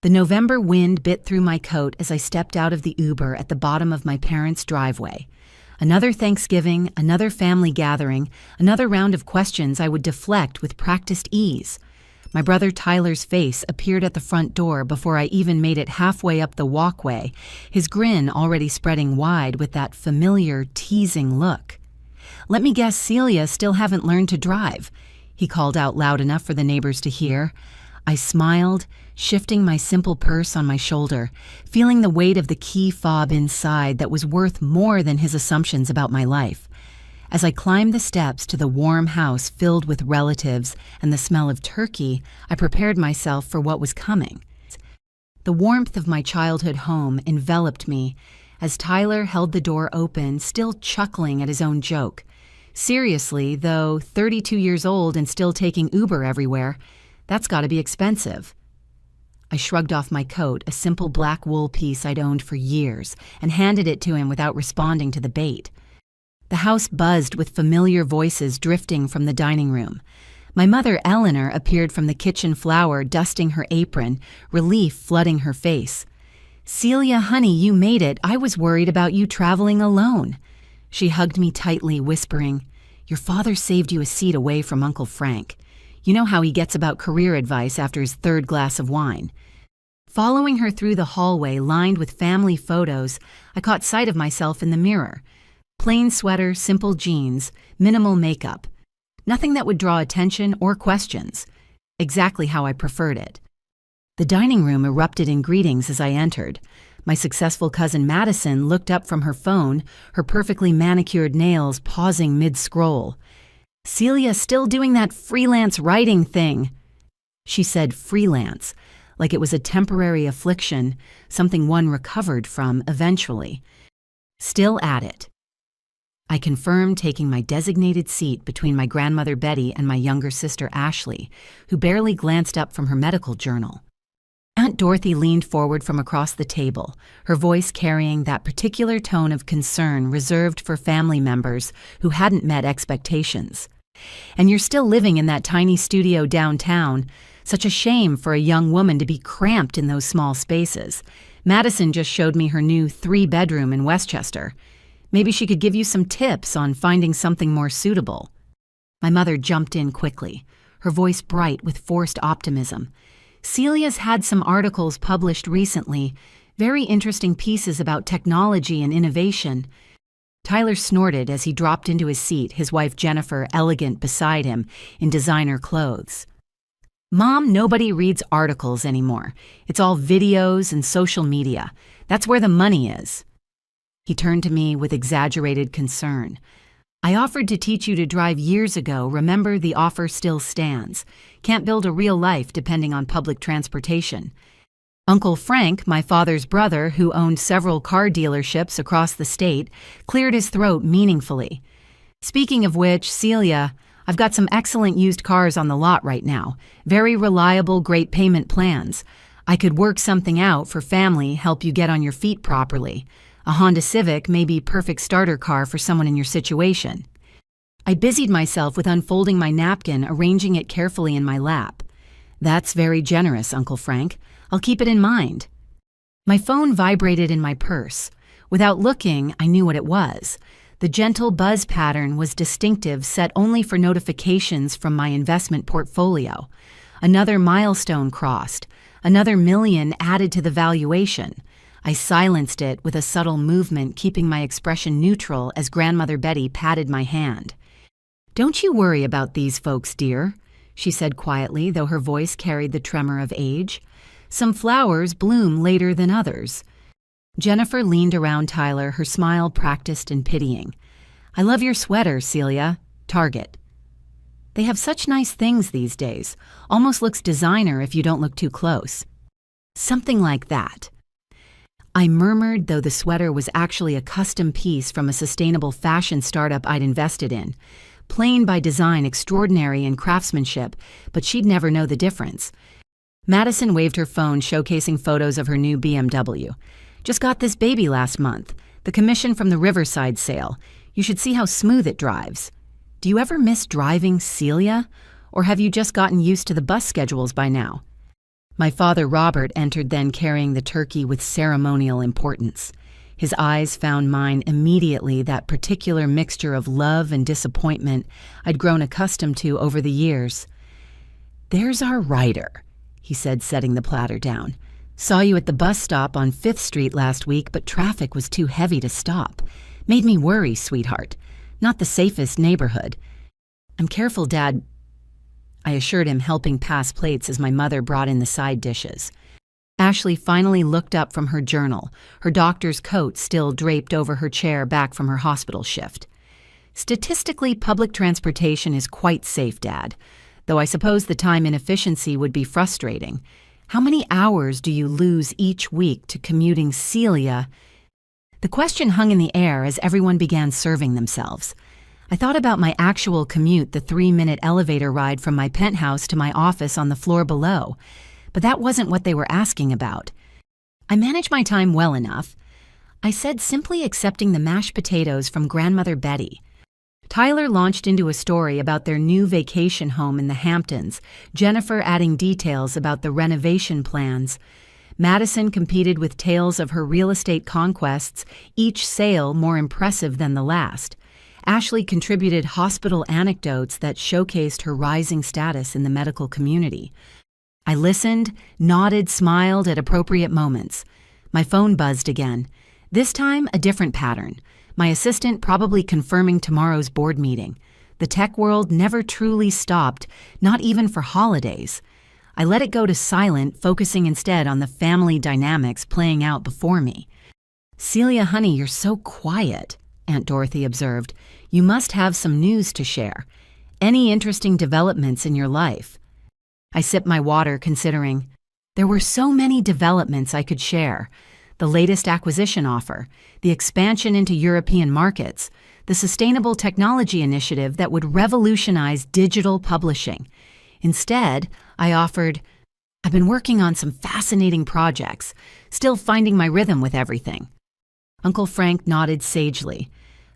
The November wind bit through my coat as I stepped out of the Uber at the bottom of my parents' driveway. Another Thanksgiving, another family gathering, another round of questions I would deflect with practiced ease. My brother Tyler's face appeared at the front door before I even made it halfway up the walkway, his grin already spreading wide with that familiar, teasing look. "Let me guess Celia still haven't learned to drive," he called out loud enough for the neighbors to hear. I smiled, shifting my simple purse on my shoulder, feeling the weight of the key fob inside that was worth more than his assumptions about my life. As I climbed the steps to the warm house filled with relatives and the smell of turkey, I prepared myself for what was coming. The warmth of my childhood home enveloped me as Tyler held the door open, still chuckling at his own joke. Seriously, though, 32 years old and still taking Uber everywhere, that's got to be expensive. I shrugged off my coat, a simple black wool piece I'd owned for years, and handed it to him without responding to the bait. The house buzzed with familiar voices drifting from the dining room. My mother, Eleanor, appeared from the kitchen floor, dusting her apron, relief flooding her face. "Celia, honey, you made it. I was worried about you traveling alone." She hugged me tightly, whispering, "Your father saved you a seat away from Uncle Frank. You know how he gets about career advice after his third glass of wine." Following her through the hallway lined with family photos, I caught sight of myself in the mirror. Plain sweater, simple jeans, minimal makeup. Nothing that would draw attention or questions. Exactly how I preferred it. The dining room erupted in greetings as I entered. My successful cousin Madison looked up from her phone, her perfectly manicured nails pausing mid-scroll. "Celia still doing that freelance writing thing." She said freelance, like it was a temporary affliction, something one recovered from eventually. Still at it. I confirmed, taking my designated seat between my grandmother Betty and my younger sister Ashley, who barely glanced up from her medical journal. Aunt Dorothy leaned forward from across the table, her voice carrying that particular tone of concern reserved for family members who hadn't met expectations. "And you're still living in that tiny studio downtown. Such a shame for a young woman to be cramped in those small spaces. Madison just showed me her new 3-bedroom in Westchester. Maybe she could give you some tips on finding something more suitable." My mother jumped in quickly, her voice bright with forced optimism. "Celia's had some articles published recently, very interesting pieces about technology and innovation." Tyler snorted as he dropped into his seat, his wife Jennifer elegant beside him in designer clothes. "Mom, nobody reads articles anymore. It's all videos and social media. That's where the money is." He turned to me with exaggerated concern. "I offered to teach you to drive years ago. Remember, the offer still stands. Can't build a real life depending on public transportation." Uncle Frank, my father's brother, who owned several car dealerships across the state, cleared his throat meaningfully. "Speaking of which, Celia, I've got some excellent used cars on the lot right now. Very reliable, great payment plans. I could work something out for family, help you get on your feet properly. A Honda Civic may be perfect starter car for someone in your situation." I busied myself with unfolding my napkin, arranging it carefully in my lap. "That's very generous, Uncle Frank. I'll keep it in mind." My phone vibrated in my purse. Without looking, I knew what it was. The gentle buzz pattern was distinctive, set only for notifications from my investment portfolio. Another milestone crossed, another million added to the valuation. I silenced it with a subtle movement, keeping my expression neutral as Grandmother Betty patted my hand. "Don't you worry about these folks, dear," she said quietly, though her voice carried the tremor of age. "Some flowers bloom later than others." Jennifer leaned around Tyler, her smile practiced and pitying. "I love your sweater, Celia. Target." "They have such nice things these days. Almost looks designer if you don't look too close." "Something like that." I murmured, though the sweater was actually a custom piece from a sustainable fashion startup I'd invested in. Plain by design, extraordinary in craftsmanship, but she'd never know the difference. Madison waved her phone, showcasing photos of her new BMW. "Just got this baby last month. The commission from the Riverside sale. You should see how smooth it drives." "Do you ever miss driving, Celia? Or have you just gotten used to the bus schedules by now?" My father Robert entered then carrying the turkey with ceremonial importance. His eyes found mine immediately, that particular mixture of love and disappointment I'd grown accustomed to over the years. "There's our rider," he said, setting the platter down. "Saw you at the bus stop on 5th Street last week, but traffic was too heavy to stop. Made me worry, sweetheart. Not the safest neighborhood." "I'm careful, Dad," I assured him, helping pass plates as my mother brought in the side dishes. Ashley finally looked up from her journal, her doctor's coat still draped over her chair back from her hospital shift. "Statistically, public transportation is quite safe, Dad, though I suppose the time inefficiency would be frustrating. How many hours do you lose each week to commuting Celia?" The question hung in the air as everyone began serving themselves. I thought about my actual commute, the 3-minute elevator ride from my penthouse to my office on the floor below, but that wasn't what they were asking about. I managed my time well enough. I said, simply accepting the mashed potatoes from Grandmother Betty. Tyler launched into a story about their new vacation home in the Hamptons, Jennifer adding details about the renovation plans. Madison competed with tales of her real estate conquests, each sale more impressive than the last. Ashley contributed hospital anecdotes that showcased her rising status in the medical community. I listened, nodded, smiled at appropriate moments. My phone buzzed again. This time, a different pattern. My assistant probably confirming tomorrow's board meeting. The tech world never truly stopped, not even for holidays. I let it go to silent, focusing instead on the family dynamics playing out before me. "Celia, honey, you're so quiet," Aunt Dorothy observed. "You must have some news to share. Any interesting developments in your life?" I sipped my water, considering. There were so many developments I could share. The latest acquisition offer, the expansion into European markets, the sustainable technology initiative that would revolutionize digital publishing. Instead, I offered, "I've been working on some fascinating projects, still finding my rhythm with everything." Uncle Frank nodded sagely.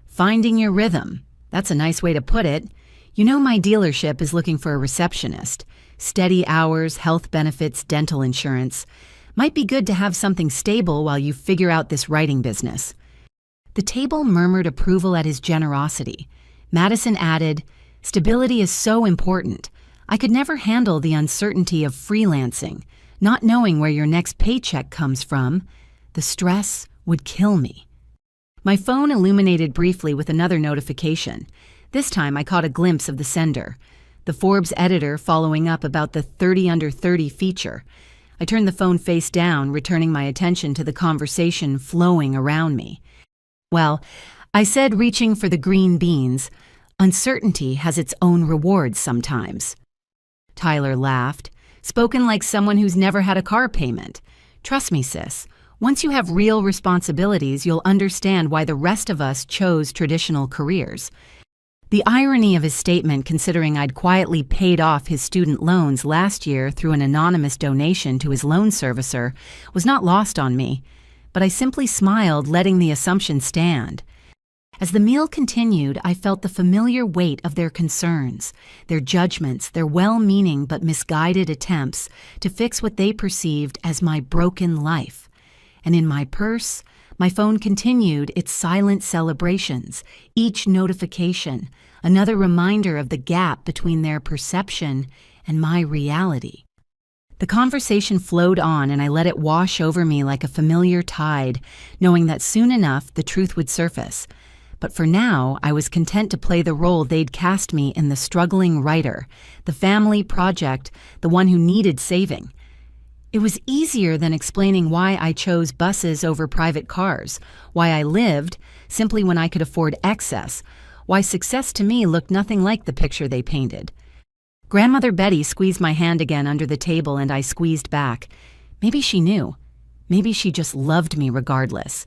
"Finding your rhythm. That's a nice way to put it. You know, my dealership is looking for a receptionist. Steady hours, health benefits, dental insurance. Might be good to have something stable while you figure out this writing business." The table murmured approval at his generosity. Madison added, "Stability is so important. I could never handle the uncertainty of freelancing, not knowing where your next paycheck comes from. The stress would kill me." My phone illuminated briefly with another notification. This time I caught a glimpse of the sender, the Forbes editor following up about the 30 under 30 feature. I turned the phone face down, returning my attention to the conversation flowing around me. "Well," I said, reaching for the green beans, "uncertainty has its own rewards sometimes." Tyler laughed, spoken like someone who's never had a car payment. "Trust me, sis. Once you have real responsibilities, you'll understand why the rest of us chose traditional careers." The irony of his statement, considering I'd quietly paid off his student loans last year through an anonymous donation to his loan servicer, was not lost on me, but I simply smiled, letting the assumption stand. As the meal continued, I felt the familiar weight of their concerns, their judgments, their well-meaning but misguided attempts to fix what they perceived as my broken life. And in my purse, my phone continued its silent celebrations, each notification, another reminder of the gap between their perception and my reality. The conversation flowed on, and I let it wash over me like a familiar tide, knowing that soon enough the truth would surface. But for now, I was content to play the role they'd cast me in: the struggling writer, the family project, the one who needed saving. It was easier than explaining why I chose buses over private cars, why I lived simply when I could afford excess, why success to me looked nothing like the picture they painted. Grandmother Betty squeezed my hand again under the table, and I squeezed back. Maybe she knew. Maybe she just loved me regardless.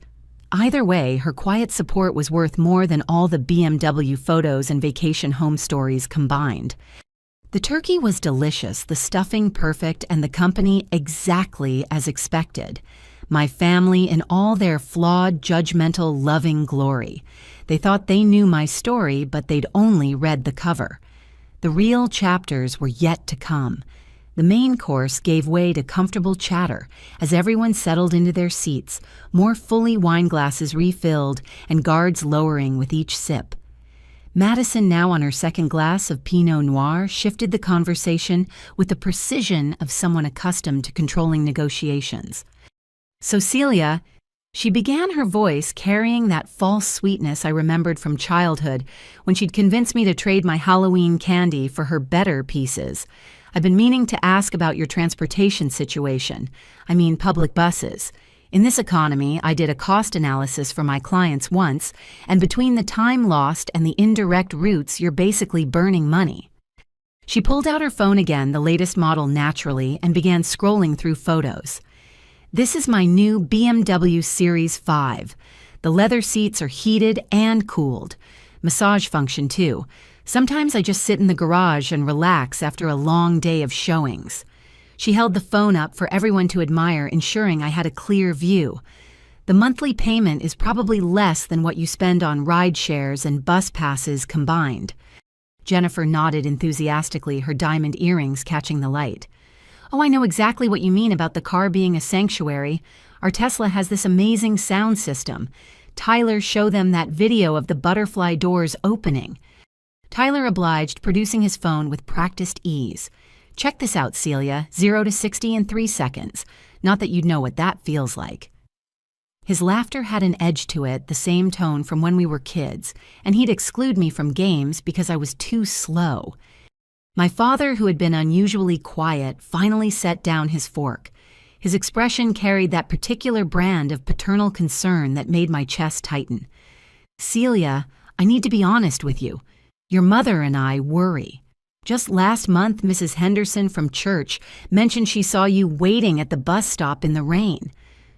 Either way, her quiet support was worth more than all the BMW photos and vacation home stories combined. The turkey was delicious, the stuffing perfect, and the company exactly as expected. My family in all their flawed, judgmental, loving glory. They thought they knew my story, but they'd only read the cover. The real chapters were yet to come. The main course gave way to comfortable chatter as everyone settled into their seats, more fully wine glasses refilled and guards lowering with each sip. Madison, now on her second glass of Pinot Noir, shifted the conversation with the precision of someone accustomed to controlling negotiations. "So Celia," she began, her voice carrying that false sweetness I remembered from childhood when she'd convinced me to trade my Halloween candy for her better pieces. "I've been meaning to ask about your transportation situation. I mean public buses. In this economy, I did a cost analysis for my clients once, and between the time lost and the indirect routes, you're basically burning money." She pulled out her phone again, the latest model naturally, and began scrolling through photos. "This is my new BMW Series 5. The leather seats are heated and cooled. Massage function too. Sometimes I just sit in the garage and relax after a long day of showings." She held the phone up for everyone to admire, ensuring I had a clear view. "The monthly payment is probably less than what you spend on ride shares and bus passes combined." Jennifer nodded enthusiastically, her diamond earrings catching the light. "Oh, I know exactly what you mean about the car being a sanctuary. Our Tesla has this amazing sound system. Tyler, show them that video of the butterfly doors opening." Tyler obliged, producing his phone with practiced ease. "Check this out, Celia, 0 to 60 in 3 seconds. Not that you'd know what that feels like." His laughter had an edge to it, the same tone from when we were kids, and he'd exclude me from games because I was too slow. My father, who had been unusually quiet, finally set down his fork. His expression carried that particular brand of paternal concern that made my chest tighten. "Celia, I need to be honest with you. Your mother and I worry. Just last month, Mrs. Henderson from church mentioned she saw you waiting at the bus stop in the rain.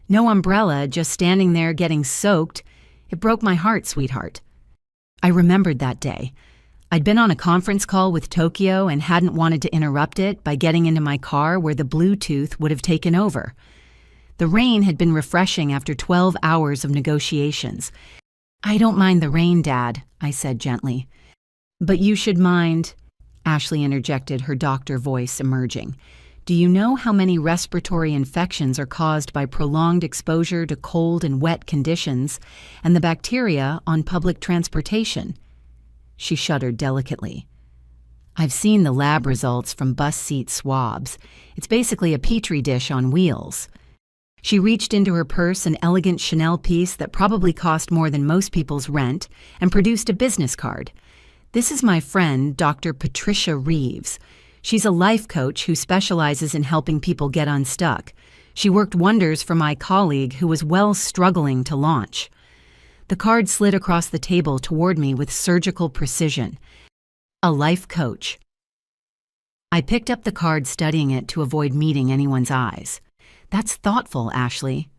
No umbrella, just standing there getting soaked. It broke my heart, sweetheart." I remembered that day. I'd been on a conference call with Tokyo and hadn't wanted to interrupt it by getting into my car where the Bluetooth would have taken over. The rain had been refreshing after 12 hours of negotiations. "I don't mind the rain, Dad," I said gently. "But you should mind," Ashley interjected, her doctor voice emerging. "Do you know how many respiratory infections are caused by prolonged exposure to cold and wet conditions and the bacteria on public transportation?" She shuddered delicately. "I've seen the lab results from bus seat swabs. It's basically a petri dish on wheels." She reached into her purse an elegant Chanel piece that probably cost more than most people's rent and produced a business card. "This is my friend, Dr. Patricia Reeves. She's a life coach who specializes in helping people get unstuck. She worked wonders for my colleague who was struggling to launch." The card slid across the table toward me with surgical precision. "A life coach." I picked up the card, studying it to avoid meeting anyone's eyes. "That's thoughtful, Ashley."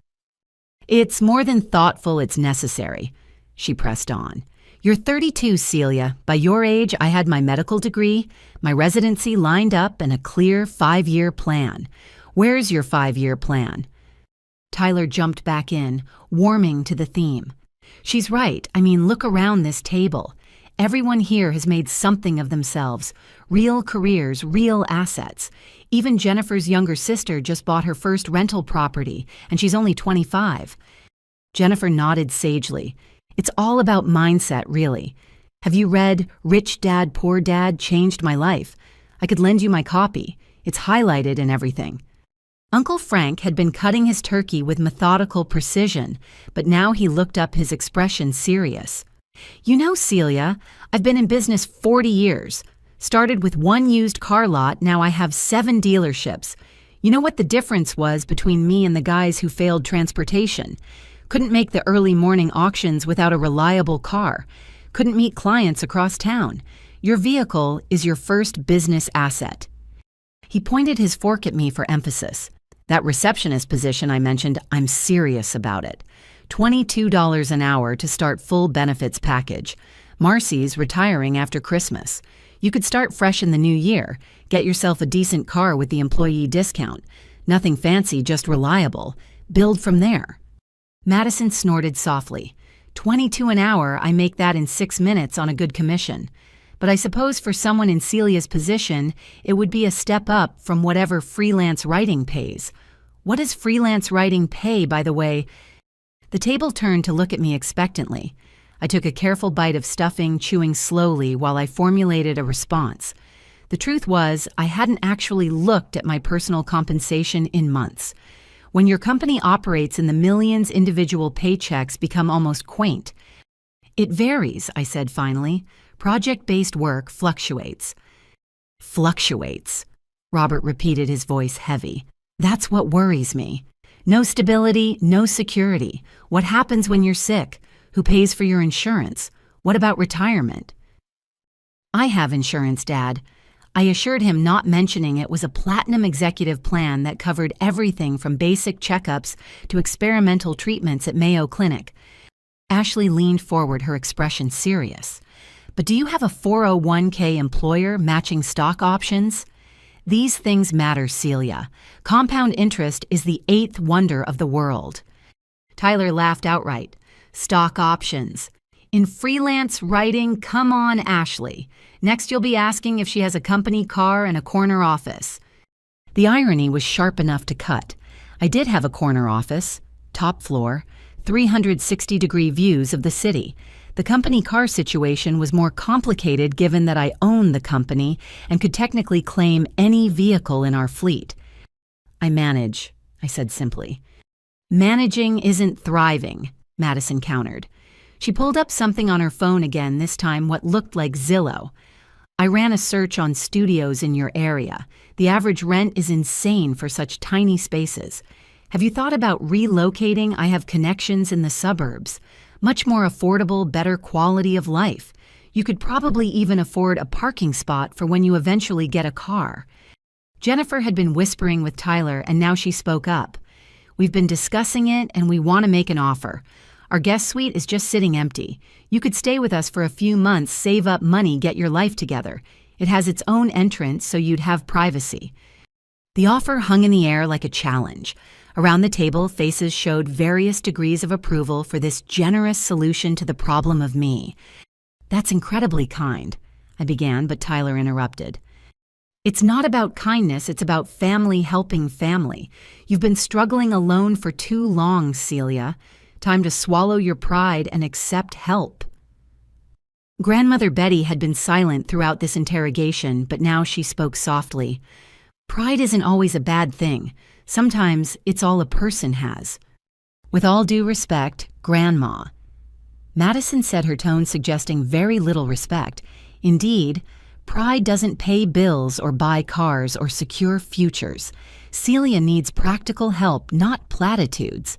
"It's more than thoughtful, it's necessary," she pressed on. "You're 32, Celia. By your age, I had my medical degree, my residency lined up, and a clear 5-year plan. Where's your 5-year plan?" Tyler jumped back in, warming to the theme. "She's right. I mean, look around this table. Everyone here has made something of themselves. Real careers, real assets. Even Jennifer's younger sister just bought her first rental property, and she's only 25. Jennifer nodded sagely. "It's all about mindset, really. Have you read Rich Dad, Poor Dad Changed My Life? I could lend you my copy. It's highlighted and everything." Uncle Frank had been cutting his turkey with methodical precision, but now he looked up, his expression serious. "You know, Celia, I've been in business 40 years. Started with 1 used car lot, now I have 7 dealerships. You know what the difference was between me and the guys who failed transportation? Couldn't make the early morning auctions without a reliable car. Couldn't meet clients across town. Your vehicle is your first business asset." He pointed his fork at me for emphasis. "That receptionist position I mentioned, I'm serious about it. $22 an hour to start full benefits package. Marcy's retiring after Christmas. You could start fresh in the new year, get yourself a decent car with the employee discount. Nothing fancy, just reliable. Build from there." Madison snorted softly. 22 an hour, I make that in 6 minutes on a good commission. But I suppose for someone in Celia's position, it would be a step up from whatever freelance writing pays. What does freelance writing pay, by the way? The table turned to look at me expectantly. I took a careful bite of stuffing, chewing slowly while I formulated a response. The truth was, I hadn't actually looked at my personal compensation in months. When your company operates in the millions, individual paychecks become almost quaint. It varies, I said finally. Project-based work fluctuates. Fluctuates, Robert repeated, his voice heavy. That's what worries me. No stability, no security. What happens when you're sick? Who pays for your insurance? What about retirement? I have insurance, Dad. I assured him, not mentioning it was a platinum executive plan that covered everything from basic checkups to experimental treatments at Mayo Clinic. Ashley leaned forward, her expression serious. But do you have a 401k employer matching stock options? These things matter, Celia. Compound interest is the eighth wonder of the world. Tyler laughed outright. Stock options. In freelance writing, come on, Ashley. Next you'll be asking if she has a company car and a corner office. The irony was sharp enough to cut. I did have a corner office, top floor, 360-degree views of the city. The company car situation was more complicated given that I owned the company and could technically claim any vehicle in our fleet. I manage, I said simply. Managing isn't thriving, Madison countered. She pulled up something on her phone again, this time what looked like Zillow. I ran a search on studios in your area. The average rent is insane for such tiny spaces. Have you thought about relocating? I have connections in the suburbs. Much more affordable, better quality of life. You could probably even afford a parking spot for when you eventually get a car. Jennifer had been whispering with Tyler, and now she spoke up. We've been discussing it, and we want to make an offer. Our guest suite is just sitting empty. You could stay with us for a few months, save up money, get your life together. It has its own entrance, so you'd have privacy. The offer hung in the air like a challenge. Around the table, faces showed various degrees of approval for this generous solution to the problem of me. That's incredibly kind, I began, but Tyler interrupted. It's not about kindness, it's about family helping family. You've been struggling alone for too long, Celia. Time to swallow your pride and accept help. Grandmother Betty had been silent throughout this interrogation, but now she spoke softly. Pride isn't always a bad thing. Sometimes it's all a person has. With all due respect, Grandma. Madison said, her tone suggesting very little respect. Indeed, pride doesn't pay bills or buy cars or secure futures. Celia needs practical help, not platitudes.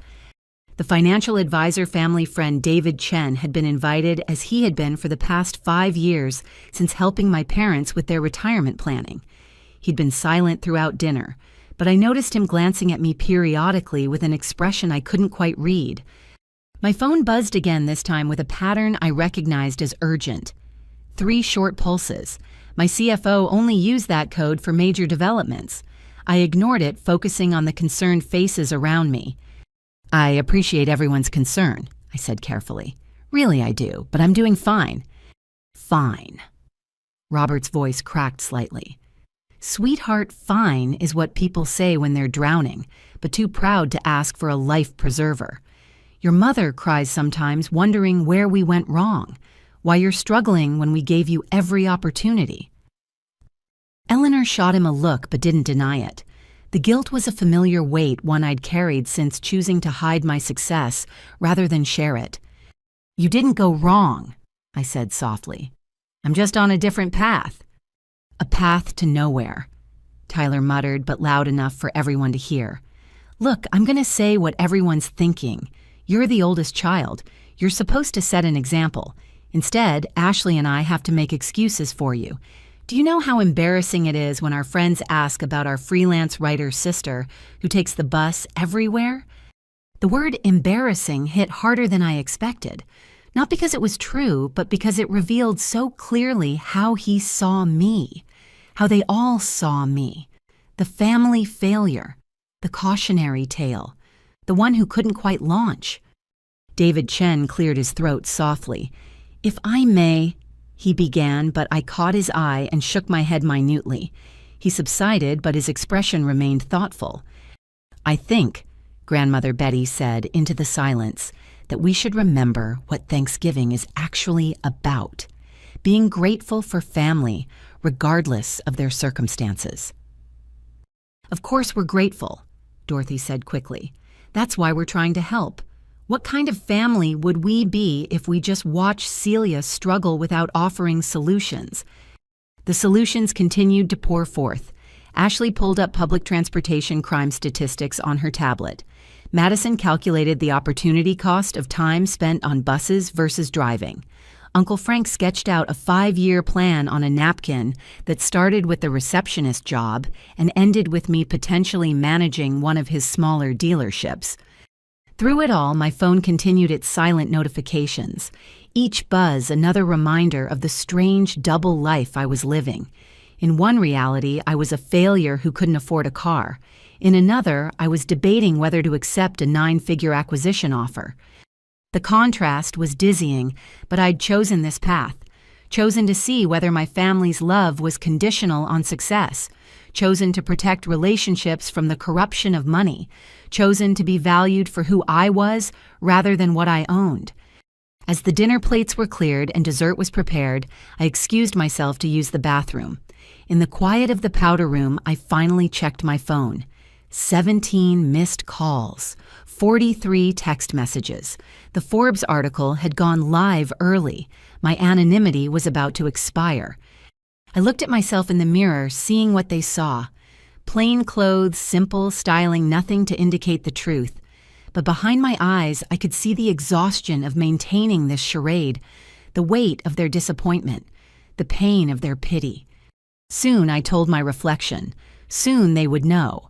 The financial advisor family friend David Chen had been invited, as he had been for the past 5 years since helping my parents with their retirement planning. He'd been silent throughout dinner, but I noticed him glancing at me periodically with an expression I couldn't quite read. My phone buzzed again, this time with a pattern I recognized as urgent. 3 short pulses. My CFO only used that code for major developments. I ignored it, focusing on the concerned faces around me. I appreciate everyone's concern, I said carefully. Really, I do, but I'm doing fine. Fine. Robert's voice cracked slightly. Sweetheart, fine is what people say when they're drowning, but too proud to ask for a life preserver. Your mother cries sometimes, wondering where we went wrong, why you're struggling when we gave you every opportunity. Eleanor shot him a look but didn't deny it. The guilt was a familiar weight, one I'd carried since choosing to hide my success rather than share it. You didn't go wrong, I said softly. I'm just on a different path. A path to nowhere, Tyler muttered, but loud enough for everyone to hear. Look, I'm going to say what everyone's thinking. You're the oldest child. You're supposed to set an example. Instead, Ashley and I have to make excuses for you. Do you know how embarrassing it is when our friends ask about our freelance writer sister who takes the bus everywhere? The word embarrassing hit harder than I expected. Not because it was true, but because it revealed so clearly how he saw me. How they all saw me. The family failure. The cautionary tale. The one who couldn't quite launch. David Chen cleared his throat softly. If I may, he began, but I caught his eye and shook my head minutely. He subsided, but his expression remained thoughtful. "I think," Grandmother Betty said into the silence, "that we should remember what Thanksgiving is actually about. Being grateful for family, regardless of their circumstances." "Of course we're grateful," Dorothy said quickly. "That's why we're trying to help. What kind of family would we be if we just watched Celia struggle without offering solutions?" The solutions continued to pour forth. Ashley pulled up public transportation crime statistics on her tablet. Madison calculated the opportunity cost of time spent on buses versus driving. Uncle Frank sketched out a 5-year plan on a napkin that started with the receptionist job and ended with me potentially managing one of his smaller dealerships. Through it all, my phone continued its silent notifications. Each buzz another reminder of the strange double life I was living. In one reality, I was a failure who couldn't afford a car. In another, I was debating whether to accept a 9-figure acquisition offer. The contrast was dizzying, but I'd chosen this path. Chosen to see whether my family's love was conditional on success. Chosen to protect relationships from the corruption of money. Chosen to be valued for who I was rather than what I owned. As the dinner plates were cleared and dessert was prepared, I excused myself to use the bathroom. In the quiet of the powder room, I finally checked my phone. 17 missed calls, 43 text messages. The Forbes article had gone live early. My anonymity was about to expire. I looked at myself in the mirror, seeing what they saw. Plain clothes, simple styling, nothing to indicate the truth. But behind my eyes, I could see the exhaustion of maintaining this charade, the weight of their disappointment, the pain of their pity. Soon, I told my reflection. Soon they would know.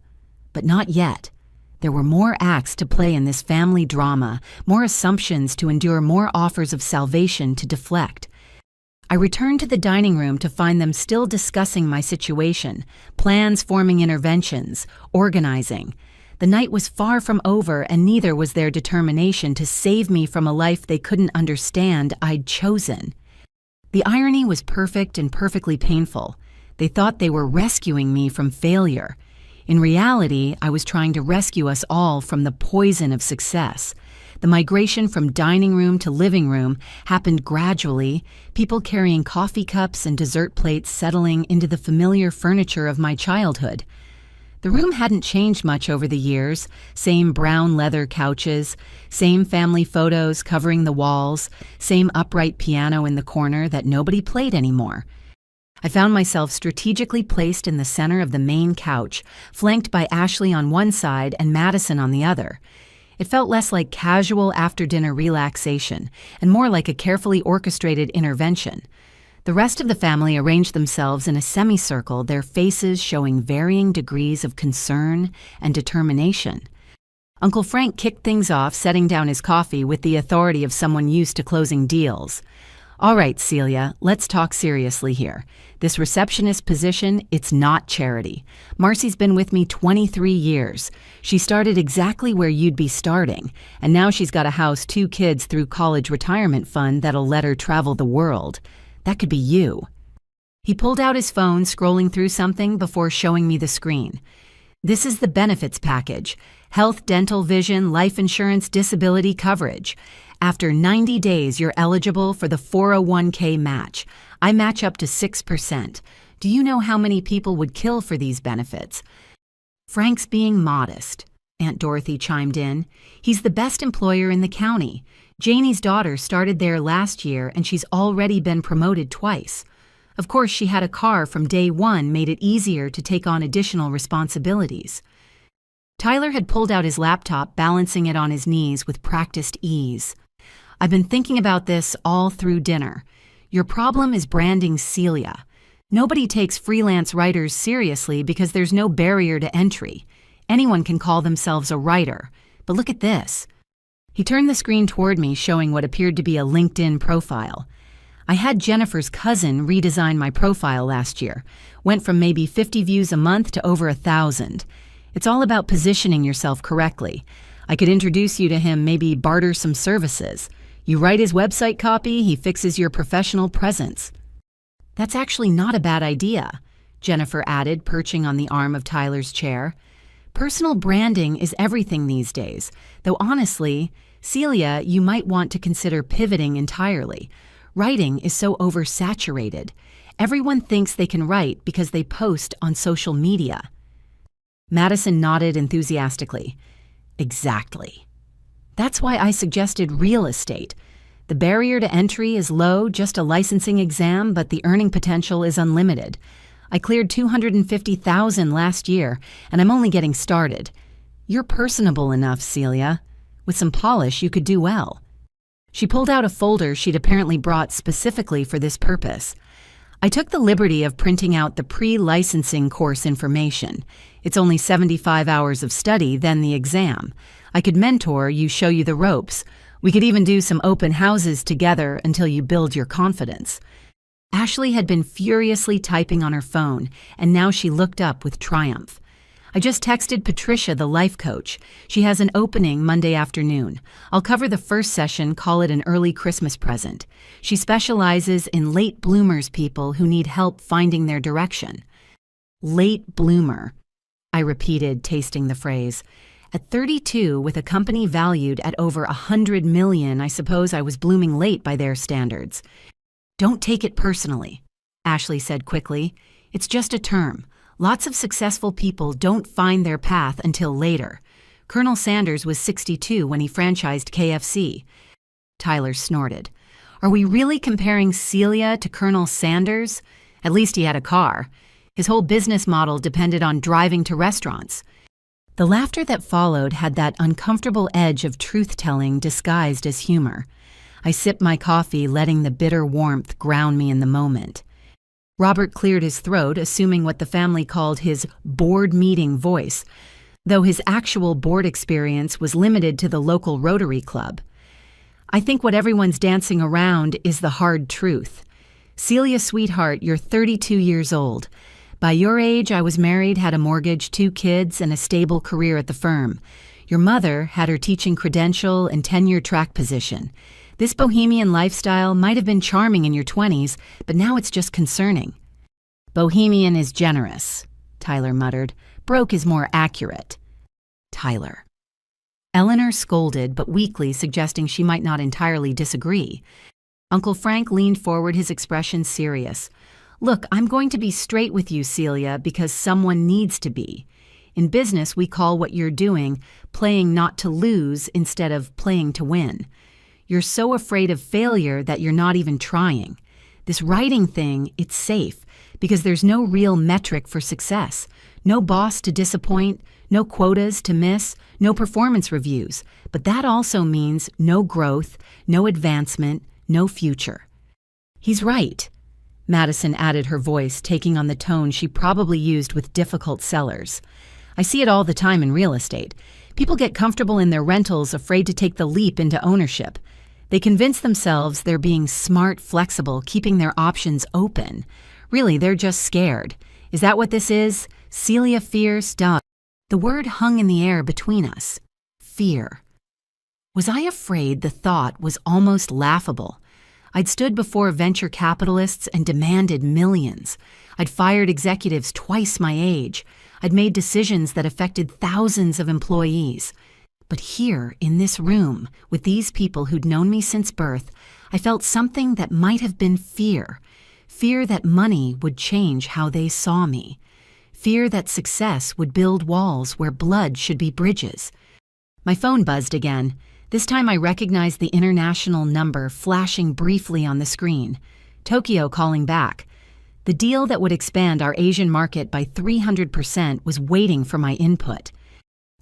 But not yet. There were more acts to play in this family drama, more assumptions to endure, more offers of salvation to deflect. I returned to the dining room to find them still discussing my situation, plans forming interventions, organizing. The night was far from over, and neither was their determination to save me from a life they couldn't understand I'd chosen. The irony was perfect and perfectly painful. They thought they were rescuing me from failure. In reality, I was trying to rescue us all from the poison of success. The migration from dining room to living room happened gradually, people carrying coffee cups and dessert plates settling into the familiar furniture of my childhood. The room hadn't changed much over the years, same brown leather couches, same family photos covering the walls, same upright piano in the corner that nobody played anymore. I found myself strategically placed in the center of the main couch, flanked by Ashley on one side and Madison on the other. It felt less like casual after-dinner relaxation and more like a carefully orchestrated intervention. The rest of the family arranged themselves in a semicircle, their faces showing varying degrees of concern and determination. Uncle Frank kicked things off, setting down his coffee with the authority of someone used to closing deals. "All right, Celia, let's talk seriously here. This receptionist position, it's not charity. Marcy's been with me 23 years. She started exactly where you'd be starting, and now she's got a house, 2 kids through college retirement fund that'll let her travel the world. That could be you." He pulled out his phone, scrolling through something before showing me the screen. "This is the benefits package. Health, dental, vision, life insurance, disability coverage. After 90 days, you're eligible for the 401k match. I match up to 6%. Do you know how many people would kill for these benefits?" "Frank's being modest," Aunt Dorothy chimed in. "He's the best employer in the county. Janie's daughter started there last year, and she's already been promoted twice. Of course, she had a car from day one, made it easier to take on additional responsibilities." Tyler had pulled out his laptop, balancing it on his knees with practiced ease. "I've been thinking about this all through dinner. Your problem is branding Celia. Nobody takes freelance writers seriously because there's no barrier to entry. Anyone can call themselves a writer. But look at this." He turned the screen toward me, showing what appeared to be a LinkedIn profile. I had Jennifer's cousin redesign my profile last year. Went from maybe 50 views a month to over 1,000. It's all about positioning yourself correctly. I could introduce you to him, maybe barter some services. You write his website copy, he fixes your professional presence. That's actually not a bad idea, Jennifer added, perching on the arm of Tyler's chair. Personal branding is everything these days, though honestly, Celia, you might want to consider pivoting entirely. Writing is so oversaturated. Everyone thinks they can write because they post on social media. Madison nodded enthusiastically. Exactly. That's why I suggested real estate. The barrier to entry is low, just a licensing exam, but the earning potential is unlimited. I cleared $250,000 last year, and I'm only getting started. You're personable enough, Celia. With some polish, you could do well. She pulled out a folder she'd apparently brought specifically for this purpose. I took the liberty of printing out the pre-licensing course information. It's only 75 hours of study, then the exam. I could mentor you, show you the ropes. We could even do some open houses together until you build your confidence. Ashley had been furiously typing on her phone, and now she looked up with triumph. I just texted Patricia, the life coach. She has an opening Monday afternoon. I'll cover the first session, call it an early Christmas present. She specializes in late bloomers, people who need help finding their direction. Late bloomer, I repeated, tasting the phrase. At 32, with a company valued at over $100 million, I suppose I was blooming late by their standards. Don't take it personally, Ashley said quickly. It's just a term. Lots of successful people don't find their path until later. Colonel Sanders was 62 when he franchised KFC. Tyler snorted. Are we really comparing Celia to Colonel Sanders? At least he had a car. His whole business model depended on driving to restaurants. The laughter that followed had that uncomfortable edge of truth-telling disguised as humor. I sipped my coffee, letting the bitter warmth ground me in the moment. Robert cleared his throat, assuming what the family called his board meeting voice, though his actual board experience was limited to the local Rotary Club. I think what everyone's dancing around is the hard truth. Celia, sweetheart, you're 32 years old. By your age, I was married, had a mortgage, 2 kids, and a stable career at the firm. Your mother had her teaching credential and tenure track position. This bohemian lifestyle might have been charming in your 20s, but now it's just concerning. Bohemian is generous, Tyler muttered. Broke is more accurate. Tyler. Eleanor scolded, but weakly, suggesting she might not entirely disagree. Uncle Frank leaned forward, his expression serious. Look, I'm going to be straight with you, Celia, because someone needs to be. In business, we call what you're doing playing not to lose instead of playing to win. You're so afraid of failure that you're not even trying. This writing thing, it's safe, because there's no real metric for success. No boss to disappoint, no quotas to miss, no performance reviews. But that also means no growth, no advancement, no future. He's right, Madison added, her voice taking on the tone she probably used with difficult sellers. I see it all the time in real estate. People get comfortable in their rentals, afraid to take the leap into ownership. They convince themselves they're being smart, flexible, keeping their options open. Really, they're just scared. Is that what this is? Celia fears, duh. The word hung in the air between us. Fear. Was I afraid? The thought was almost laughable. I'd stood before venture capitalists and demanded millions. I'd fired executives twice my age. I'd made decisions that affected thousands of employees. But here, in this room, with these people who'd known me since birth, I felt something that might have been fear. Fear that money would change how they saw me. Fear that success would build walls where blood should be bridges. My phone buzzed again. This time I recognized the international number flashing briefly on the screen. Tokyo calling back. The deal that would expand our Asian market by 300% was waiting for my input.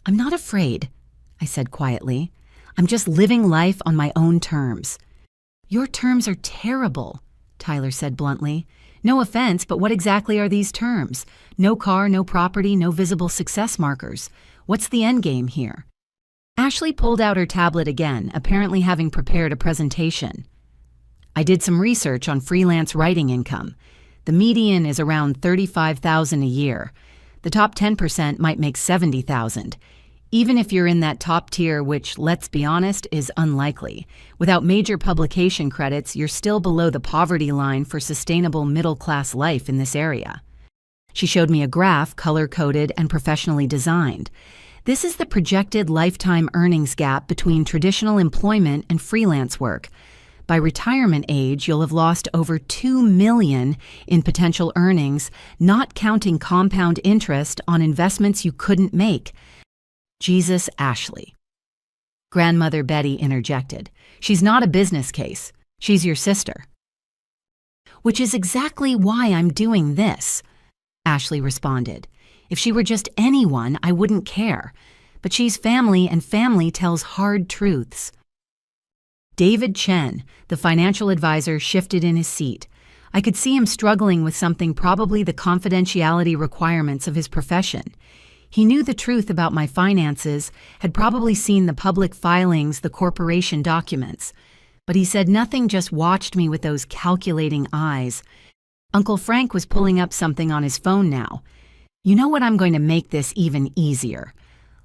I'm not afraid, I said quietly. I'm just living life on my own terms. Your terms are terrible, Tyler said bluntly. No offense, but what exactly are these terms? No car, no property, no visible success markers. What's the end game here? Ashley pulled out her tablet again, apparently having prepared a presentation. I did some research on freelance writing income. The median is around $35,000 a year. The top 10% might make $70,000. Even if you're in that top tier, which, let's be honest, is unlikely. Without major publication credits, you're still below the poverty line for sustainable middle-class life in this area. She showed me a graph, color-coded and professionally designed. This is the projected lifetime earnings gap between traditional employment and freelance work. By retirement age, you'll have lost over $2 million in potential earnings, not counting compound interest on investments you couldn't make. Jesus, Ashley. Grandmother Betty interjected. She's not a business case. She's your sister. Which is exactly why I'm doing this, Ashley responded. If she were just anyone, I wouldn't care. But she's family, and family tells hard truths. David Chen, the financial advisor, shifted in his seat. I could see him struggling with something, probably the confidentiality requirements of his profession. He knew the truth about my finances, had probably seen the public filings, the corporation documents. But he said nothing, just watched me with those calculating eyes. Uncle Frank was pulling up something on his phone now. You know what, I'm going to make this even easier.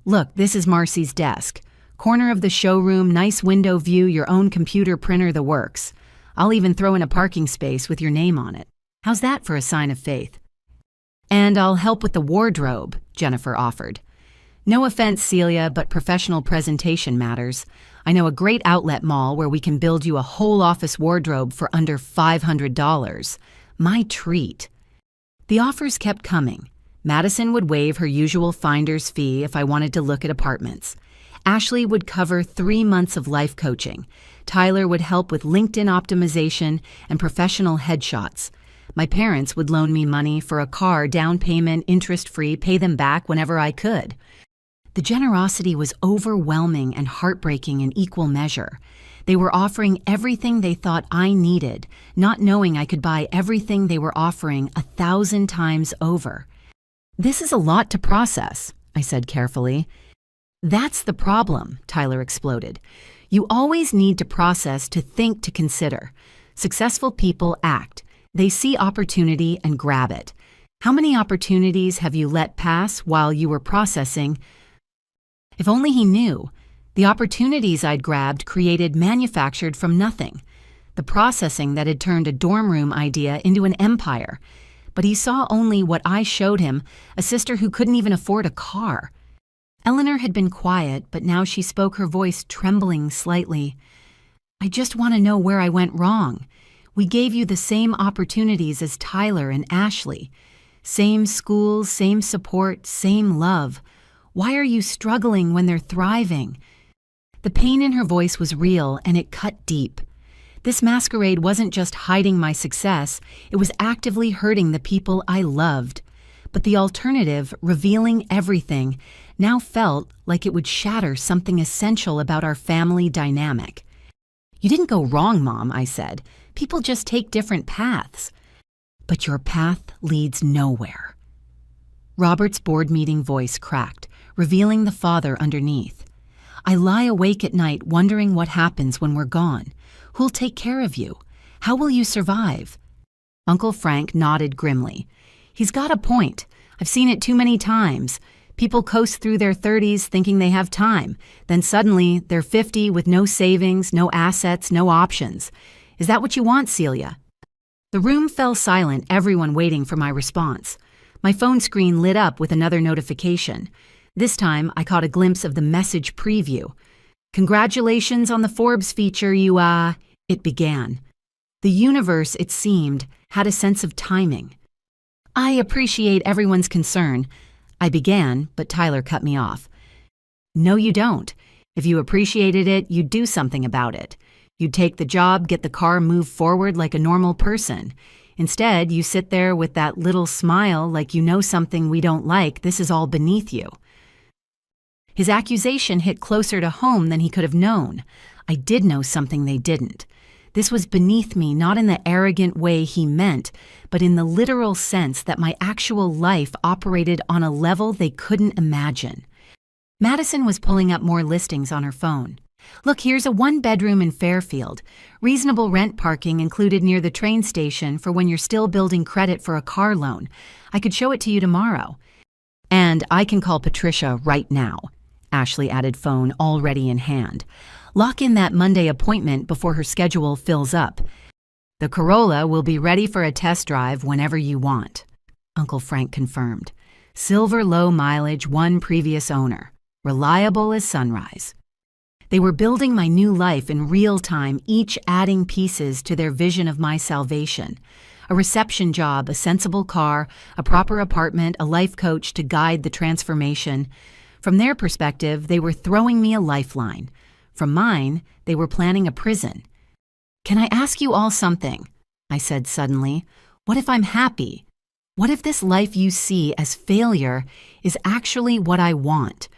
Look, this is Marcy's desk. Corner of the showroom, nice window view, your own computer printer, the works. I'll even throw in a parking space with your name on it. How's that for a sign of faith? And I'll help with the wardrobe, Jennifer offered. No offense, Celia, but professional presentation matters. I know a great outlet mall where we can build you a whole office wardrobe for under $500. My treat. The offers kept coming. Madison would waive her usual finder's fee if I wanted to look at apartments. Ashley would cover 3 months of life coaching. Tyler would help with LinkedIn optimization and professional headshots. My parents would loan me money for a car, down payment, interest-free, pay them back whenever I could. The generosity was overwhelming and heartbreaking in equal measure. They were offering everything they thought I needed, not knowing I could buy everything they were offering 1,000 times over. This is a lot to process, I said carefully. That's the problem, Tyler exploded. You always need to process, to think, to consider. Successful people act. They see opportunity and grab it. How many opportunities have you let pass while you were processing? If only he knew. The opportunities I'd grabbed created manufactured from nothing. The processing that had turned a dorm room idea into an empire. But he saw only what I showed him, a sister who couldn't even afford a car. Eleanor had been quiet, but now she spoke, her voice trembling slightly. I just want to know where I went wrong. We gave you the same opportunities as Tyler and Ashley. Same schools, same support, same love. Why are you struggling when they're thriving? The pain in her voice was real, and it cut deep. This masquerade wasn't just hiding my success, it was actively hurting the people I loved. But the alternative, revealing everything, now felt like it would shatter something essential about our family dynamic. You didn't go wrong, Mom, I said. People just take different paths. But your path leads nowhere. Robert's board meeting voice cracked, revealing the father underneath. I lie awake at night wondering what happens when we're gone. Who'll take care of you? How will you survive? Uncle Frank nodded grimly. He's got a point. I've seen it too many times. People coast through their 30s thinking they have time. Then suddenly they're 50 with no savings, no assets, no options. Is that what you want, Celia? The room fell silent, everyone waiting for my response. My phone screen lit up with another notification. This time, I caught a glimpse of the message preview. Congratulations on the Forbes feature, it began. The universe, it seemed, had a sense of timing. I appreciate everyone's concern. I began, but Tyler cut me off. No, you don't. If you appreciated it, you'd do something about it. You'd take the job, get the car, move forward like a normal person. Instead, you sit there with that little smile like you know something we don't like. This is all beneath you. His accusation hit closer to home than he could have known. I did know something they didn't. This was beneath me, not in the arrogant way he meant, but in the literal sense that my actual life operated on a level they couldn't imagine. Madison was pulling up more listings on her phone. Look, here's a 1-bedroom in Fairfield. Reasonable rent, parking included near the train station for when you're still building credit for a car loan. I could show it to you tomorrow. And I can call Patricia right now. Ashley added, phone already in hand. Lock in that Monday appointment before her schedule fills up. The Corolla will be ready for a test drive whenever you want, Uncle Frank confirmed. Silver low mileage, one previous owner. Reliable as sunrise. They were building my new life in real time, each adding pieces to their vision of my salvation. A reception job, a sensible car, a proper apartment, a life coach to guide the transformation. From their perspective, they were throwing me a lifeline. From mine, they were planning a prison. Can I ask you all something? I said suddenly. What if I'm happy? What if this life you see as failure is actually what I want?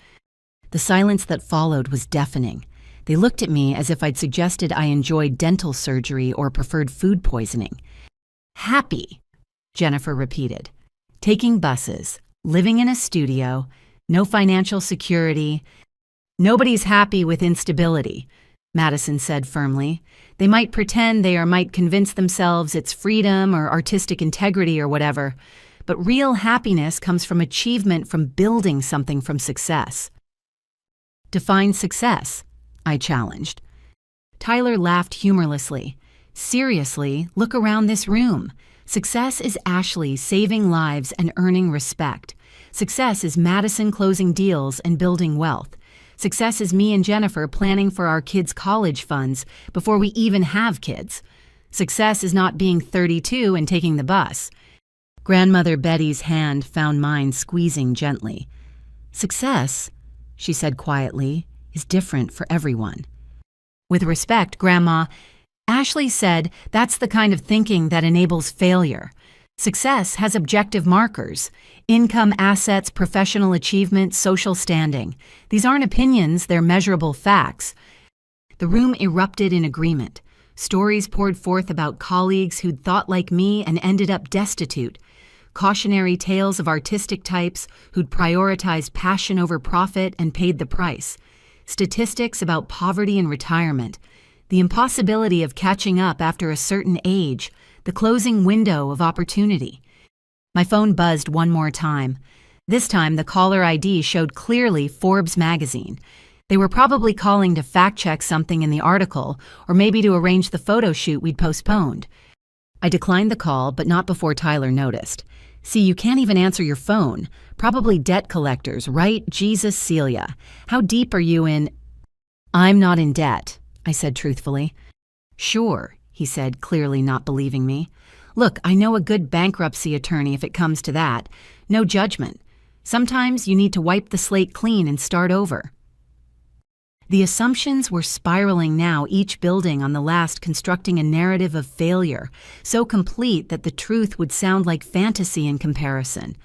The silence that followed was deafening. They looked at me as if I'd suggested I enjoyed dental surgery or preferred food poisoning. Happy, Jennifer repeated. Taking buses, living in a studio, no financial security. Nobody's happy with instability, Madison said firmly. They might pretend they or might convince themselves it's freedom or artistic integrity or whatever, but real happiness comes from achievement, from building something from success. Define success, I challenged. Tyler laughed humorlessly. Seriously, look around this room. Success is Ashley saving lives and earning respect. Success is Madison closing deals and building wealth. Success is me and Jennifer planning for our kids' college funds before we even have kids. Success is not being 32 and taking the bus. Grandmother Betty's hand found mine squeezing gently. Success, she said quietly, is different for everyone. With respect, Grandma, Ashley said that's the kind of thinking that enables failure. Success has objective markers: income, assets, professional achievement, social standing. These aren't opinions, they're measurable facts. The room erupted in agreement. Stories poured forth about colleagues who'd thought like me and ended up destitute. Cautionary tales of artistic types who'd prioritized passion over profit and paid the price. Statistics about poverty and retirement. The impossibility of catching up after a certain age. The closing window of opportunity. My phone buzzed one more time. This time, the caller ID showed clearly Forbes magazine. They were probably calling to fact-check something in the article, or maybe to arrange the photo shoot we'd postponed. I declined the call, but not before Tyler noticed. See, you can't even answer your phone. Probably debt collectors, right? Jesus, Celia. How deep are you in? I'm not in debt, I said truthfully. Sure, he said, clearly not believing me. Look, I know a good bankruptcy attorney if it comes to that. No judgment. Sometimes you need to wipe the slate clean and start over. The assumptions were spiraling now, each building on the last, constructing a narrative of failure, so complete that the truth would sound like fantasy in comparison.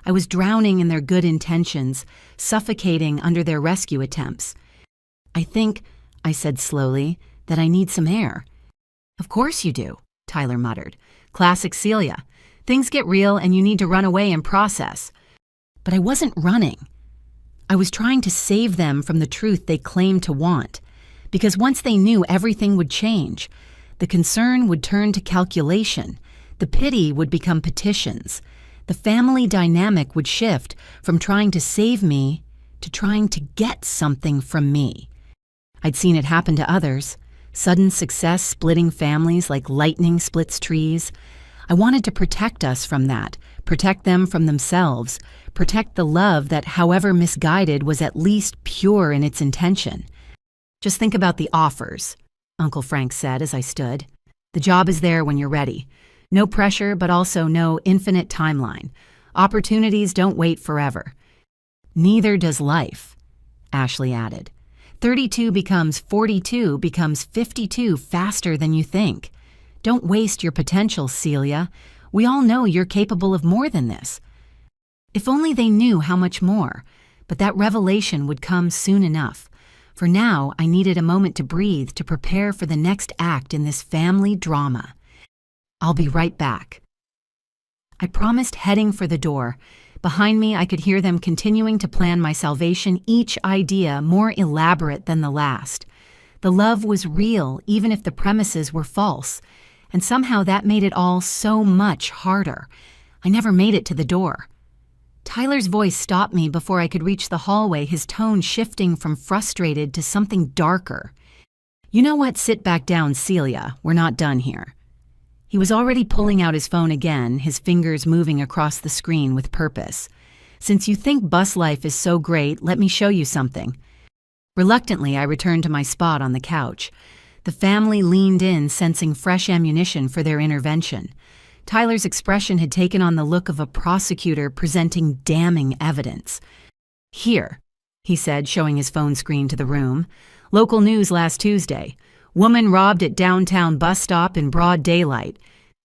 I was drowning in their good intentions, suffocating under their rescue attempts. I think, I said slowly, that I need some air. Of course you do, Tyler muttered. Classic Celia. Things get real and you need to run away and process. But I wasn't running. I was trying to save them from the truth they claimed to want. Because once they knew, everything would change. The concern would turn to calculation. The pity would become petitions. The family dynamic would shift from trying to save me to trying to get something from me. I'd seen it happen to others. Sudden success splitting families like lightning splits trees. I wanted to protect us from that, protect them from themselves, protect the love that, however misguided, was at least pure in its intention. Just think about the offers, Uncle Frank said as I stood. The job is there when you're ready. No pressure, but also no infinite timeline. Opportunities don't wait forever. Neither does life, Ashley added. 32 becomes 42 becomes 52 faster than you think. Don't waste your potential, Celia. We all know you're capable of more than this. If only they knew how much more, but that revelation would come soon enough. For now, I needed a moment to breathe, to prepare for the next act in this family drama. I'll be right back. I promised, heading for the door. Behind me, I could hear them continuing to plan my salvation, each idea more elaborate than the last. The love was real, even if the premises were false, and somehow that made it all so much harder. I never made it to the door. Tyler's voice stopped me before I could reach the hallway, his tone shifting from frustrated to something darker. "You know what? Sit back down, Celia. We're not done here." He was already pulling out his phone again, his fingers moving across the screen with purpose. "Since you think bus life is so great, let me show you something." Reluctantly, I returned to my spot on the couch. The family leaned in, sensing fresh ammunition for their intervention. Tyler's expression had taken on the look of a prosecutor presenting damning evidence. "Here," he said, showing his phone screen to the room. "Local news last Tuesday. Woman robbed at downtown bus stop in broad daylight.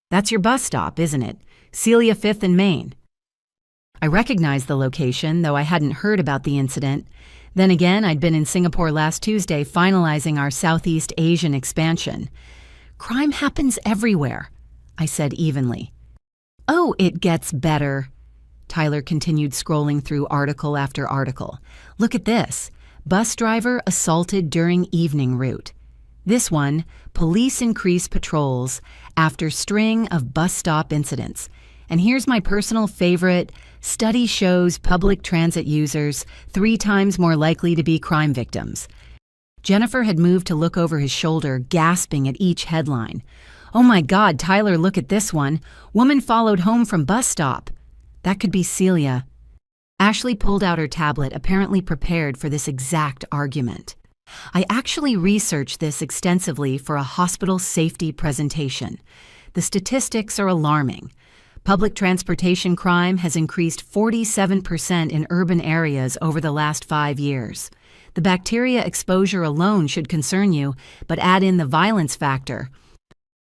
That's your bus stop, isn't it? Celia 5th and Main." I recognized the location, though I hadn't heard about the incident. Then again, I'd been in Singapore last Tuesday finalizing our Southeast Asian expansion. "Crime happens everywhere," I said evenly. "Oh, it gets better." Tyler continued scrolling through article after article. "Look at this. Bus driver assaulted during evening route. This one, police increase patrols after string of bus stop incidents. And here's my personal favorite. Study shows public transit users 3 times more likely to be crime victims." Jennifer had moved to look over his shoulder, gasping at each headline. "Oh my God, Tyler, look at this one. Woman followed home from bus stop." That could be Celia. Ashley pulled out her tablet, apparently prepared for this exact argument. "I actually researched this extensively for a hospital safety presentation. The statistics are alarming. Public transportation crime has increased 47% in urban areas over the last 5 years. The bacteria exposure alone should concern you, but add in the violence factor."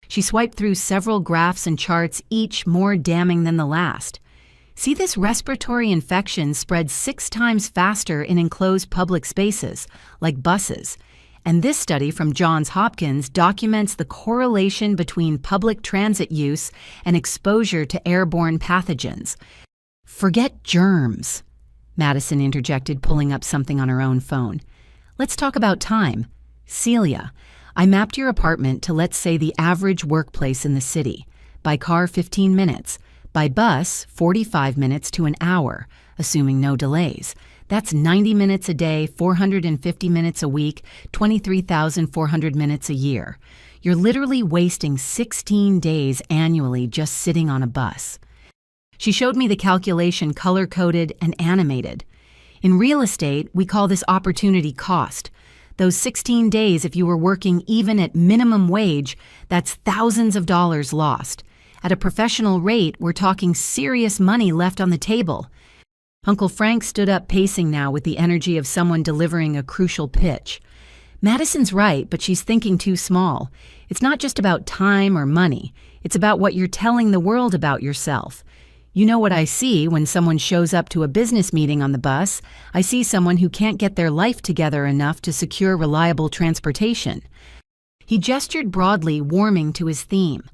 She swiped through several graphs and charts, each more damning than the last. "See, this respiratory infection spreads 6 times faster in enclosed public spaces, like buses. And this study from Johns Hopkins documents the correlation between public transit use and exposure to airborne pathogens." "Forget germs," Madison interjected, pulling up something on her own phone. "Let's talk about time. Celia, I mapped your apartment to, let's say, the average workplace in the city. By car, 15 minutes. By bus, 45 minutes to an hour, assuming no delays. That's 90 minutes a day, 450 minutes a week, 23,400 minutes a year. You're literally wasting 16 days annually just sitting on a bus." She showed me the calculation color-coded and animated. "In real estate, we call this opportunity cost. Those 16 days, if you were working even at minimum wage, that's thousands of dollars lost. At a professional rate, we're talking serious money left on the table." Uncle Frank stood up, pacing now with the energy of someone delivering a crucial pitch. "Madison's right, but she's thinking too small. It's not just about time or money. It's about what you're telling the world about yourself. You know what I see when someone shows up to a business meeting on the bus? I see someone who can't get their life together enough to secure reliable transportation." He gestured broadly, warming to his theme.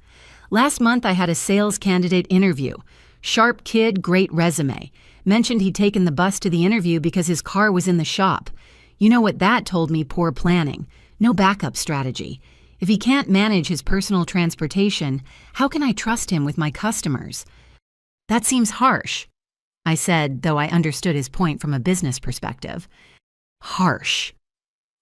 "Last month I had a sales candidate interview. Sharp kid, great resume. Mentioned he'd taken the bus to the interview because his car was in the shop. You know what that told me? Poor planning. No backup strategy. If he can't manage his personal transportation, how can I trust him with my customers?" "That seems harsh," I said, though I understood his point from a business perspective. "Harsh."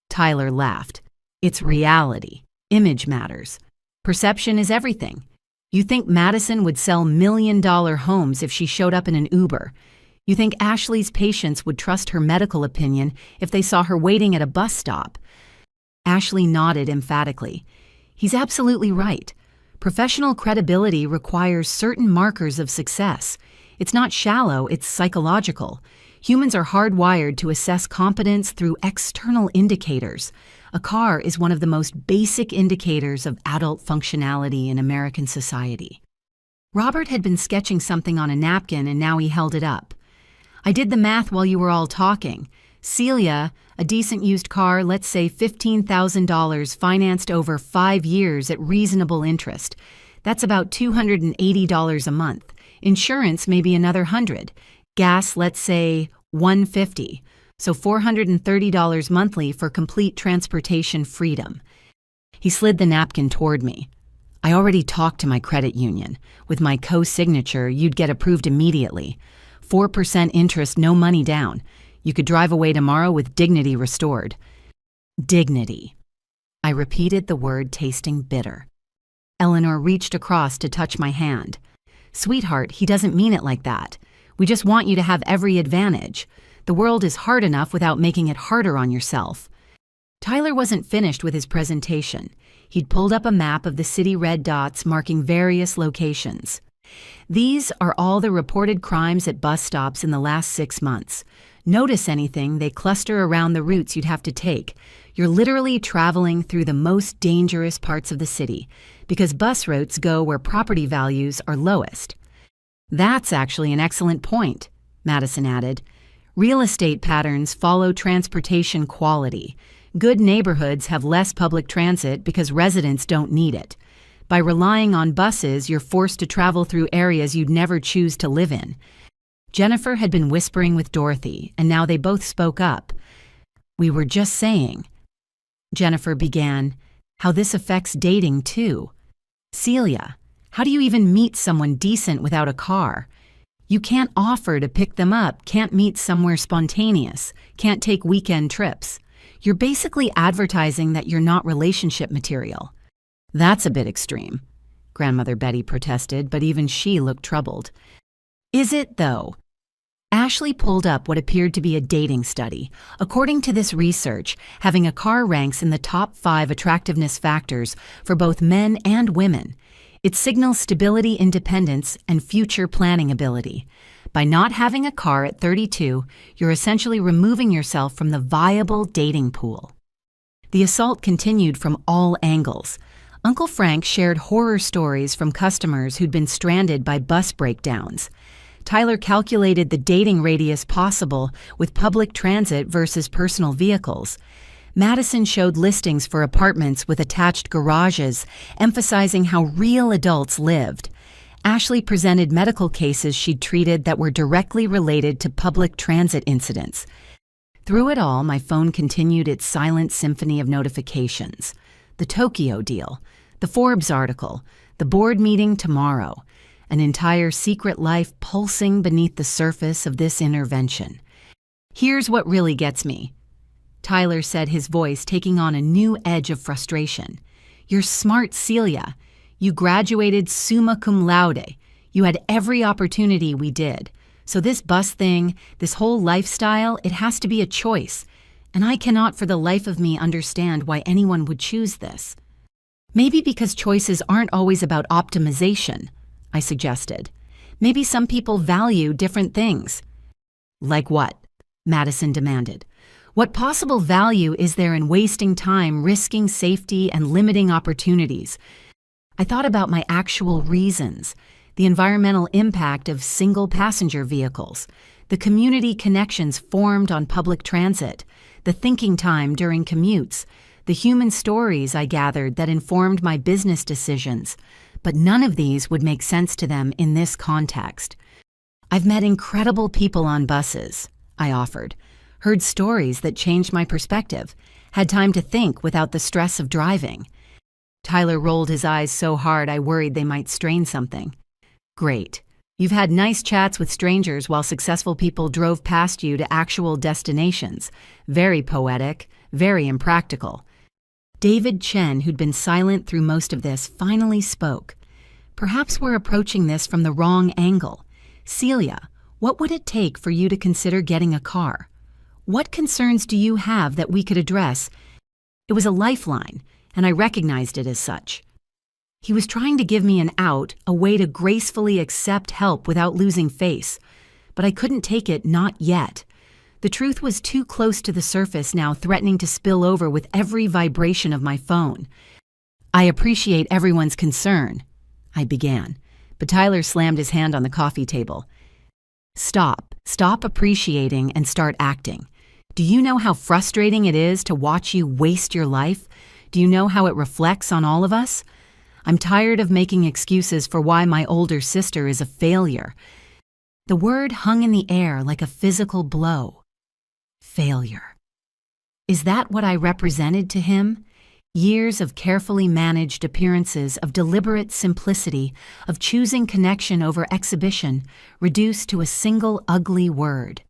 Tyler laughed. "It's reality. Image matters. Perception is everything. You think Madison would sell million-dollar homes if she showed up in an Uber. You think Ashley's patients would trust her medical opinion if they saw her waiting at a bus stop." Ashley nodded emphatically. "He's absolutely right. Professional credibility requires certain markers of success. It's not shallow, it's psychological. Humans are hardwired to assess competence through external indicators. A car is one of the most basic indicators of adult functionality in American society." Robert had been sketching something on a napkin and now he held it up. "I did the math while you were all talking. Celia, a decent used car, let's say $15,000 financed over 5 years at reasonable interest. That's about $280 a month. Insurance, maybe another $100. Gas, let's say $150. So $430 monthly for complete transportation freedom." He slid the napkin toward me. "I already talked to my credit union. With my co-signature, you'd get approved immediately. 4% interest, no money down. You could drive away tomorrow with dignity restored. Dignity. I repeated the word, tasting bitter. Eleanor reached across to touch my hand. Sweetheart, he doesn't mean it like that. We just want you to have every advantage. The world is hard enough without making it harder on yourself. Tyler wasn't finished with his presentation. He'd pulled up a map of the city, red dots marking various locations. These are all the reported crimes at bus stops in the last 6 months. Notice anything, they cluster around the routes you'd have to take. You're literally traveling through the most dangerous parts of the city, because bus routes go where property values are lowest. That's actually an excellent point, Madison added. Real estate patterns follow transportation quality. Good neighborhoods have less public transit because residents don't need it. By relying on buses, you're forced to travel through areas you'd never choose to live in. Jennifer had been whispering with Dorothy, and now they both spoke up. We were just saying, Jennifer began, how this affects dating too. Celia, how do you even meet someone decent without a car? You can't offer to pick them up, can't meet somewhere spontaneous, can't take weekend trips. You're basically advertising that you're not relationship material. That's a bit extreme, Grandmother Betty protested, but even she looked troubled. Is it, though? Ashley pulled up what appeared to be a dating study. According to this research, having a car ranks in the top 5 attractiveness factors for both men and women. It signals stability, independence, and future planning ability. By not having a car at 32, you're essentially removing yourself from the viable dating pool. The assault continued from all angles. Uncle Frank shared horror stories from customers who'd been stranded by bus breakdowns. Tyler calculated the dating radius possible with public transit versus personal vehicles. Madison showed listings for apartments with attached garages, emphasizing how real adults lived. Ashley presented medical cases she'd treated that were directly related to public transit incidents. Through it all, my phone continued its silent symphony of notifications. The Tokyo deal, the Forbes article, the board meeting tomorrow, an entire secret life pulsing beneath the surface of this intervention. Here's what really gets me, Tyler said, his voice taking on a new edge of frustration. You're smart, Celia. You graduated summa cum laude. You had every opportunity we did. So this bus thing, this whole lifestyle, it has to be a choice. And I cannot for the life of me understand why anyone would choose this. Maybe because choices aren't always about optimization, I suggested. Maybe some people value different things. Like what? Madison demanded. What possible value is there in wasting time, risking safety, and limiting opportunities? I thought about my actual reasons, the environmental impact of single-passenger vehicles, the community connections formed on public transit, the thinking time during commutes, the human stories I gathered that informed my business decisions. But none of these would make sense to them in this context. I've met incredible people on buses, I offered, heard stories that changed my perspective, had time to think without the stress of driving. Tyler rolled his eyes so hard I worried they might strain something. Great. You've had nice chats with strangers while successful people drove past you to actual destinations. Very poetic, very impractical. David Chen, who'd been silent through most of this, finally spoke. Perhaps we're approaching this from the wrong angle. Celia, what would it take for you to consider getting a car? What concerns do you have that we could address? It was a lifeline, and I recognized it as such. He was trying to give me an out, a way to gracefully accept help without losing face. But I couldn't take it, not yet. The truth was too close to the surface now, threatening to spill over with every vibration of my phone. I appreciate everyone's concern, I began, but Tyler slammed his hand on the coffee table. Stop appreciating and start acting. Do you know how frustrating it is to watch you waste your life? Do you know how it reflects on all of us? I'm tired of making excuses for why my older sister is a failure. The word hung in the air like a physical blow. Failure. Is that what I represented to him? Years of carefully managed appearances, of deliberate simplicity, of choosing connection over exhibition, reduced to a single ugly word.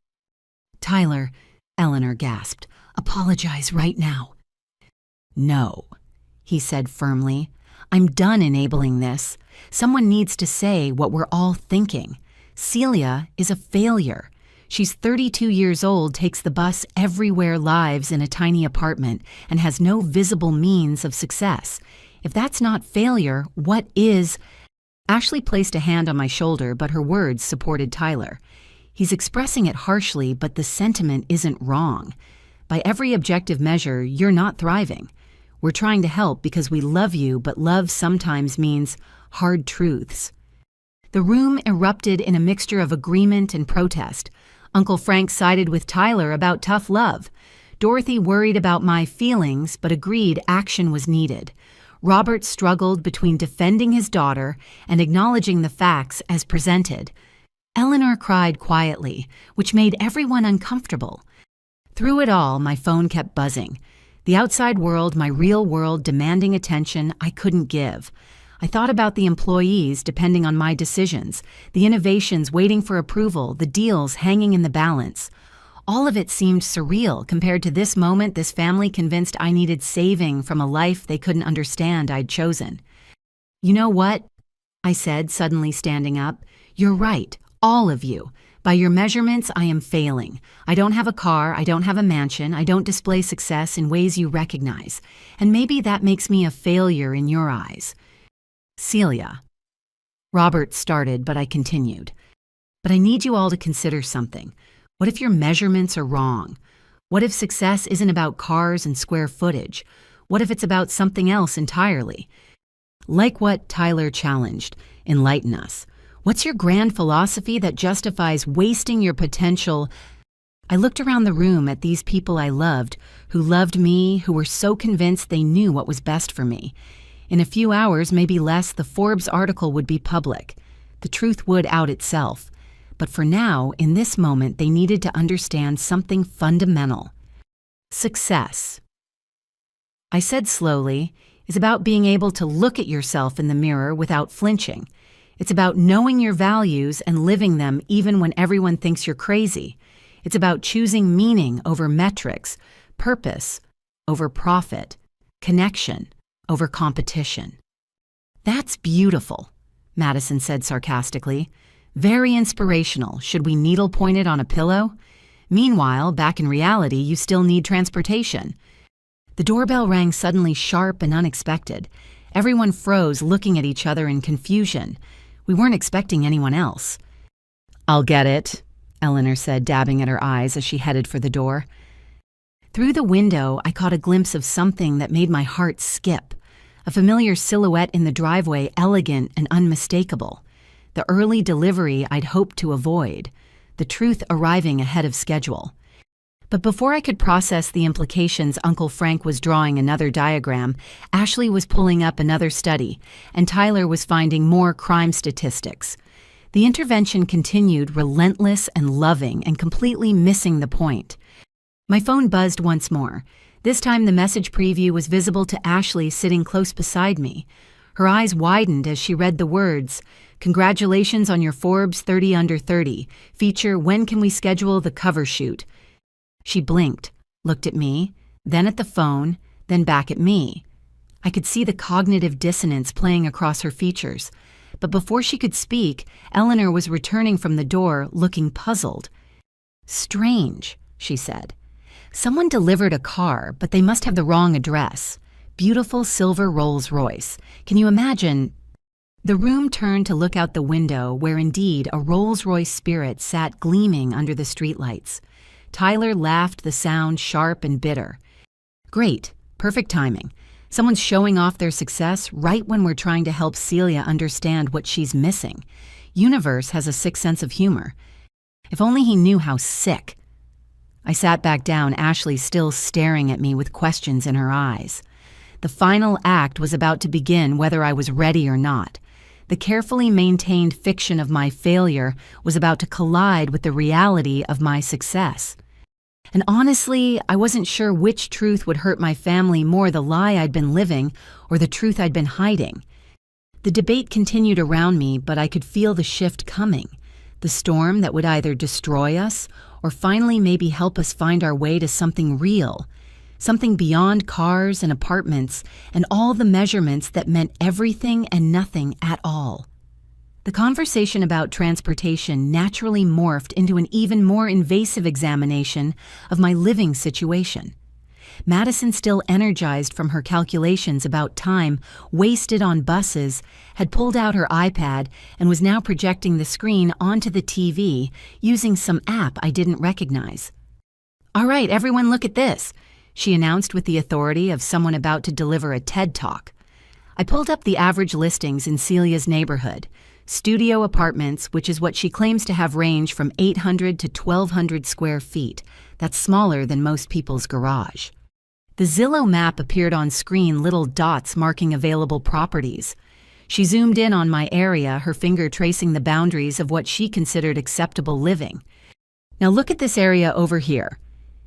"Tyler," Eleanor gasped, "apologize right now." "No," he said firmly. "I'm done enabling this. Someone needs to say what we're all thinking. Celia is a failure. She's 32 years old, takes the bus everywhere, lives in a tiny apartment, and has no visible means of success. If that's not failure, what is?" Ashley placed a hand on my shoulder, but her words supported Tyler. "He's expressing it harshly, but the sentiment isn't wrong. By every objective measure, you're not thriving. We're trying to help because we love you, but love sometimes means hard truths." The room erupted in a mixture of agreement and protest. Uncle Frank sided with Tyler about tough love. Dorothy worried about my feelings, but agreed action was needed. Robert struggled between defending his daughter and acknowledging the facts as presented. Eleanor cried quietly, which made everyone uncomfortable. Through it all, my phone kept buzzing. The outside world, my real world, demanding attention I couldn't give. I thought about the employees depending on my decisions, the innovations waiting for approval, the deals hanging in the balance. All of it seemed surreal compared to this moment this family convinced I needed saving from a life they couldn't understand I'd chosen. "You know what?" I said, suddenly standing up. "You're right, all of you. By your measurements, I am failing. I don't have a car, I don't have a mansion, I don't display success in ways you recognize. And maybe that makes me a failure in your eyes." "Celia." Robert started, but I continued. "But I need you all to consider something. What if your measurements are wrong? What if success isn't about cars and square footage? What if it's about something else entirely? Like what Tyler challenged, enlighten us. What's your grand philosophy that justifies wasting your potential?" I looked around the room at these people I loved, who loved me, who were so convinced they knew what was best for me. In a few hours, maybe less, the Forbes article would be public. The truth would out itself. But for now, in this moment, they needed to understand something fundamental. Success, I said slowly, is about being able to look at yourself in the mirror without flinching. It's about knowing your values and living them even when everyone thinks you're crazy. It's about choosing meaning over metrics, purpose over profit, connection over competition. "That's beautiful," Madison said sarcastically. "Very inspirational. Should we needle-point it on a pillow? Meanwhile, back in reality, you still need transportation." The doorbell rang suddenly, sharp and unexpected. Everyone froze, looking at each other in confusion. We weren't expecting anyone else. "I'll get it," Eleanor said, dabbing at her eyes as she headed for the door. Through the window, I caught a glimpse of something that made my heart skip. A familiar silhouette in the driveway, elegant and unmistakable. The early delivery I'd hoped to avoid. The truth arriving ahead of schedule. But before I could process the implications, Uncle Frank was drawing another diagram, Ashley was pulling up another study, and Tyler was finding more crime statistics. The intervention continued, relentless and loving, and completely missing the point. My phone buzzed once more. This time the message preview was visible to Ashley sitting close beside me. Her eyes widened as she read the words, "Congratulations on your Forbes 30 Under 30. Feature, when can we schedule the cover shoot?" She blinked, looked at me, then at the phone, then back at me. I could see the cognitive dissonance playing across her features. But before she could speak, Eleanor was returning from the door, looking puzzled. "Strange," she said. "Someone delivered a car, but they must have the wrong address. Beautiful silver Rolls-Royce. Can you imagine?" The room turned to look out the window where indeed a Rolls-Royce Spirit sat gleaming under the streetlights. Tyler laughed, the sound sharp and bitter. "Great. Perfect timing. Someone's showing off their success right when we're trying to help Celia understand what she's missing. Universe has a sick sense of humor. If only he knew how sick." I sat back down, Ashley still staring at me with questions in her eyes. The final act was about to begin, whether I was ready or not. The carefully maintained fiction of my failure was about to collide with the reality of my success. And honestly, I wasn't sure which truth would hurt my family more, the lie I'd been living or the truth I'd been hiding. The debate continued around me, but I could feel the shift coming. The storm that would either destroy us or finally maybe help us find our way to something real. Something beyond cars and apartments and all the measurements that meant everything and nothing at all. The conversation about transportation naturally morphed into an even more invasive examination of my living situation. Madison, still energized from her calculations about time wasted on buses, had pulled out her iPad and was now projecting the screen onto the TV using some app I didn't recognize. "All right, everyone, look at this," she announced with the authority of someone about to deliver a TED Talk. I pulled up the average listings in Celia's neighborhood. Studio apartments, which is what she claims to have, range from 800 to 1,200 square feet. That's smaller than most people's garage. The Zillow map appeared on screen, little dots marking available properties. She zoomed in on my area, her finger tracing the boundaries of what she considered acceptable living. "Now look at this area over here."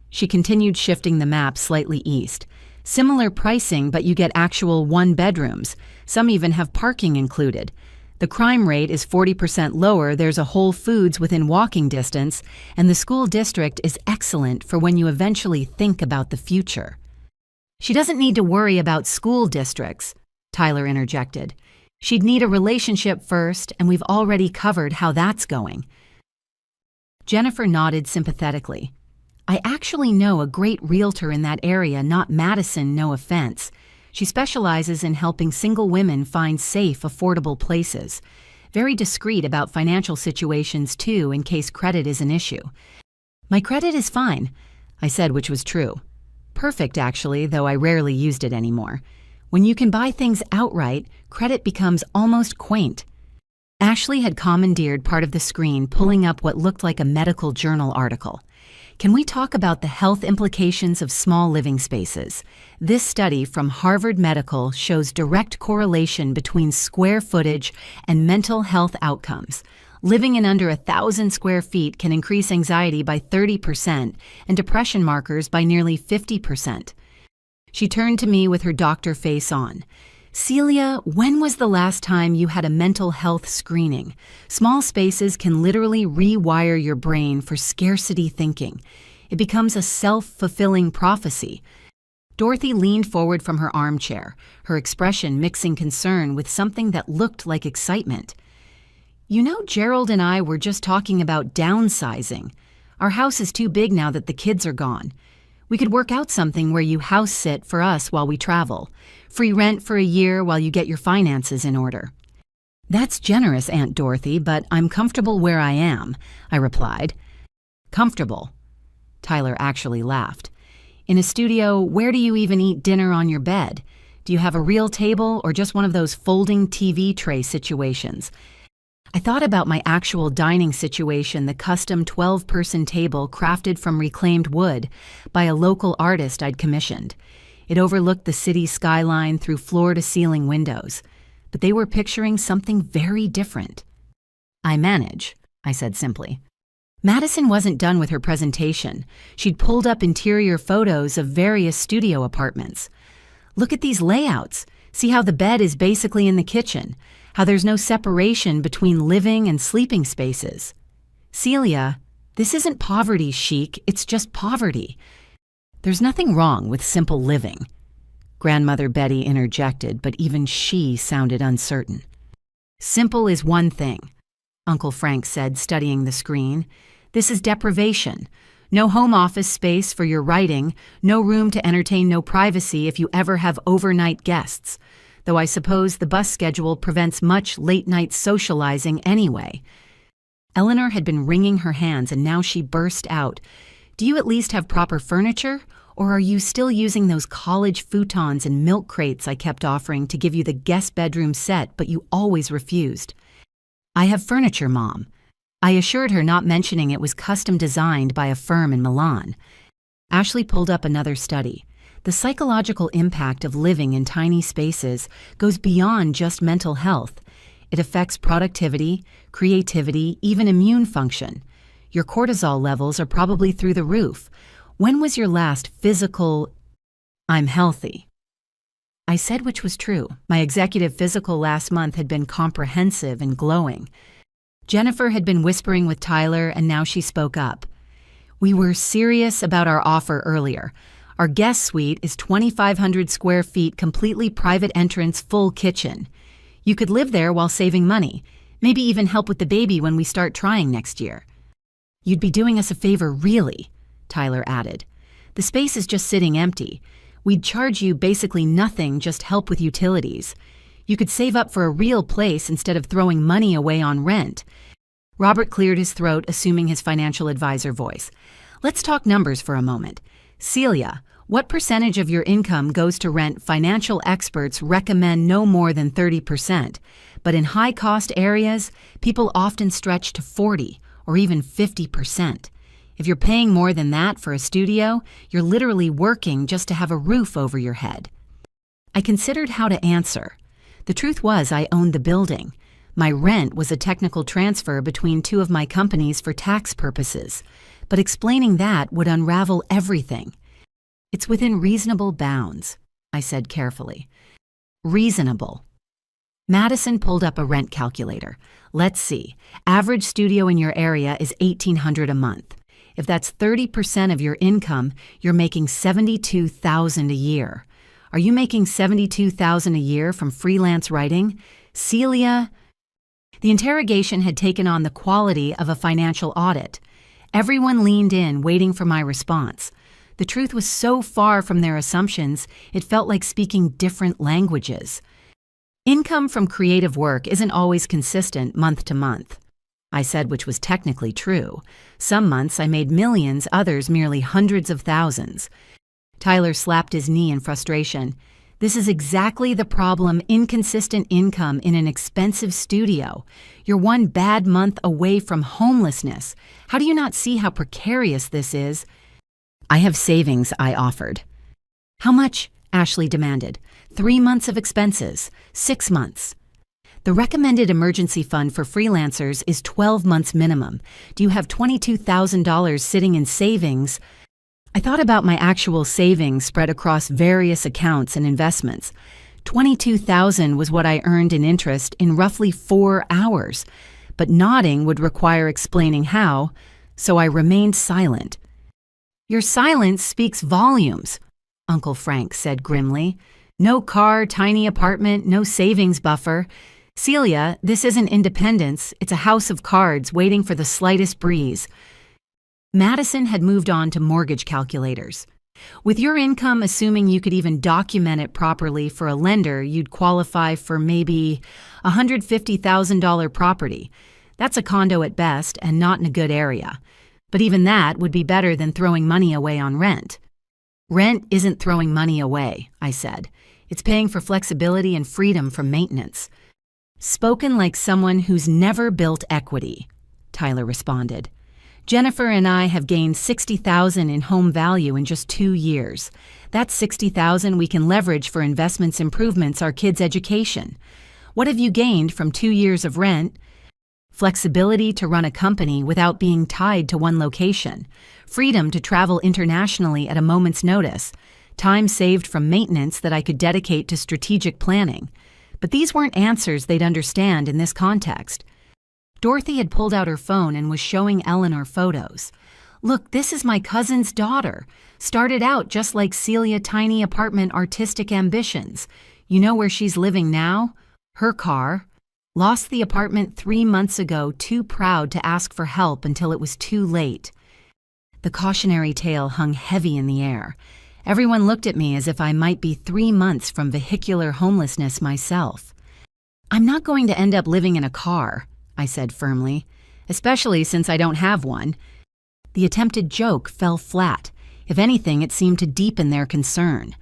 She continued shifting the map slightly east. "Similar pricing, but you get actual one-bedrooms. Some even have parking included. The crime rate is 40% lower, there's a Whole Foods within walking distance, and the school district is excellent for when you eventually think about the future." "She doesn't need to worry about school districts," Tyler interjected. "She'd need a relationship first, and we've already covered how that's going." Jennifer nodded sympathetically. "I actually know a great realtor in that area, not Madison, no offense. She specializes in helping single women find safe, affordable places. Very discreet about financial situations, too, in case credit is an issue." "My credit is fine," I said, which was true. Perfect, actually, though I rarely used it anymore. When you can buy things outright, credit becomes almost quaint. Ashley had commandeered part of the screen, pulling up what looked like a medical journal article. "Can we talk about the health implications of small living spaces? This study from Harvard Medical shows direct correlation between square footage and mental health outcomes. Living in under 1,000 square feet can increase anxiety by 30% and depression markers by nearly 50%. She turned to me with her doctor face on. "Celia, when was the last time you had a mental health screening? Small spaces can literally rewire your brain for scarcity thinking. It becomes a self-fulfilling prophecy." Dorothy leaned forward from her armchair, her expression mixing concern with something that looked like excitement. "You know, Gerald and I were just talking about downsizing. Our house is too big now that the kids are gone. We could work out something where you house sit for us while we travel. Free rent for a year while you get your finances in order." "That's generous, Aunt Dorothy, but I'm comfortable where I am," I replied. "Comfortable?" Tyler actually laughed. "In a studio, where do you even eat dinner on your bed? Do you have a real table or just one of those folding TV tray situations?" I thought about my actual dining situation, the custom 12-person table crafted from reclaimed wood by a local artist I'd commissioned. It overlooked the city skyline through floor-to-ceiling windows, but they were picturing something very different. "I manage," I said simply. Madison wasn't done with her presentation. She'd pulled up interior photos of various studio apartments. "Look at these layouts. See how the bed is basically in the kitchen, how there's no separation between living and sleeping spaces. Celia, this isn't poverty chic, it's just poverty. There's nothing wrong with simple living." Grandmother Betty interjected, but even she sounded uncertain. "Simple is one thing," Uncle Frank said, studying the screen. "This is deprivation. No home office space for your writing, no room to entertain, no privacy if you ever have overnight guests. Though I suppose the bus schedule prevents much late-night socializing anyway." Eleanor had been wringing her hands, and now she burst out. "Do you at least have proper furniture? Or are you still using those college futons and milk crates I kept offering to give you the guest bedroom set, but you always refused?" "I have furniture, Mom," I assured her, not mentioning it was custom designed by a firm in Milan. Ashley pulled up another study. The psychological impact of living in tiny spaces goes beyond just mental health. It affects productivity, creativity, even immune function. Your cortisol levels are probably through the roof. When was your last physical, I'm healthy? I said which was true. My executive physical last month had been comprehensive and glowing. Jennifer had been whispering with Tyler, and now she spoke up. We were serious about our offer earlier. Our guest suite is 2,500 square feet, completely private entrance, full kitchen. You could live there while saving money, maybe even help with the baby when we start trying next year. You'd be doing us a favor, really, Tyler added. The space is just sitting empty. We'd charge you basically nothing, just help with utilities. You could save up for a real place instead of throwing money away on rent. Robert cleared his throat, assuming his financial advisor voice. Let's talk numbers for a moment. Celia, what percentage of your income goes to rent? Financial experts recommend no more than 30%, but in high-cost areas, people often stretch to 40 or even 50%. If you're paying more than that for a studio, you're literally working just to have a roof over your head. I considered how to answer. The truth was I owned the building. My rent was a technical transfer between two of my companies for tax purposes, but explaining that would unravel everything. It's within reasonable bounds, I said carefully. Reasonable. Madison pulled up a rent calculator. Let's see. Average studio in your area is $1,800 a month. If that's 30% of your income, you're making $72,000 a year. Are you making $72,000 a year from freelance writing? Celia? The interrogation had taken on the quality of a financial audit. Everyone leaned in, waiting for my response. The truth was so far from their assumptions, it felt like speaking different languages. Income from creative work isn't always consistent month to month, I said, which was technically true. Some months I made millions, others merely hundreds of thousands. Tyler slapped his knee in frustration. This is exactly the problem: inconsistent income in an expensive studio. You're one bad month away from homelessness. How do you not see how precarious this is? I have savings, I offered. How much? Ashley demanded. 3 months of expenses. 6 months. The recommended emergency fund for freelancers is 12 months minimum. Do you have $22,000 sitting in savings? I thought about my actual savings spread across various accounts and investments. $22,000 was what I earned in interest in roughly 4 hours, but nodding would require explaining how, so I remained silent. Your silence speaks volumes, Uncle Frank said grimly. No car, tiny apartment, no savings buffer. Celia, this isn't independence, it's a house of cards waiting for the slightest breeze. Madison had moved on to mortgage calculators. With your income, assuming you could even document it properly for a lender, you'd qualify for maybe a $150,000 property. That's a condo at best and not in a good area. But even that would be better than throwing money away on rent. Rent isn't throwing money away, I said. It's paying for flexibility and freedom from maintenance. Spoken like someone who's never built equity, Tyler responded. Jennifer and I have gained $60,000 in home value in just 2 years. That's $60,000 we can leverage for investments, improvements, our kids' education. What have you gained from 2 years of rent? Flexibility to run a company without being tied to one location. Freedom to travel internationally at a moment's notice. Time saved from maintenance that I could dedicate to strategic planning. But these weren't answers they'd understand in this context. Dorothy had pulled out her phone and was showing Eleanor photos. Look, this is my cousin's daughter. Started out just like Celia, tiny apartment, artistic ambitions. You know where she's living now? Her car. Lost the apartment 3 months ago, too proud to ask for help until it was too late. The cautionary tale hung heavy in the air. Everyone looked at me as if I might be 3 months from vehicular homelessness myself. I'm not going to end up living in a car, I said firmly, especially since I don't have one. The attempted joke fell flat. If anything, it seemed to deepen their concern.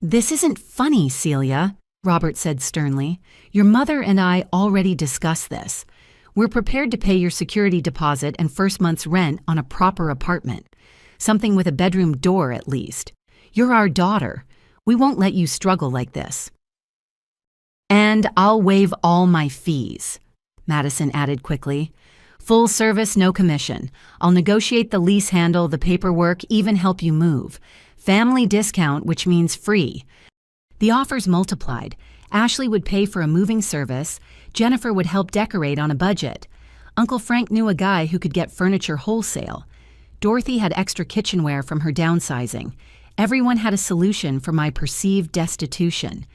This isn't funny, Celia, Robert said sternly. Your mother and I already discussed this. We're prepared to pay your security deposit and first month's rent on a proper apartment. Something with a bedroom door at least. You're our daughter. We won't let you struggle like this. And I'll waive all my fees, Madison added quickly. Full service, no commission. I'll negotiate the lease, handle the paperwork, even help you move. Family discount, which means free. The offers multiplied. Ashley would pay for a moving service. Jennifer would help decorate on a budget. Uncle Frank knew a guy who could get furniture wholesale. Dorothy had extra kitchenware from her downsizing. Everyone had a solution for my perceived destitution.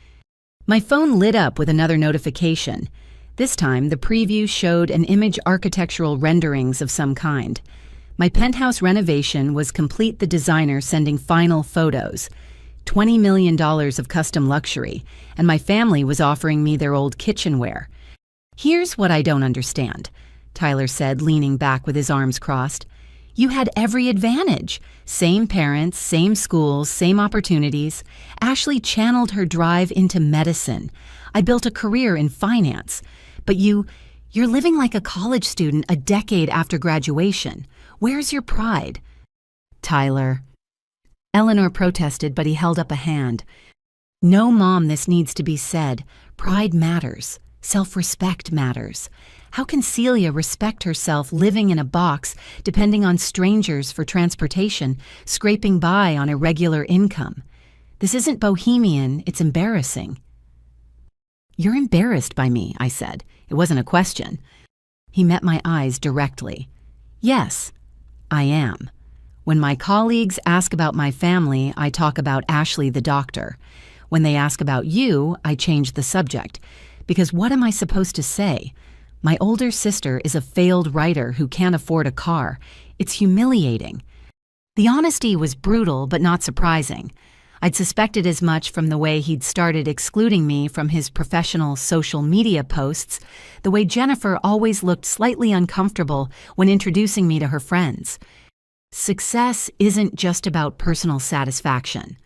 My phone lit up with another notification. This time, the preview showed an image architectural renderings of some kind. My penthouse renovation was complete, the designer sending final photos. $20 million of custom luxury, and my family was offering me their old kitchenware. Here's what I don't understand, Tyler said, leaning back with his arms crossed. You had every advantage. Same parents, same schools, same opportunities. Ashley channeled her drive into medicine. I built a career in finance. But you're living like a college student a decade after graduation. Where's your pride? Tyler. Eleanor protested, but he held up a hand. No, Mom, this needs to be said. Pride matters. Self-respect matters. How can Celia respect herself living in a box, depending on strangers for transportation, scraping by on a regular income? This isn't bohemian, it's embarrassing. You're embarrassed by me, I said. It wasn't a question. He met my eyes directly. Yes, I am. When my colleagues ask about my family, I talk about Ashley the doctor. When they ask about you, I change the subject. Because what am I supposed to say? My older sister is a failed writer who can't afford a car. It's humiliating. The honesty was brutal, but not surprising. I'd suspected as much from the way he'd started excluding me from his professional social media posts, the way Jennifer always looked slightly uncomfortable when introducing me to her friends. Success isn't just about personal satisfaction.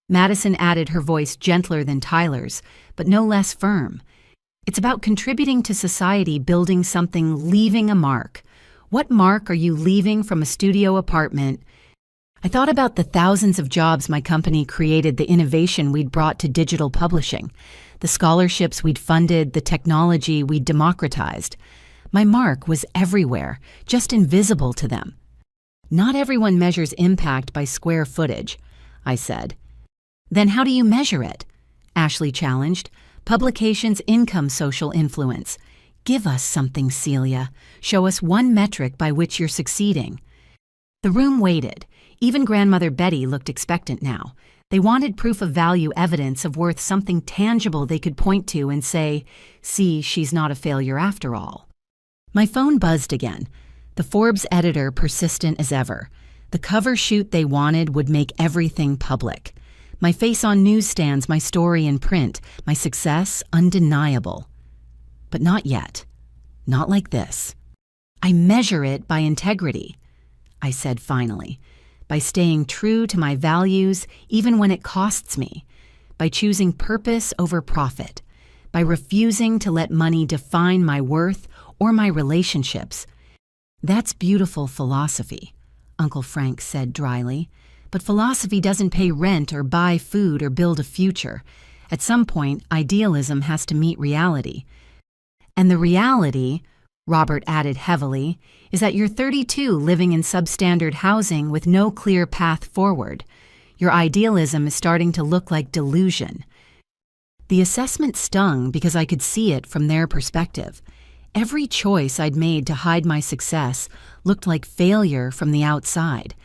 Madison added, her voice gentler than Tyler's, but no less firm. It's about contributing to society, building something, leaving a mark. What mark are you leaving from a studio apartment? I thought about the thousands of jobs my company created, the innovation we'd brought to digital publishing, the scholarships we'd funded, the technology we'd democratized. My mark was everywhere, just invisible to them. Not everyone measures impact by square footage, I said. Then how do you measure it? Ashley challenged. Publications, income, social influence. Give us something, Celia. Show us one metric by which you're succeeding. The room waited. Even Grandmother Betty looked expectant now. They wanted proof of value, evidence of worth, something tangible they could point to and say, see, she's not a failure after all. My phone buzzed again. The Forbes editor persistent as ever. The cover shoot they wanted would make everything public. My face on newsstands, my story in print, my success undeniable. But not yet. Not like this. I measure it by integrity, I said finally. By staying true to my values even when it costs me. By choosing purpose over profit. By refusing to let money define my worth or my relationships. That's beautiful philosophy, Uncle Frank said dryly. But philosophy doesn't pay rent or buy food or build a future. At some point, idealism has to meet reality. And the reality, Robert added heavily, is that you're 32 living in substandard housing with no clear path forward. Your idealism is starting to look like delusion. The assessment stung because I could see it from their perspective. Every choice I'd made to hide my success looked like failure from the outside.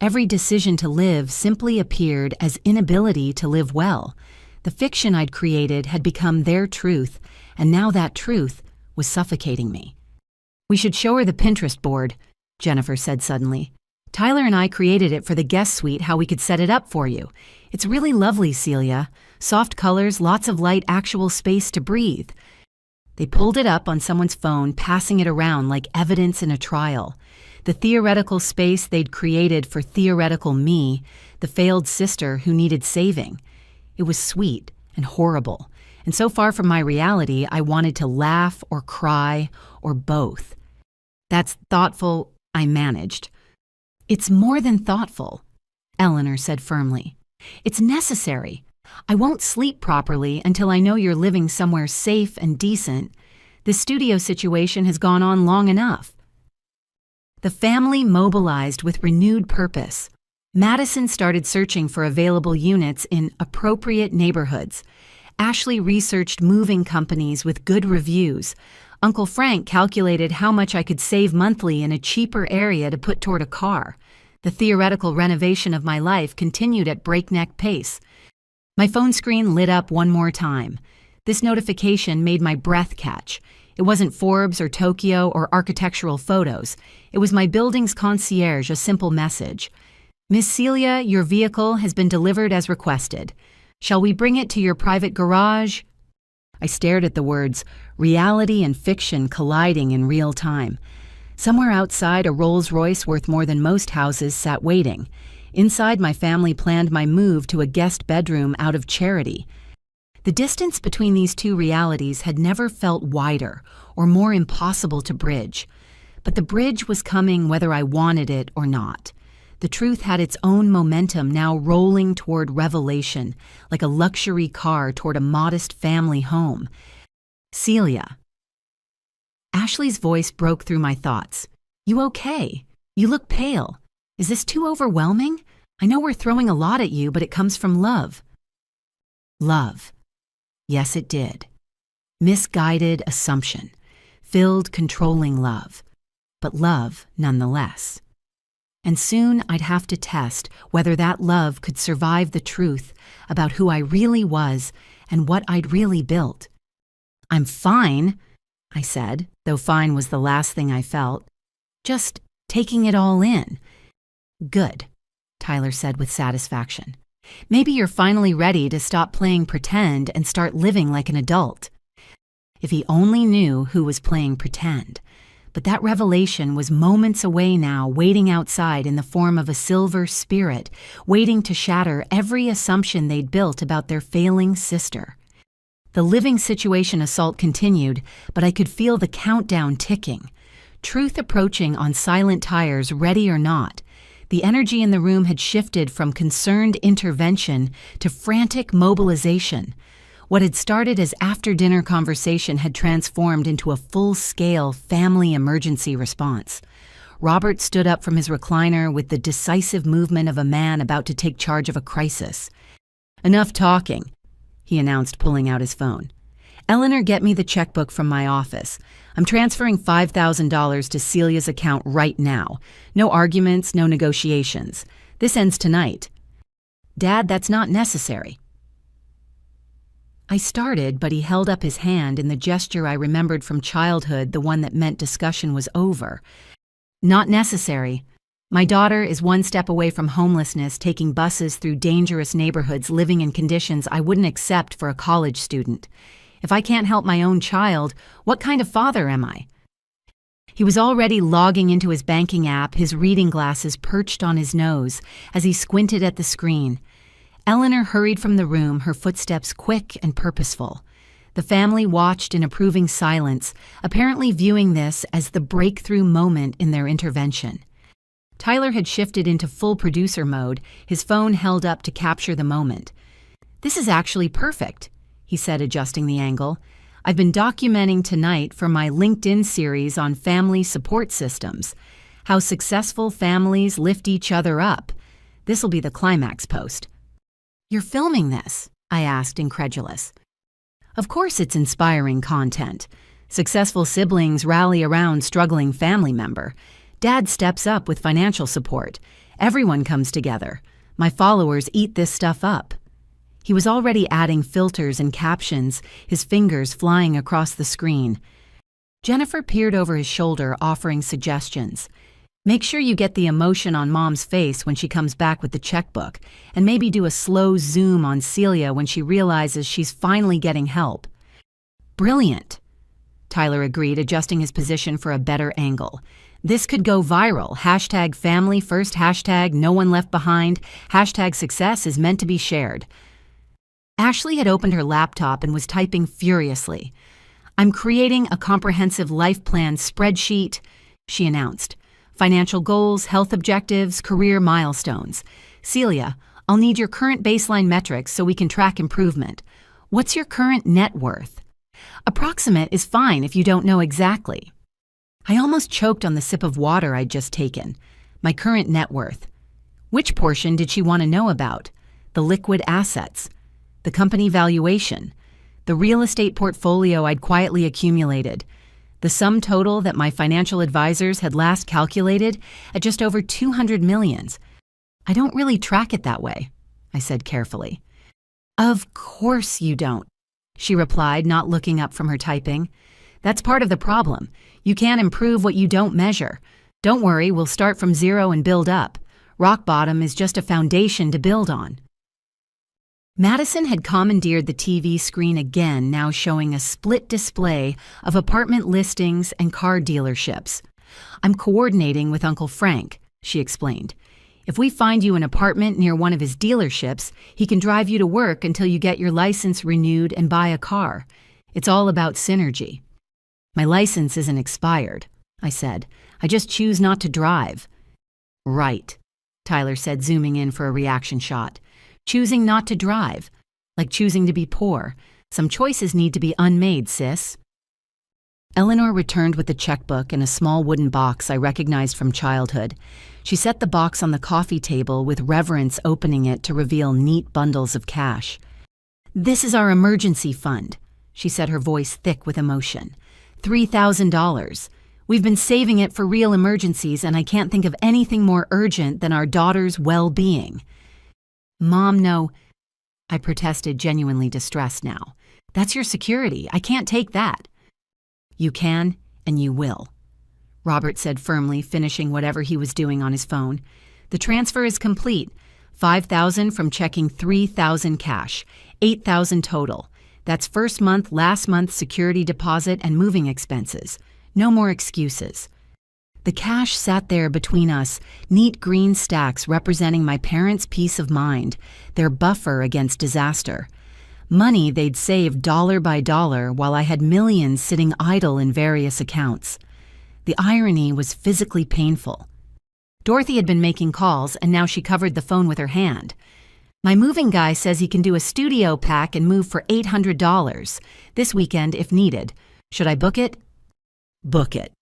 Every decision to live simply appeared as inability to live well. The fiction I'd created had become their truth, and now that truth was suffocating me. We should show her the Pinterest board, Jennifer said suddenly. Tyler and I created it for the guest suite, how we could set it up for you. It's really lovely, Celia. Soft colors, lots of light, actual space to breathe. They pulled it up on someone's phone, passing it around like evidence in a trial. The theoretical space they'd created for theoretical me, the failed sister who needed saving. It was sweet and horrible, and so far from my reality, I wanted to laugh or cry or both. That's thoughtful, I managed. It's more than thoughtful, Eleanor said firmly. It's necessary. I won't sleep properly until I know you're living somewhere safe and decent. This studio situation has gone on long enough. The family mobilized with renewed purpose. Madison started searching for available units in appropriate neighborhoods. Ashley researched moving companies with good reviews. Uncle Frank calculated how much I could save monthly in a cheaper area to put toward a car. The theoretical renovation of my life continued at breakneck pace. My phone screen lit up one more time. This notification made my breath catch. It wasn't Forbes or Tokyo or architectural photos. It was my building's concierge, a simple message. Miss Celia, your vehicle has been delivered as requested. Shall we bring it to your private garage? I stared at the words, reality and fiction colliding in real time. Somewhere outside, a Rolls-Royce worth more than most houses sat waiting. Inside, my family planned my move to a guest bedroom out of charity. The distance between these two realities had never felt wider or more impossible to bridge. But the bridge was coming whether I wanted it or not. The truth had its own momentum now rolling toward revelation, like a luxury car toward a modest family home. Celia. Ashley's voice broke through my thoughts. You okay? You look pale. Is this too overwhelming? I know we're throwing a lot at you, but it comes from love. Love. Yes, it did. Misguided assumption. Filled, controlling love. But love nonetheless. And soon I'd have to test whether that love could survive the truth about who I really was and what I'd really built. I'm fine, I said, though fine was the last thing I felt. Just taking it all in. Good, Tyler said with satisfaction. Maybe you're finally ready to stop playing pretend and start living like an adult. If he only knew who was playing pretend. But that revelation was moments away now, waiting outside in the form of a silver spirit, waiting to shatter every assumption they'd built about their failing sister. The living situation assault continued, but I could feel the countdown ticking. Truth approaching on silent tires, ready or not. The energy in the room had shifted from concerned intervention to frantic mobilization. What had started as after-dinner conversation had transformed into a full-scale family emergency response. Robert stood up from his recliner with the decisive movement of a man about to take charge of a crisis. Enough talking, he announced, pulling out his phone. Eleanor, get me the checkbook from my office. I'm transferring $5,000 to Celia's account right now. No arguments, no negotiations. This ends tonight. Dad, that's not necessary. I started, but he held up his hand in the gesture I remembered from childhood, the one that meant discussion was over. Not necessary. My daughter is one step away from homelessness, taking buses through dangerous neighborhoods, living in conditions I wouldn't accept for a college student. If I can't help my own child, what kind of father am I? He was already logging into his banking app, his reading glasses perched on his nose as he squinted at the screen. Eleanor hurried from the room, her footsteps quick and purposeful. The family watched in approving silence, apparently viewing this as the breakthrough moment in their intervention. Tyler had shifted into full producer mode, his phone held up to capture the moment. This is actually perfect, he said, adjusting the angle. I've been documenting tonight for my LinkedIn series on family support systems, how successful families lift each other up. This'll be the climax post. You're filming this? I asked, incredulous. Of course it's inspiring content. Successful siblings rally around struggling family member. Dad steps up with financial support. Everyone comes together. My followers eat this stuff up. He was already adding filters and captions, his fingers flying across the screen. Jennifer peered over his shoulder, offering suggestions. Make sure you get the emotion on Mom's face when she comes back with the checkbook, and maybe do a slow zoom on Celia when she realizes she's finally getting help. Brilliant, Tyler agreed, adjusting his position for a better angle. This could go viral. Hashtag family first, hashtag no one left behind, hashtag success is meant to be shared. Ashley had opened her laptop and was typing furiously. I'm creating a comprehensive life plan spreadsheet, she announced. Financial goals, health objectives, career milestones. Celia, I'll need your current baseline metrics so we can track improvement. What's your current net worth? Approximate is fine if you don't know exactly. I almost choked on the sip of water I'd just taken. My current net worth. Which portion did she want to know about? The liquid assets, the company valuation, the real estate portfolio I'd quietly accumulated, the sum total that my financial advisors had last calculated at just over 200 millions. I don't really track it that way, I said carefully. Of course you don't, she replied, not looking up from her typing. That's part of the problem. You can't improve what you don't measure. Don't worry, we'll start from zero and build up. Rock bottom is just a foundation to build on. Madison had commandeered the TV screen again, now showing a split display of apartment listings and car dealerships. I'm coordinating with Uncle Frank, she explained. If we find you an apartment near one of his dealerships, he can drive you to work until you get your license renewed and buy a car. It's all about synergy. My license isn't expired, I said. I just choose not to drive. Right, Tyler said, zooming in for a reaction shot. Choosing not to drive. Like choosing to be poor. Some choices need to be unmade, sis. Eleanor returned with the checkbook and a small wooden box I recognized from childhood. She set the box on the coffee table with reverence, opening it to reveal neat bundles of cash. This is our emergency fund, she said, her voice thick with emotion. $3,000. We've been saving it for real emergencies, and I can't think of anything more urgent than our daughter's well-being. Mom, no, I protested, genuinely distressed now. That's your security. I can't take that. You can, and you will, Robert said firmly, finishing whatever he was doing on his phone. The transfer is complete. $5,000 from checking, $3,000 cash, $8,000 total. That's first month, last month security deposit and moving expenses. No more excuses. The cash sat there between us, neat green stacks representing my parents' peace of mind, their buffer against disaster. Money they'd saved dollar by dollar while I had millions sitting idle in various accounts. The irony was physically painful. Dorothy had been making calls, and now she covered the phone with her hand. My moving guy says he can do a studio pack and move for $800 this weekend if needed. Should I book it? Book it,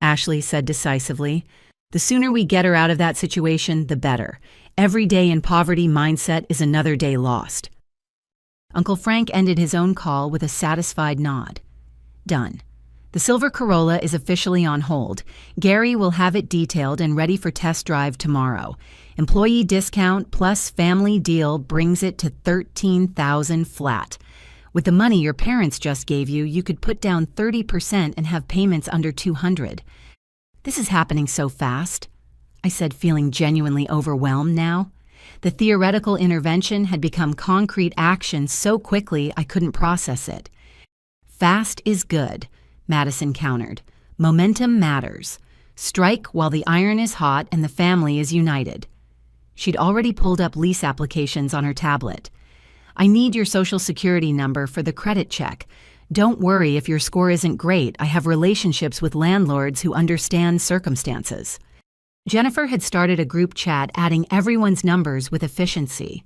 Ashley said decisively. The sooner we get her out of that situation, the better. Every day in poverty mindset is another day lost. Uncle Frank ended his own call with a satisfied nod. Done. The silver Corolla is officially on hold. Gary will have it detailed and ready for test drive tomorrow. Employee discount plus family deal brings it to $13,000 flat. With the money your parents just gave you, you could put down 30% and have payments under $200. This is happening so fast, I said, feeling genuinely overwhelmed now. The theoretical intervention had become concrete action so quickly I couldn't process it. Fast is good, Madison countered. Momentum matters. Strike while the iron is hot and the family is united. She'd already pulled up lease applications on her tablet. I need your social security number for the credit check. Don't worry if your score isn't great. I have relationships with landlords who understand circumstances. Jennifer had started a group chat adding everyone's numbers with efficiency.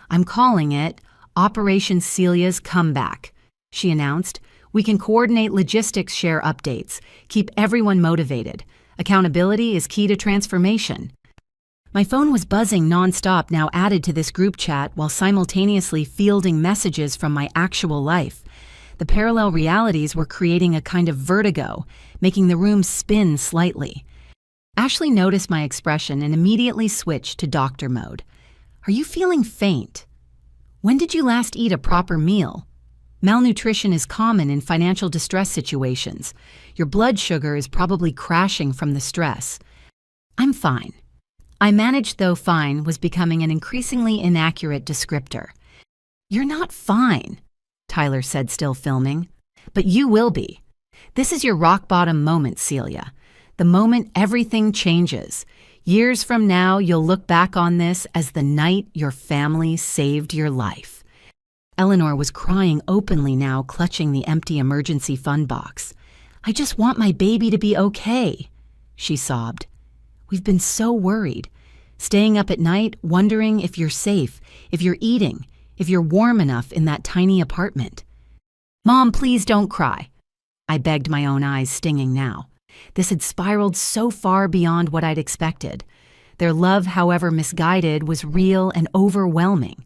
I'm calling it Operation Celia's Comeback, she announced. We can coordinate logistics, share updates, keep everyone motivated. Accountability is key to transformation. My phone was buzzing nonstop, now added to this group chat while simultaneously fielding messages from my actual life. The parallel realities were creating a kind of vertigo, making the room spin slightly. Ashley noticed my expression and immediately switched to doctor mode. Are you feeling faint? When did you last eat a proper meal? Malnutrition is common in financial distress situations. Your blood sugar is probably crashing from the stress. I'm fine. I managed, though fine was becoming an increasingly inaccurate descriptor. You're not fine, Tyler said, still filming. But you will be. This is your rock bottom moment, Celia. The moment everything changes. Years from now, you'll look back on this as the night your family saved your life. Eleanor was crying openly now, clutching the empty emergency fund box. I just want my baby to be okay, she sobbed. We've been so worried. Staying up at night, wondering if you're safe, if you're eating, if you're warm enough in that tiny apartment. Mom, please don't cry. I begged, my own eyes stinging now. This had spiraled so far beyond what I'd expected. Their love, however misguided, was real and overwhelming.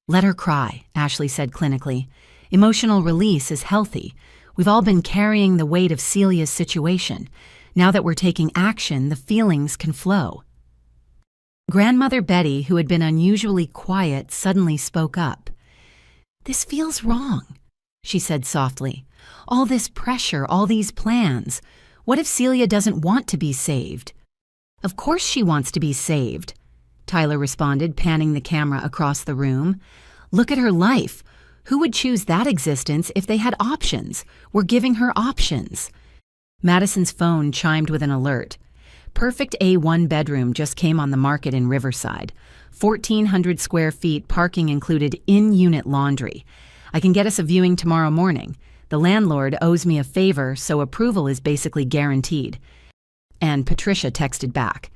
"Let her cry," Ashley said clinically. "Emotional release is healthy. We've all been carrying the weight of Celia's situation. Now that we're taking action, the feelings can flow." Grandmother Betty, who had been unusually quiet, suddenly spoke up. "This feels wrong," she said softly. "All this pressure, all these plans. What if Celia doesn't want to be saved?" "Of course she wants to be saved," Tyler responded, panning the camera across the room. "Look at her life. Who would choose that existence if they had options? We're giving her options." Madison's phone chimed with an alert. Perfect A1 bedroom just came on the market in Riverside. 1,400 square feet, parking included, in-unit laundry. "I can get us a viewing tomorrow morning. The landlord owes me a favor, so approval is basically guaranteed." And Patricia texted back.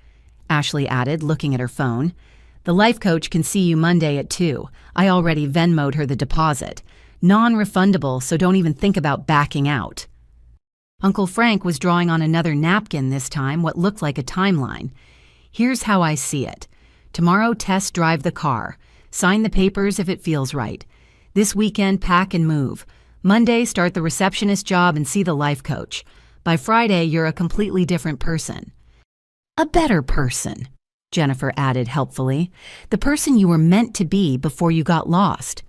Ashley added, looking at her phone. "The life coach can see you Monday at 2. I already Venmo'd her the deposit. Non-refundable, so don't even think about backing out." Uncle Frank was drawing on another napkin this time, what looked like a timeline. "Here's how I see it. Tomorrow, test drive the car. Sign the papers if it feels right. This weekend, pack and move. Monday, start the receptionist job and see the life coach. By Friday, you're a completely different person." "A better person," Jennifer added helpfully. "The person you were meant to be before you got lost."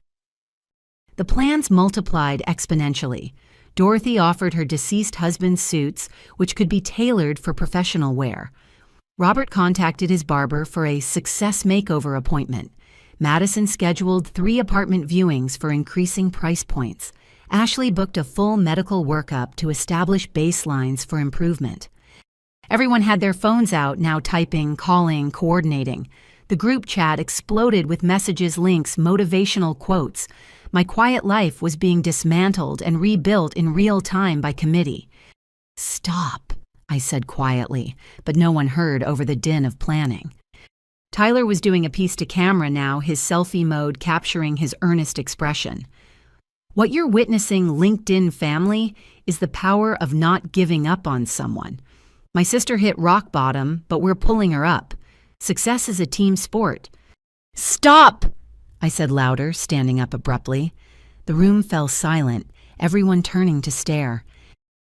The plans multiplied exponentially. Dorothy offered her deceased husband's suits, which could be tailored for professional wear. Robert contacted his barber for a success makeover appointment. Madison scheduled 3 apartment viewings for increasing price points. Ashley booked a full medical workup to establish baselines for improvement. Everyone had their phones out, now typing, calling, coordinating. The group chat exploded with messages, links, motivational quotes. My quiet life was being dismantled and rebuilt in real time by committee. "Stop," I said quietly, but no one heard over the din of planning. Tyler was doing a piece to camera now, his selfie mode capturing his earnest expression. "What you're witnessing, LinkedIn family, is the power of not giving up on someone. My sister hit rock bottom, but we're pulling her up. Success is a team sport." "Stop!" I said louder, standing up abruptly. The room fell silent, everyone turning to stare.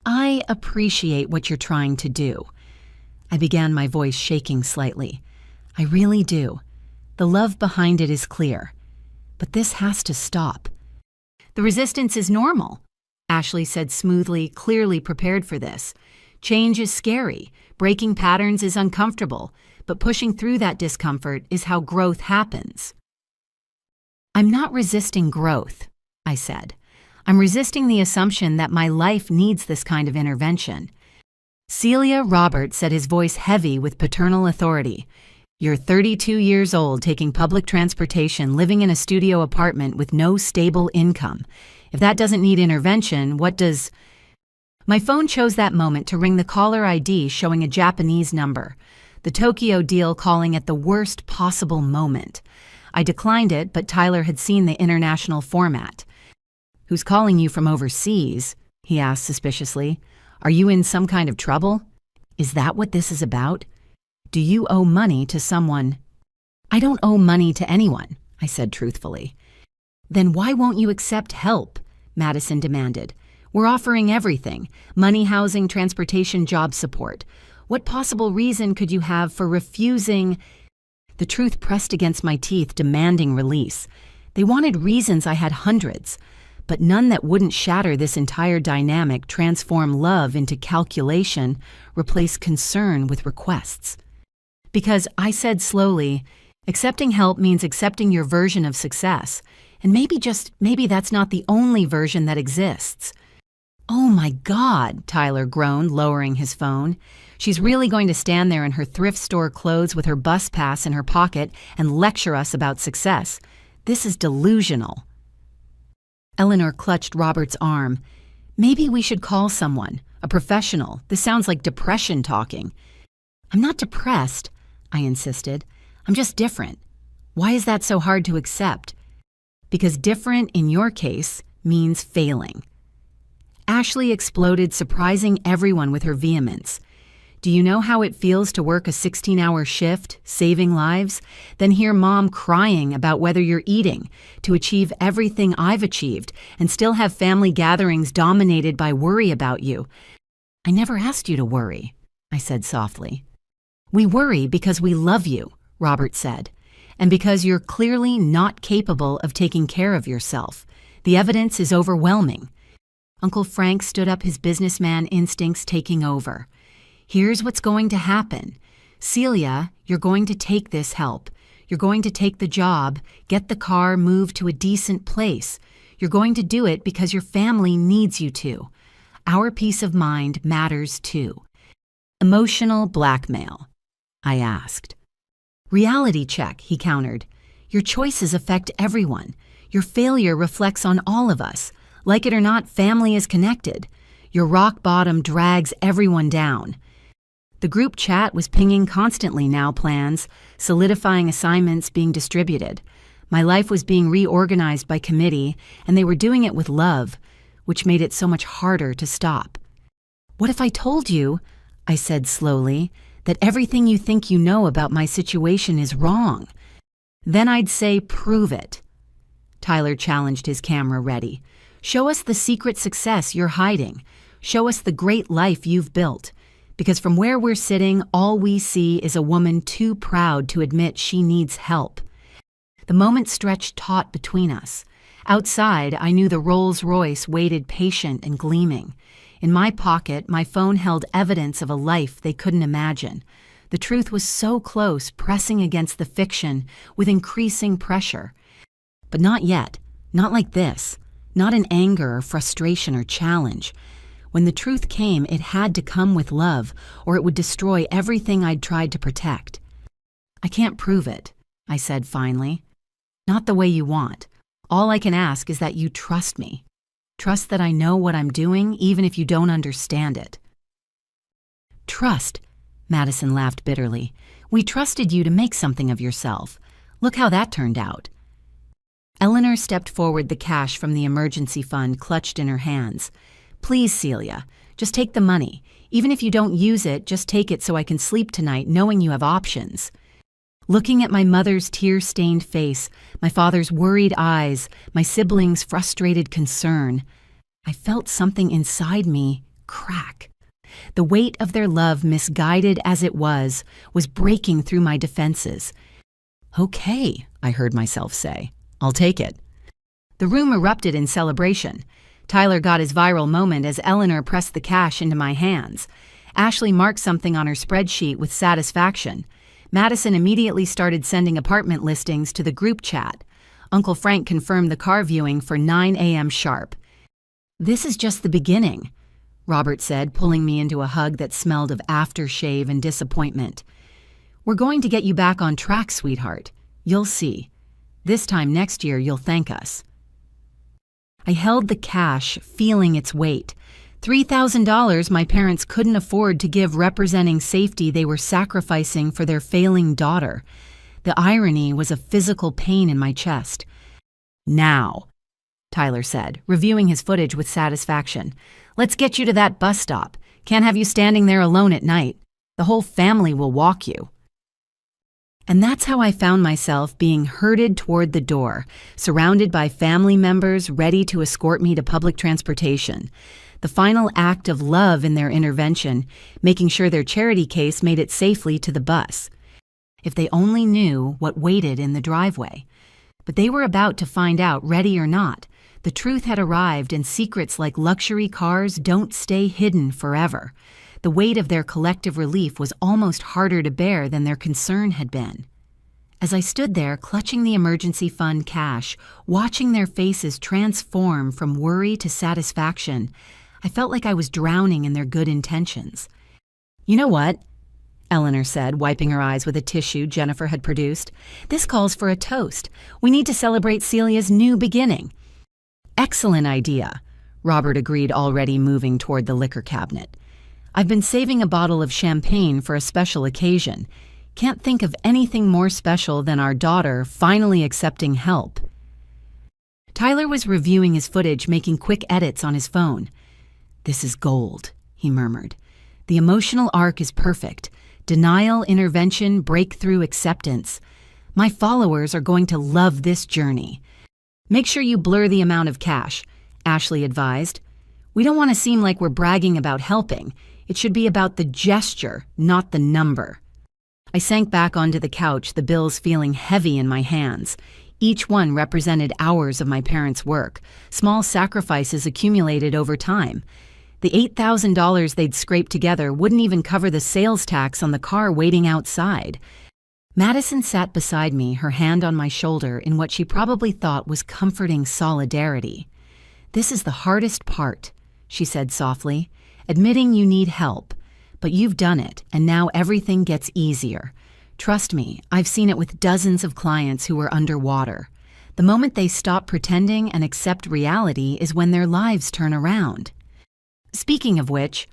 "I appreciate what you're trying to do." I began, my voice shaking slightly. "I really do. The love behind it is clear. But this has to stop." "The resistance is normal," Ashley said smoothly, clearly prepared for this. "Change is scary. Breaking patterns is uncomfortable. But pushing through that discomfort is how growth happens." "I'm not resisting growth," I said. "I'm resisting the assumption that my life needs this kind of intervention." "Celia," Robert said, his voice heavy with paternal authority, "you're 32 years old, taking public transportation, living in a studio apartment with no stable income. If that doesn't need intervention, what does—" My phone chose that moment to ring the caller ID showing a Japanese number. The Tokyo deal calling at the worst possible moment. I declined it, but Tyler had seen the international format. "Who's calling you from overseas?" he asked suspiciously. "Are you in some kind of trouble? Is that what this is about? Do you owe money to someone?" "I don't owe money to anyone," I said truthfully. "Then why won't you accept help?" Madison demanded. "We're offering everything: money, housing, transportation, job support. What possible reason could you have for refusing?" The truth pressed against my teeth, demanding release. They wanted reasons, I had hundreds, but none that wouldn't shatter this entire dynamic, transform love into calculation, replace concern with requests. Because I said slowly, accepting help means accepting your version of success, and maybe that's not the only version that exists. "Oh my God," Tyler groaned, lowering his phone. "She's really going to stand there in her thrift store clothes with her bus pass in her pocket and lecture us about success. This is delusional." Eleanor clutched Robert's arm. "Maybe we should call someone, a professional. This sounds like depression talking." "I'm not depressed," I insisted. "I'm just different." "Why is that so hard to accept?" "Because different, in your case, means failing." Ashley exploded, surprising everyone with her vehemence. Do you know how it feels to work a 16-hour shift, saving lives, then hear Mom crying about whether you're eating, to achieve everything I've achieved, and still have family gatherings dominated by worry about you? I never asked you to worry, I said softly. We worry because we love you, Robert said, and because you're clearly not capable of taking care of yourself. The evidence is overwhelming. Uncle Frank stood up, his businessman instincts taking over. Here's what's going to happen. Celia, you're going to take this help. You're going to take the job, get the car, move to a decent place. You're going to do it because your family needs you to. Our peace of mind matters too. Emotional blackmail, I asked. Reality check, he countered. Your choices affect everyone. Your failure reflects on all of us. Like it or not, family is connected. Your rock bottom drags everyone down. The group chat was pinging constantly now, plans, solidifying assignments being distributed. My life was being reorganized by committee, and they were doing it with love, which made it so much harder to stop. What if I told you, I said slowly, that everything you think you know about my situation is wrong? Then I'd say, prove it. Tyler challenged, his camera ready. Show us the secret success you're hiding. Show us the great life you've built. Because from where we're sitting, all we see is a woman too proud to admit she needs help. The moment stretched taut between us. Outside, I knew the Rolls-Royce waited patient and gleaming. In my pocket, my phone held evidence of a life they couldn't imagine. The truth was so close, pressing against the fiction with increasing pressure. But not yet. Not like this. Not in anger or frustration or challenge. When the truth came, it had to come with love, or it would destroy everything I'd tried to protect. I can't prove it, I said finally. Not the way you want. All I can ask is that you trust me. Trust that I know what I'm doing, even if you don't understand it. Trust, Madison laughed bitterly. We trusted you to make something of yourself. Look how that turned out. Eleanor stepped forward, the cash from the emergency fund clutched in her hands. Please, Celia, just take the money. Even if you don't use it, just take it so I can sleep tonight knowing you have options. Looking at my mother's tear-stained face, my father's worried eyes, my siblings' frustrated concern, I felt something inside me crack. The weight of their love, misguided as it was breaking through my defenses. Okay, I heard myself say. I'll take it. The room erupted in celebration. Tyler got his viral moment as Eleanor pressed the cash into my hands. Ashley marked something on her spreadsheet with satisfaction. Madison immediately started sending apartment listings to the group chat. Uncle Frank confirmed the car viewing for 9 a.m. sharp. This is just the beginning, Robert said, pulling me into a hug that smelled of aftershave and disappointment. We're going to get you back on track, sweetheart. You'll see. This time next year, you'll thank us. I held the cash, feeling its weight. $3,000 my parents couldn't afford to give, representing safety they were sacrificing for their failing daughter. The irony was a physical pain in my chest. Now, Tyler said, reviewing his footage with satisfaction. Let's get you to that bus stop. Can't have you standing there alone at night. The whole family will walk you. And that's how I found myself being herded toward the door, surrounded by family members ready to escort me to public transportation. The final act of love in their intervention, making sure their charity case made it safely to the bus. If they only knew what waited in the driveway. But they were about to find out, ready or not. The truth had arrived, and secrets like luxury cars don't stay hidden forever. The weight of their collective relief was almost harder to bear than their concern had been. As I stood there, clutching the emergency fund cash, watching their faces transform from worry to satisfaction, I felt like I was drowning in their good intentions. You know what? Eleanor said, wiping her eyes with a tissue Jennifer had produced. This calls for a toast. We need to celebrate Celia's new beginning. Excellent idea, Robert agreed, already moving toward the liquor cabinet. I've been saving a bottle of champagne for a special occasion. Can't think of anything more special than our daughter finally accepting help. Tyler was reviewing his footage, making quick edits on his phone. This is gold, he murmured. The emotional arc is perfect. Denial, intervention, breakthrough, acceptance. My followers are going to love this journey. Make sure you blur the amount of cash, Ashley advised. We don't want to seem like we're bragging about helping. It should be about the gesture, not the number. I sank back onto the couch, the bills feeling heavy in my hands. Each one represented hours of my parents' work, small sacrifices accumulated over time. The $8,000 they'd scraped together wouldn't even cover the sales tax on the car waiting outside. Madison sat beside me, her hand on my shoulder in what she probably thought was comforting solidarity. "This is the hardest part," she said softly, "admitting you need help. But you've done it, and now everything gets easier. Trust me, I've seen it with dozens of clients who were underwater. The moment they stop pretending and accept reality is when their lives turn around." Speaking of which,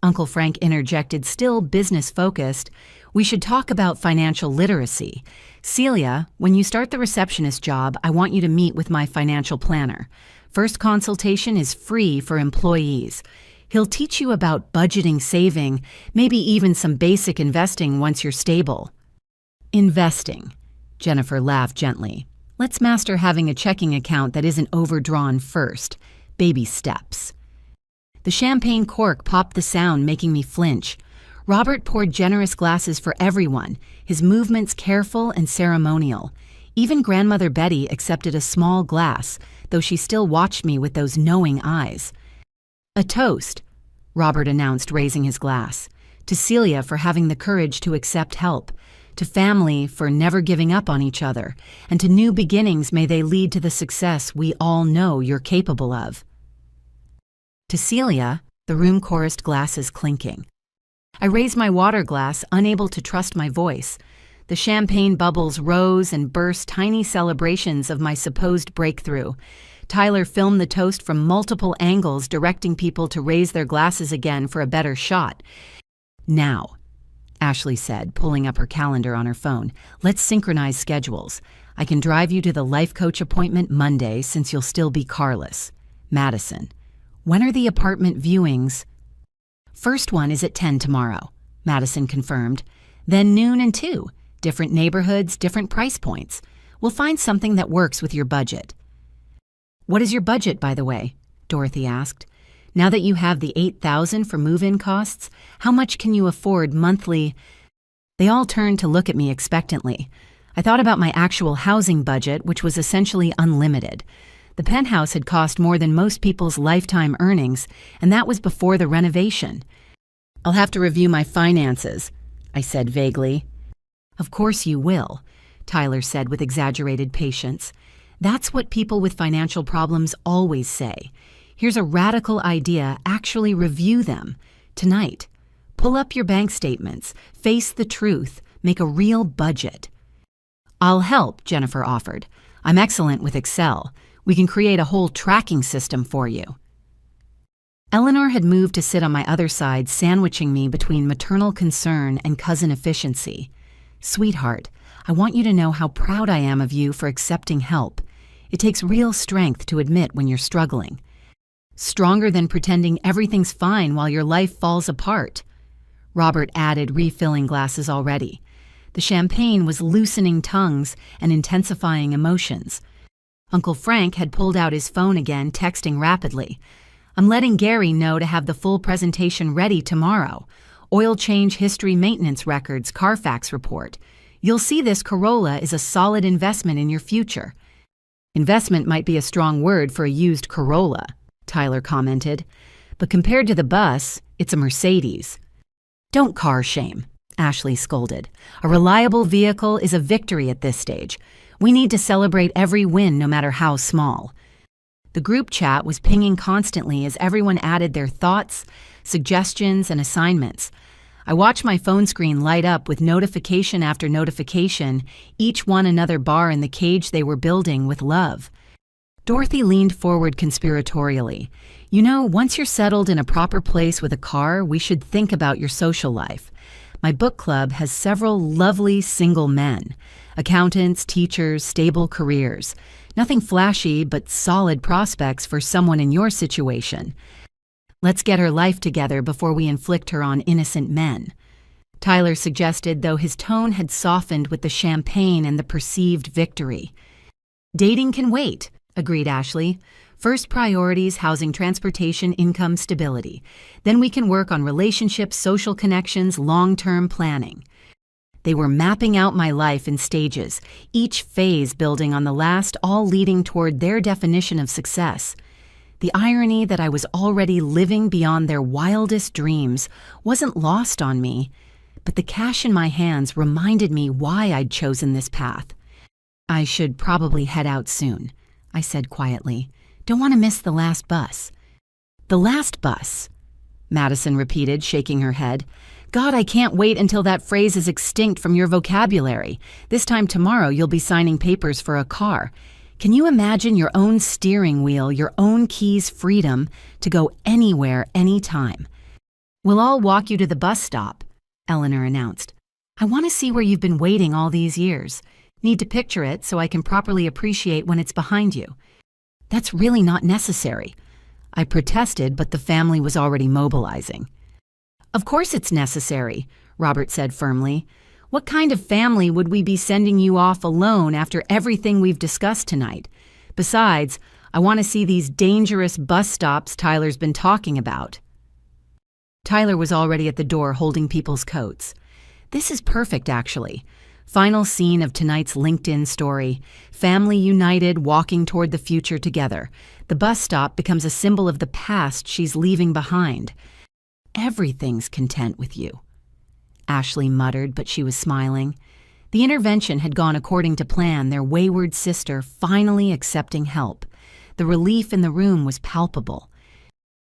Uncle Frank interjected, still business-focused, "We should talk about financial literacy. Celia, when you start the receptionist job, I want you to meet with my financial planner. First consultation is free for employees. He'll teach you about budgeting, saving, maybe even some basic investing once you're stable." "Investing," Jennifer laughed gently. "Let's master having a checking account that isn't overdrawn first. Baby steps." The champagne cork popped the sound, making me flinch. Robert poured generous glasses for everyone, his movements careful and ceremonial. Even Grandmother Betty accepted a small glass, though she still watched me with those knowing eyes. "A toast," Robert announced, raising his glass. "To Celia for having the courage to accept help, to family for never giving up on each other, and to new beginnings may they lead to the success we all know you're capable of." To Celia, the room chorused, glasses clinking. I raised my water glass, unable to trust my voice. The champagne bubbles rose and burst, tiny celebrations of my supposed breakthrough. Tyler filmed the toast from multiple angles, directing people to raise their glasses again for a better shot. "Now," Ashley said, pulling up her calendar on her phone, "let's synchronize schedules. I can drive you to the life coach appointment Monday since you'll still be carless. Madison, when are the apartment viewings?" "First one is at 10 tomorrow," Madison confirmed. "Then noon and 2. Different neighborhoods, different price points. We'll find something that works with your budget." "What is your budget, by the way?" Dorothy asked. "Now that you have the $8,000 for move-in costs, how much can you afford monthly?" They all turned to look at me expectantly. I thought about my actual housing budget, which was essentially unlimited. The penthouse had cost more than most people's lifetime earnings, and that was before the renovation. "I'll have to review my finances," I said vaguely. "Of course you will," Tyler said with exaggerated patience. "That's what people with financial problems always say. Here's a radical idea, actually review them. Tonight, pull up your bank statements, face the truth, make a real budget." "I'll help," Jennifer offered. "I'm excellent with Excel. We can create a whole tracking system for you." Eleanor had moved to sit on my other side, sandwiching me between maternal concern and cousin efficiency. "Sweetheart, I want you to know how proud I am of you for accepting help. It takes real strength to admit when you're struggling. Stronger than pretending everything's fine while your life falls apart." Robert added, refilling glasses already. The champagne was loosening tongues and intensifying emotions. Uncle Frank had pulled out his phone again, texting rapidly. "I'm letting Gary know to have the full presentation ready tomorrow. Oil change history, maintenance records, Carfax report. You'll see this Corolla is a solid investment in your future." "Investment might be a strong word for a used Corolla," Tyler commented. "But compared to the bus, it's a Mercedes." "Don't car shame," Ashley scolded. "A reliable vehicle is a victory at this stage. We need to celebrate every win, no matter how small." The group chat was pinging constantly as everyone added their thoughts, suggestions, and assignments. I watched my phone screen light up with notification after notification, each one another bar in the cage they were building with love. Dorothy leaned forward conspiratorially. "You know, once you're settled in a proper place with a car, we should think about your social life. My book club has several lovely single men. Accountants, teachers, stable careers. Nothing flashy, but solid prospects for someone in your situation. Let's get her life together before we inflict her on innocent men," Tyler suggested, though his tone had softened with the champagne and the perceived victory. "Dating can wait," agreed Ashley. "First priorities, housing, transportation, income, stability. Then we can work on relationships, social connections, long-term planning." They were mapping out my life in stages, each phase building on the last, all leading toward their definition of success. The irony that I was already living beyond their wildest dreams wasn't lost on me, but the cash in my hands reminded me why I'd chosen this path. "I should probably head out soon," I said quietly. "Don't want to miss the last bus." "The last bus," Madison repeated, shaking her head. "God, I can't wait until that phrase is extinct from your vocabulary. This time tomorrow you'll be signing papers for a car. Can you imagine your own steering wheel, your own keys, freedom to go anywhere, anytime?" "We'll all walk you to the bus stop," Eleanor announced. "I want to see where you've been waiting all these years. Need to picture it so I can properly appreciate when it's behind you." "That's really not necessary," I protested, but the family was already mobilizing. "Of course it's necessary," Robert said firmly. "What kind of family would we be sending you off alone after everything we've discussed tonight? Besides, I want to see these dangerous bus stops Tyler's been talking about." Tyler was already at the door holding people's coats. "This is perfect, actually. Final scene of tonight's LinkedIn story. Family united, walking toward the future together. The bus stop becomes a symbol of the past she's leaving behind. Everything's content with you," Ashley muttered, but she was smiling. The intervention had gone according to plan, their wayward sister finally accepting help. The relief in the room was palpable.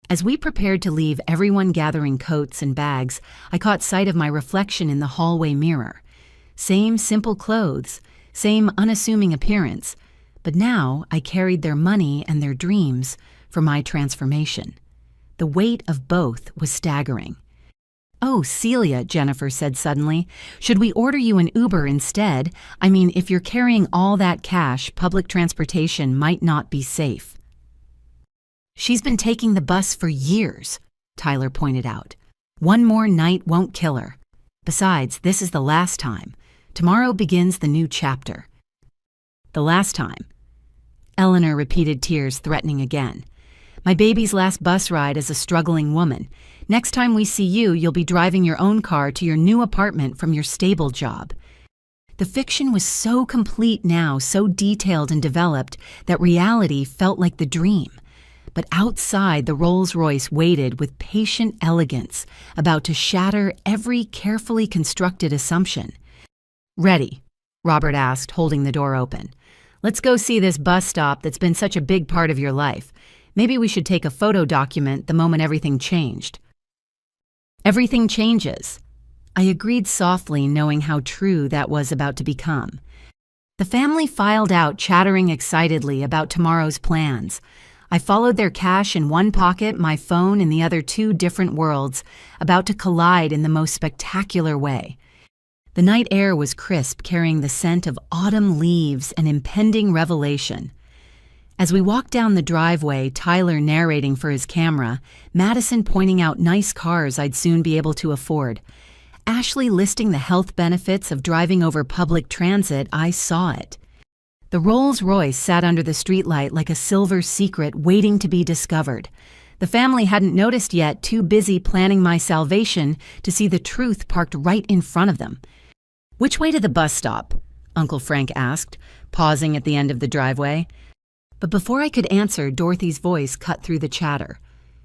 As we prepared to leave, everyone gathering coats and bags, I caught sight of my reflection in the hallway mirror. Same simple clothes, same unassuming appearance, but now I carried their money and their dreams for my transformation. The weight of both was staggering. "Oh, Celia," Jennifer said suddenly, "should we order you an Uber instead? I mean, if you're carrying all that cash, public transportation might not be safe." "She's been taking the bus for years," Tyler pointed out. "One more night won't kill her. Besides, this is the last time. Tomorrow begins the new chapter." "The last time," Eleanor repeated, tears threatening again. "My baby's last bus ride as a struggling woman. Next time we see you, you'll be driving your own car to your new apartment from your stable job." The fiction was so complete now, so detailed and developed, that reality felt like the dream. But outside, the Rolls-Royce waited with patient elegance, about to shatter every carefully constructed assumption. "Ready?" Robert asked, holding the door open. "Let's go see this bus stop that's been such a big part of your life. Maybe we should take a photo document the moment everything changed." "Everything changes," I agreed softly, knowing how true that was about to become. The family filed out, chattering excitedly about tomorrow's plans. I followed their cash in one pocket, my phone in the other, two different worlds, about to collide in the most spectacular way. The night air was crisp, carrying the scent of autumn leaves and impending revelation. As we walked down the driveway, Tyler narrating for his camera, Madison pointing out nice cars I'd soon be able to afford, Ashley listing the health benefits of driving over public transit, I saw it. The Rolls-Royce sat under the streetlight like a silver secret waiting to be discovered. The family hadn't noticed yet, too busy planning my salvation to see the truth parked right in front of them. "Which way to the bus stop?" Uncle Frank asked, pausing at the end of the driveway. But before I could answer, Dorothy's voice cut through the chatter.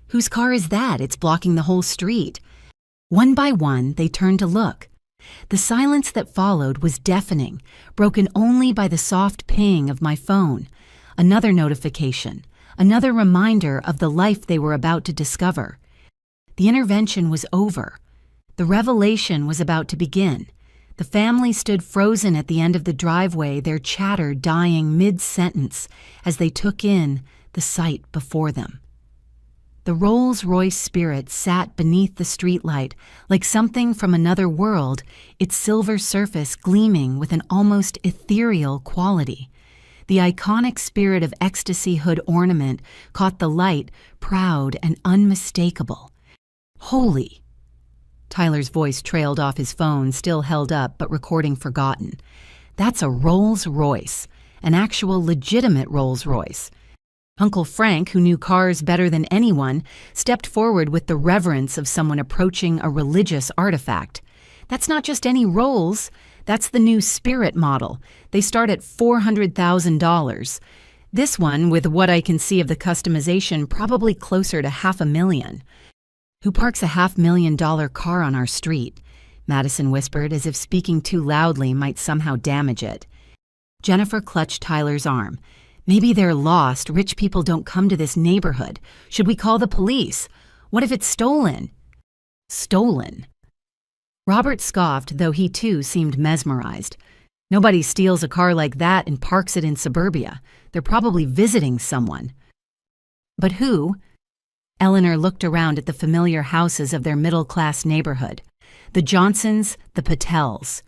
"Whose car is that? It's blocking the whole street." One by one, they turned to look. The silence that followed was deafening, broken only by the soft ping of my phone. Another notification, another reminder of the life they were about to discover. The intervention was over. The revelation was about to begin. The family stood frozen at the end of the driveway, their chatter dying mid-sentence as they took in the sight before them. The Rolls-Royce Spirit sat beneath the streetlight like something from another world, its silver surface gleaming with an almost ethereal quality. The iconic Spirit of Ecstasy hood ornament caught the light, proud and unmistakable. Holy! Tyler's voice trailed off his phone, still held up but recording forgotten. That's a Rolls-Royce, an actual legitimate Rolls-Royce. Uncle Frank, who knew cars better than anyone, stepped forward with the reverence of someone approaching a religious artifact. That's not just any Rolls, that's the new Spirit model. They start at $400,000. This one, with what I can see of the customization, probably closer to $500,000. Who parks a $500,000 car on our street? Madison whispered, as if speaking too loudly might somehow damage it. Jennifer clutched Tyler's arm. Maybe they're lost. Rich people don't come to this neighborhood. Should we call the police? What if it's stolen? Stolen? Robert scoffed, though he too seemed mesmerized. Nobody steals a car like that and parks it in suburbia. They're probably visiting someone. But who? Eleanor looked around at the familiar houses of their middle-class neighborhood. The Johnsons, the Patels.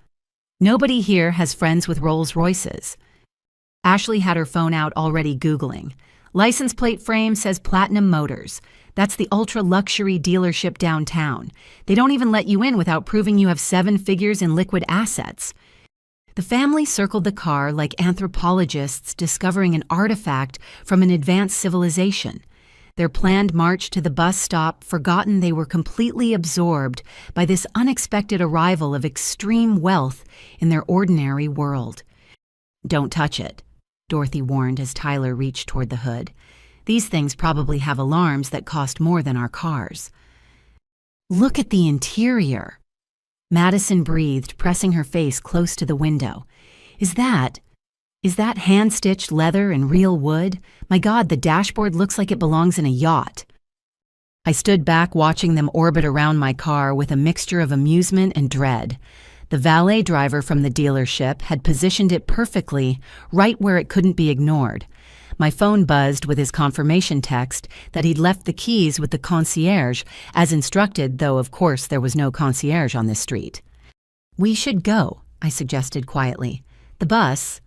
Nobody here has friends with Rolls-Royces. Ashley had her phone out already Googling. License plate frame says Platinum Motors. That's the ultra-luxury dealership downtown. They don't even let you in without proving you have 7 figures in liquid assets. The family circled the car like anthropologists discovering an artifact from an advanced civilization. Their planned march to the bus stop forgotten they were completely absorbed by this unexpected arrival of extreme wealth in their ordinary world. "Don't touch it," Dorothy warned as Tyler reached toward the hood. "These things probably have alarms that cost more than our cars." "Look at the interior," Madison breathed, pressing her face close to the window. Is that hand-stitched leather and real wood? My God, the dashboard looks like it belongs in a yacht." I stood back watching them orbit around my car with a mixture of amusement and dread. The valet driver from the dealership had positioned it perfectly, right where it couldn't be ignored. My phone buzzed with his confirmation text that he'd left the keys with the concierge, as instructed, though of course there was no concierge on this street. "We should go," I suggested quietly. "The bus—"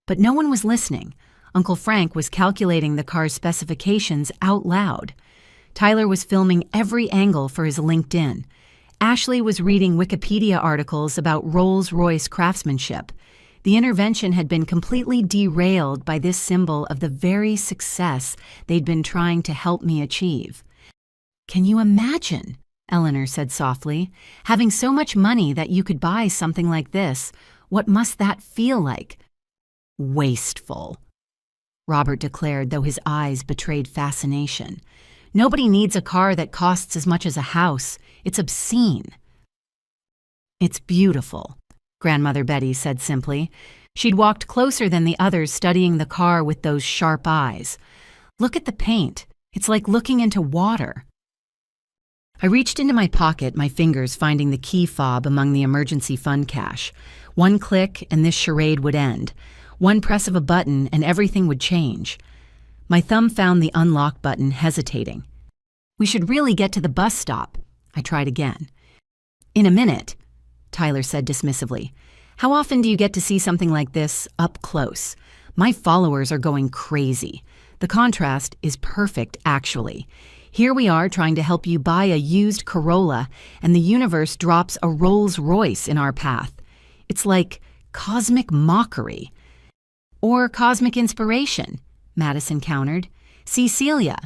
But no one was listening. Uncle Frank was calculating the car's specifications out loud. Tyler was filming every angle for his LinkedIn. Ashley was reading Wikipedia articles about Rolls-Royce craftsmanship. The intervention had been completely derailed by this symbol of the very success they'd been trying to help me achieve. "Can you imagine," Eleanor said softly, "having so much money that you could buy something like this? What must that feel like?" "Wasteful," Robert declared, though his eyes betrayed fascination. "Nobody needs a car that costs as much as a house. It's obscene." "It's beautiful," Grandmother Betty said simply. She'd walked closer than the others, studying the car with those sharp eyes. "Look at the paint. It's like looking into water." I reached into my pocket, my fingers finding the key fob among the emergency fund cash. One click and this charade would end. One press of a button and everything would change. My thumb found the unlock button, hesitating. "We should really get to the bus stop." I tried again. "In a minute," Tyler said dismissively. "How often do you get to see something like this up close? My followers are going crazy. The contrast is perfect, actually. Here we are trying to help you buy a used Corolla, and the universe drops a Rolls-Royce in our path. It's like cosmic mockery." "Or cosmic inspiration," Madison countered. "See, Celia,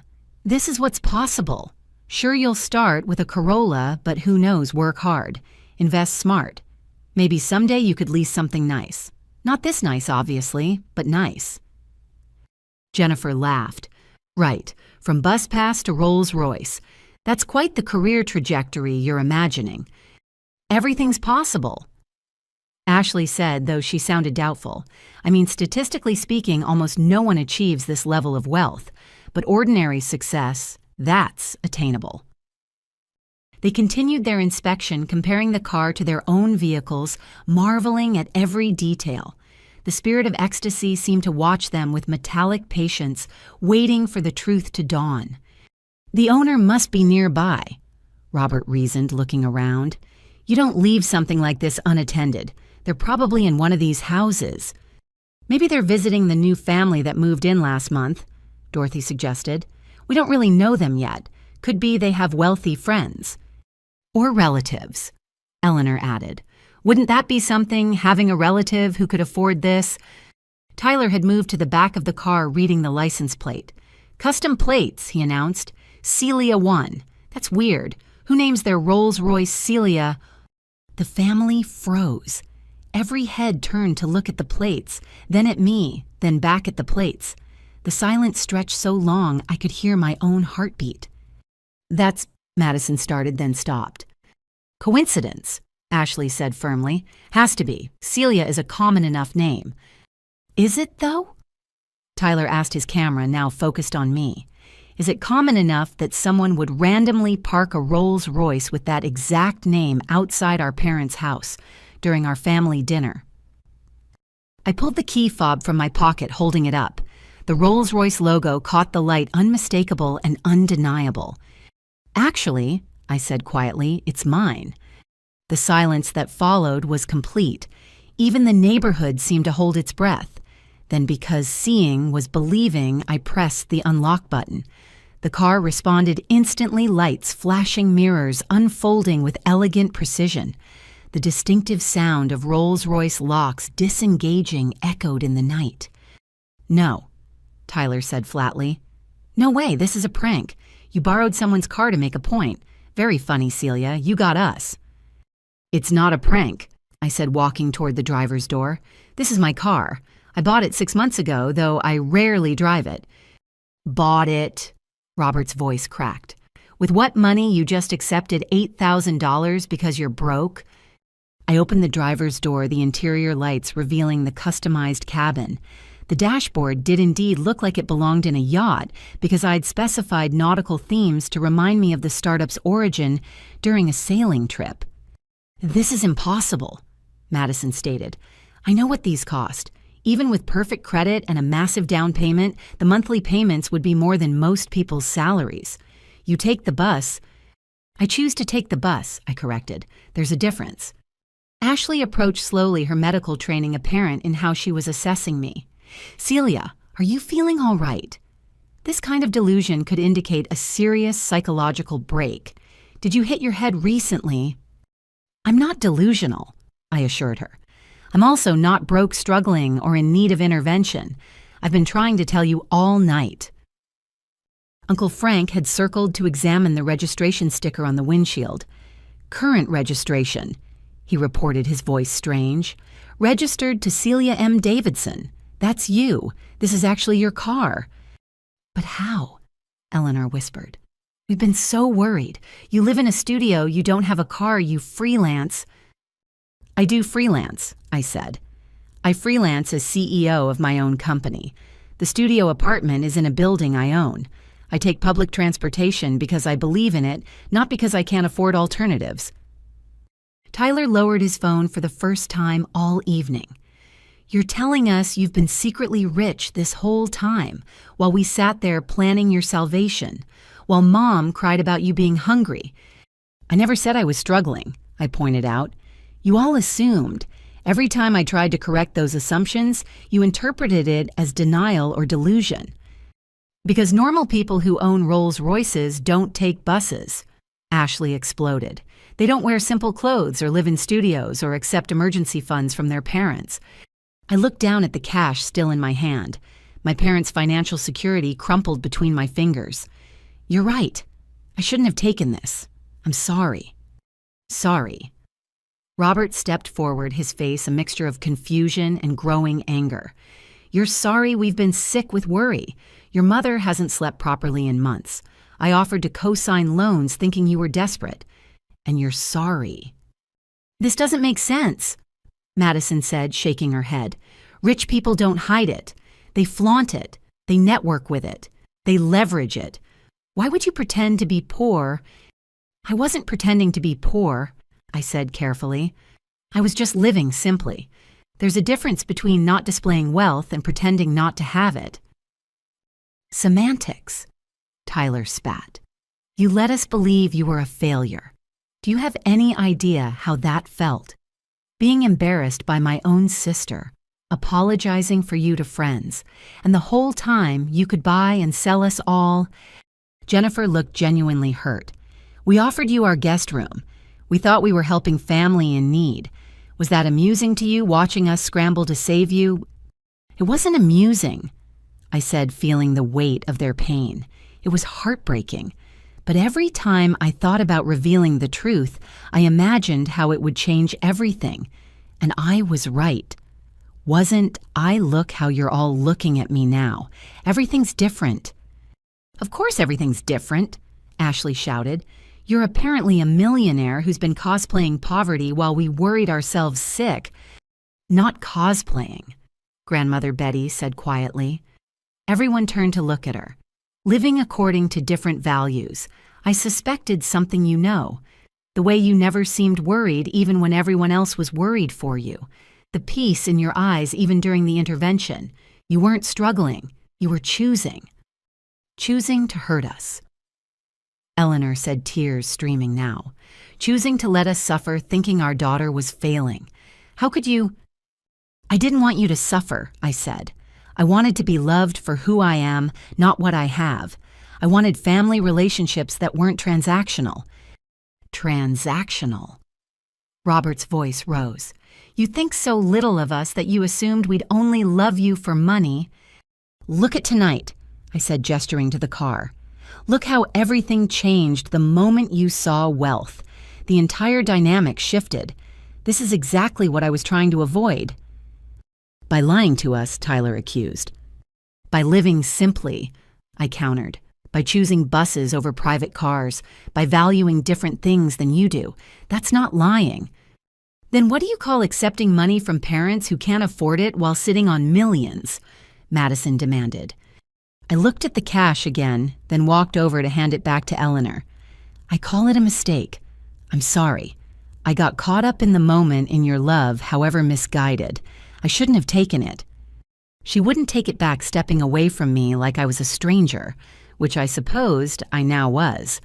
this is what's possible. Sure, you'll start with a Corolla, but who knows, work hard. Invest smart. Maybe someday you could lease something nice. Not this nice, obviously, but nice." Jennifer laughed. "Right, from bus pass to Rolls-Royce. That's quite the career trajectory you're imagining. Everything's possible." Ashley said, though she sounded doubtful. "I mean, statistically speaking, almost no one achieves this level of wealth. But ordinary success, that's attainable." They continued their inspection, comparing the car to their own vehicles, marveling at every detail. The Spirit of Ecstasy seemed to watch them with metallic patience, waiting for the truth to dawn. "The owner must be nearby," Robert reasoned, looking around. "You don't leave something like this unattended. They're probably in one of these houses." Maybe they're visiting the new family that moved in last month, Dorothy suggested. We don't really know them yet. Could be they have wealthy friends. Or relatives, Eleanor added. Wouldn't that be something, having a relative who could afford this? Tyler had moved to the back of the car reading the license plate. Custom plates, he announced. Celia 1. That's weird. Who names their Rolls-Royce Celia? The family froze. Every head turned to look at the plates, then at me, then back at the plates. The silence stretched so long I could hear my own heartbeat. That's, Madison started, then stopped. Coincidence, Ashley said firmly. Has to be. Celia is a common enough name. Is it, though? Tyler asked his camera, now focused on me. Is it common enough that someone would randomly park a Rolls-Royce with that exact name outside our parents' house during our family dinner? I pulled the key fob from my pocket, holding it up. The Rolls-Royce logo caught the light, unmistakable and undeniable. Actually, I said quietly, it's mine. The silence that followed was complete. Even the neighborhood seemed to hold its breath. Then, because seeing was believing, I pressed the unlock button. The car responded instantly, lights, flashing mirrors, unfolding with elegant precision. The distinctive sound of Rolls-Royce locks disengaging echoed in the night. No, Tyler said flatly. No way, this is a prank. You borrowed someone's car to make a point. Very funny, Celia. You got us. It's not a prank, I said, walking toward the driver's door. This is my car. I bought it 6 months ago, though I rarely drive it. Bought it, Robert's voice cracked. With what money? You just accepted $8,000 because you're broke? I opened the driver's door, the interior lights revealing the customized cabin. The dashboard did indeed look like it belonged in a yacht because I'd specified nautical themes to remind me of the startup's origin during a sailing trip. This is impossible, Madison stated. I know what these cost. Even with perfect credit and a massive down payment, the monthly payments would be more than most people's salaries. You take the bus. I choose to take the bus, I corrected. There's a difference. Ashley approached slowly, her medical training apparent in how she was assessing me. Celia, are you feeling all right? This kind of delusion could indicate a serious psychological break. Did you hit your head recently? I'm not delusional, I assured her. I'm also not broke, struggling, or in need of intervention. I've been trying to tell you all night. Uncle Frank had circled to examine the registration sticker on the windshield. Current registration, he reported, his voice strange. Registered to Celia M. Davidson. That's you. This is actually your car. But how? Eleanor whispered. We've been so worried. You live in a studio, you don't have a car, you freelance. I do freelance, I said. I freelance as CEO of my own company. The studio apartment is in a building I own. I take public transportation because I believe in it, not because I can't afford alternatives. Tyler lowered his phone for the first time all evening. You're telling us you've been secretly rich this whole time, while we sat there planning your salvation, while Mom cried about you being hungry. I never said I was struggling, I pointed out. You all assumed. Every time I tried to correct those assumptions, you interpreted it as denial or delusion. Because normal people who own Rolls-Royces don't take buses, Ashley exploded. They don't wear simple clothes or live in studios or accept emergency funds from their parents. I looked down at the cash still in my hand. My parents' financial security crumpled between my fingers. You're right. I shouldn't have taken this. I'm sorry. Sorry. Robert stepped forward, his face a mixture of confusion and growing anger. You're sorry we've been sick with worry. Your mother hasn't slept properly in months. I offered to co-sign loans thinking you were desperate. And you're sorry. This doesn't make sense, Madison said, shaking her head. Rich people don't hide it. They flaunt it. They network with it. They leverage it. Why would you pretend to be poor? I wasn't pretending to be poor, I said carefully. I was just living simply. There's a difference between not displaying wealth and pretending not to have it. Semantics, Tyler spat. You let us believe you were a failure. Do you have any idea how that felt? Being embarrassed by my own sister, apologizing for you to friends, and the whole time you could buy and sell us all. Jennifer looked genuinely hurt. We offered you our guest room. We thought we were helping family in need. Was that amusing to you, watching us scramble to save you? It wasn't amusing, I said, feeling the weight of their pain. It was heartbreaking. But every time I thought about revealing the truth, I imagined how it would change everything. And I was right. Wasn't I? Look how you're all looking at me now. Everything's different. Of course everything's different, Ashley shouted. You're apparently a millionaire who's been cosplaying poverty while we worried ourselves sick. Not cosplaying, Grandmother Betty said quietly. Everyone turned to look at her. Living according to different values, I suspected something you know. The way you never seemed worried even when everyone else was worried for you. The peace in your eyes even during the intervention. You weren't struggling. You were choosing. Choosing to hurt us. Eleanor said, tears streaming now. Choosing to let us suffer, thinking our daughter was failing. How could you? I didn't want you to suffer, I said. I wanted to be loved for who I am, not what I have. I wanted family relationships that weren't transactional. Transactional. Robert's voice rose. You think so little of us that you assumed we'd only love you for money. Look at tonight, I said, gesturing to the car. Look how everything changed the moment you saw wealth. The entire dynamic shifted. This is exactly what I was trying to avoid. By lying to us, Tyler accused. By living simply, I countered. By choosing buses over private cars. By valuing different things than you do. That's not lying. Then what do you call accepting money from parents who can't afford it while sitting on millions? Madison demanded. I looked at the cash again, then walked over to hand it back to Eleanor. I call it a mistake. I'm sorry. I got caught up in the moment in your love, however misguided. I shouldn't have taken it. She wouldn't take it back, stepping away from me like I was a stranger, which I supposed I now was.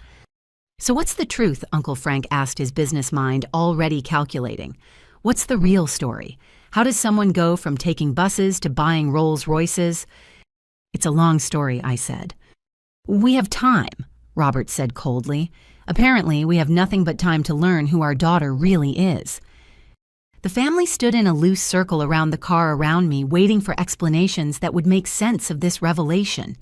So what's the truth? Uncle Frank asked, his business mind already calculating. What's the real story? How does someone go from taking buses to buying Rolls Royces? It's a long story, I said. We have time, Robert said coldly. Apparently, we have nothing but time to learn who our daughter really is. The family stood in a loose circle around the car around me, waiting for explanations that would make sense of this revelation.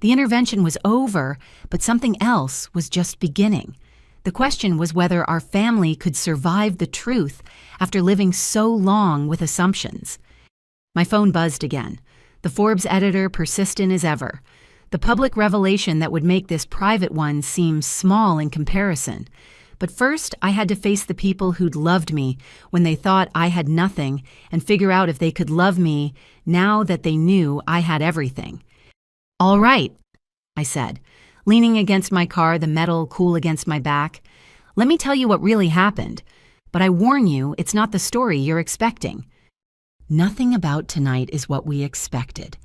The intervention was over, but something else was just beginning. The question was whether our family could survive the truth after living so long with assumptions. My phone buzzed again. The Forbes editor persistent as ever. The public revelation that would make this private one seem small in comparison. But first, I had to face the people who'd loved me when they thought I had nothing and figure out if they could love me now that they knew I had everything. All right, I said, leaning against my car, the metal cool against my back. Let me tell you what really happened. But I warn you, it's not the story you're expecting. Nothing about tonight is what we expected,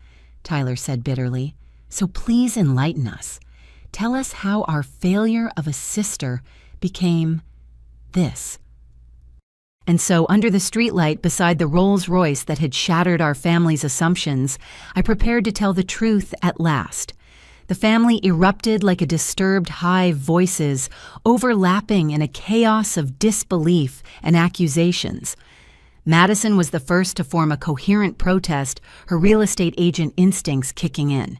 Tyler said bitterly. So please enlighten us. Tell us how our failure of a sister became this. And so, under the streetlight beside the Rolls Royce that had shattered our family's assumptions, I prepared to tell the truth at last. The family erupted like a disturbed hive, voices overlapping in a chaos of disbelief and accusations. Madison was the first to form a coherent protest, her real estate agent instincts kicking in.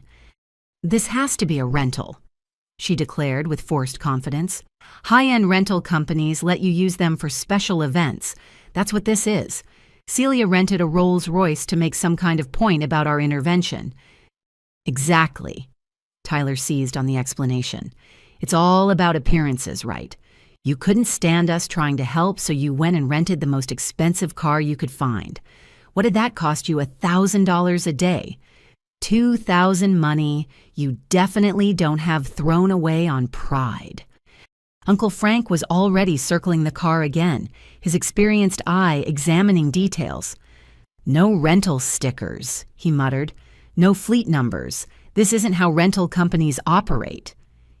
This has to be a rental, she declared with forced confidence. High-end rental companies let you use them for special events. That's what this is. Celia rented a Rolls Royce to make some kind of point about our intervention. Exactly. Tyler seized on the explanation. It's all about appearances, right? You couldn't stand us trying to help, so you went and rented the most expensive car you could find. What did that cost you? $1,000 a day. $2,000 money you definitely don't have thrown away on pride. Uncle Frank was already circling the car again, his experienced eye examining details. No rental stickers, he muttered. No fleet numbers. This isn't how rental companies operate.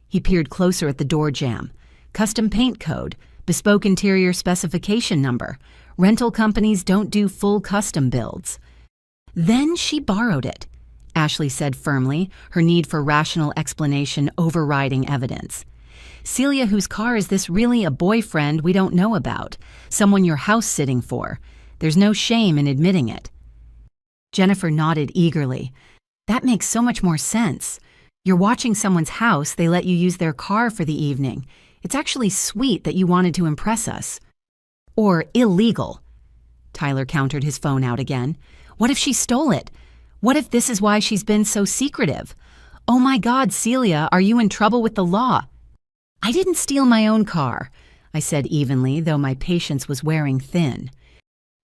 He peered closer at the door jamb. Custom paint code, bespoke interior specification number. Rental companies don't do full custom builds. Then she borrowed it, Ashley said firmly, her need for rational explanation overriding evidence. Celia, whose car is this really a boyfriend we don't know about? Someone you're house-sitting for? There's no shame in admitting it. Jennifer nodded eagerly. That makes so much more sense. You're watching someone's house, they let you use their car for the evening. It's actually sweet that you wanted to impress us. Or illegal. Tyler countered his phone out again. What if she stole it? What if this is why she's been so secretive? Oh my God, Celia, are you in trouble with the law? I didn't steal my own car, I said evenly, though my patience was wearing thin.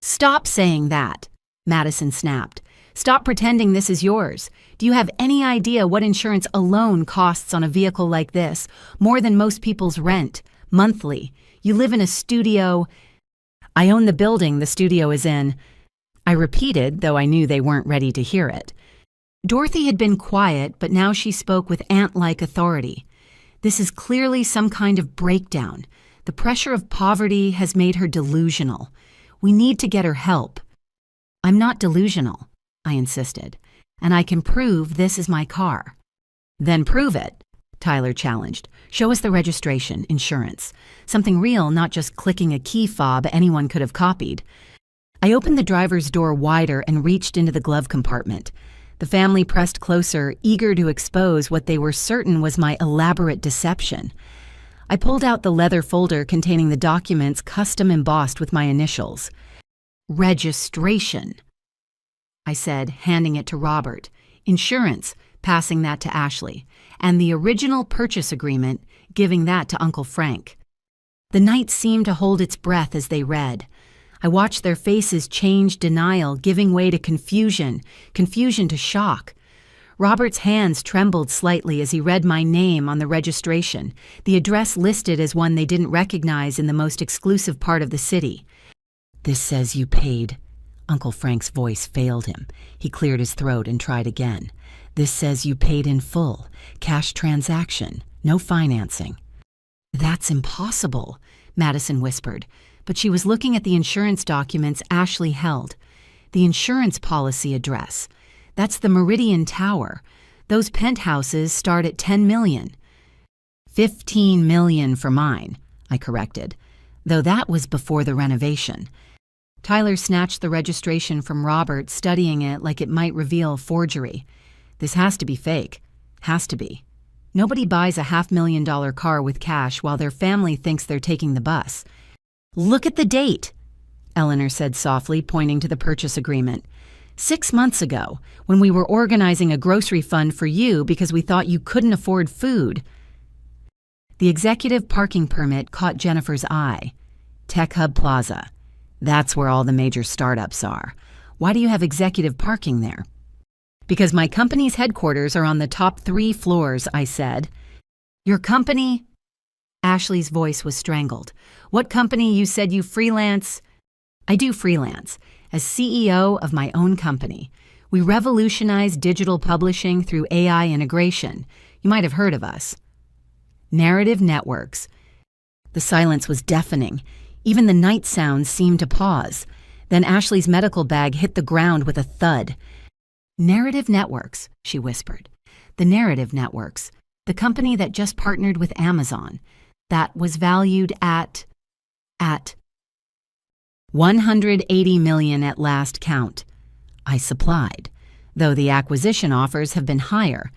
Stop saying that, Madison snapped. Stop pretending this is yours. Do you have any idea what insurance alone costs on a vehicle like this? More than most people's rent, monthly. You live in a studio. I own the building the studio is in. I repeated, though I knew they weren't ready to hear it. Dorothy had been quiet, but now she spoke with ant-like authority. This is clearly some kind of breakdown. The pressure of poverty has made her delusional. We need to get her help. I'm not delusional, I insisted, and I can prove this is my car. Then prove it, Tyler challenged. Show us the registration, insurance. Something real, not just clicking a key fob anyone could have copied. I opened the driver's door wider and reached into the glove compartment. The family pressed closer, eager to expose what they were certain was my elaborate deception. I pulled out the leather folder containing the documents custom embossed with my initials. Registration, I said, handing it to Robert. Insurance, passing that to Ashley. And the original purchase agreement, giving that to Uncle Frank. The night seemed to hold its breath as they read. I watched their faces change denial, giving way to confusion to shock. Robert's hands trembled slightly as he read my name on the registration, the address listed as one they didn't recognize in the most exclusive part of the city. This says you paid. Uncle Frank's voice failed him. He cleared his throat and tried again. This says you paid in full, cash transaction, no financing. That's impossible, Madison whispered, but she was looking at the insurance documents Ashley held. The insurance policy address. That's the Meridian Tower. Those penthouses start at $10 million. $15 million for mine, I corrected, though that was before the renovation. Tyler snatched the registration from Robert, studying it like it might reveal forgery. This has to be fake. Has to be. Nobody buys a $500,000 car with cash while their family thinks they're taking the bus. Look at the date, Eleanor said softly, pointing to the purchase agreement. 6 months ago, when we were organizing a grocery fund for you because we thought you couldn't afford food. The executive parking permit caught Jennifer's eye. Tech Hub Plaza. That's where all the major startups are. Why do you have executive parking there? Because my company's headquarters are on the top 3 floors, I said. Your company? Ashley's voice was strangled. What company? You said you freelance? I do freelance, as CEO of my own company. We revolutionize digital publishing through AI integration. You might have heard of us. Narrative networks. The silence was deafening. Even the night sounds seemed to pause. Then Ashley's medical bag hit the ground with a thud. Narrative networks, she whispered. The narrative networks. The company that just partnered with Amazon. That was valued at $180 million at last count. I supplied, though the acquisition offers have been higher.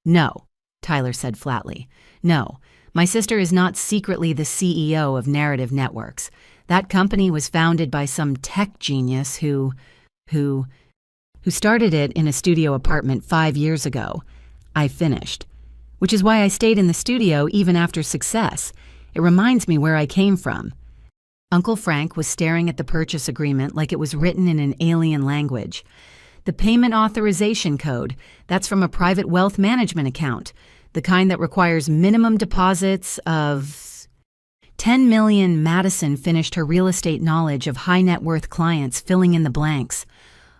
No, Tyler said flatly. No, my sister is not secretly the CEO of Narrative Networks. That company was founded by some tech genius who started it in a studio apartment 5 years ago. I finished. Which is why I stayed in the studio even after success. It reminds me where I came from. Uncle Frank was staring at the purchase agreement like it was written in an alien language. The payment authorization code, that's from a private wealth management account, the kind that requires minimum deposits of $10 million. Madison finished her real estate knowledge of high net worth clients, filling in the blanks.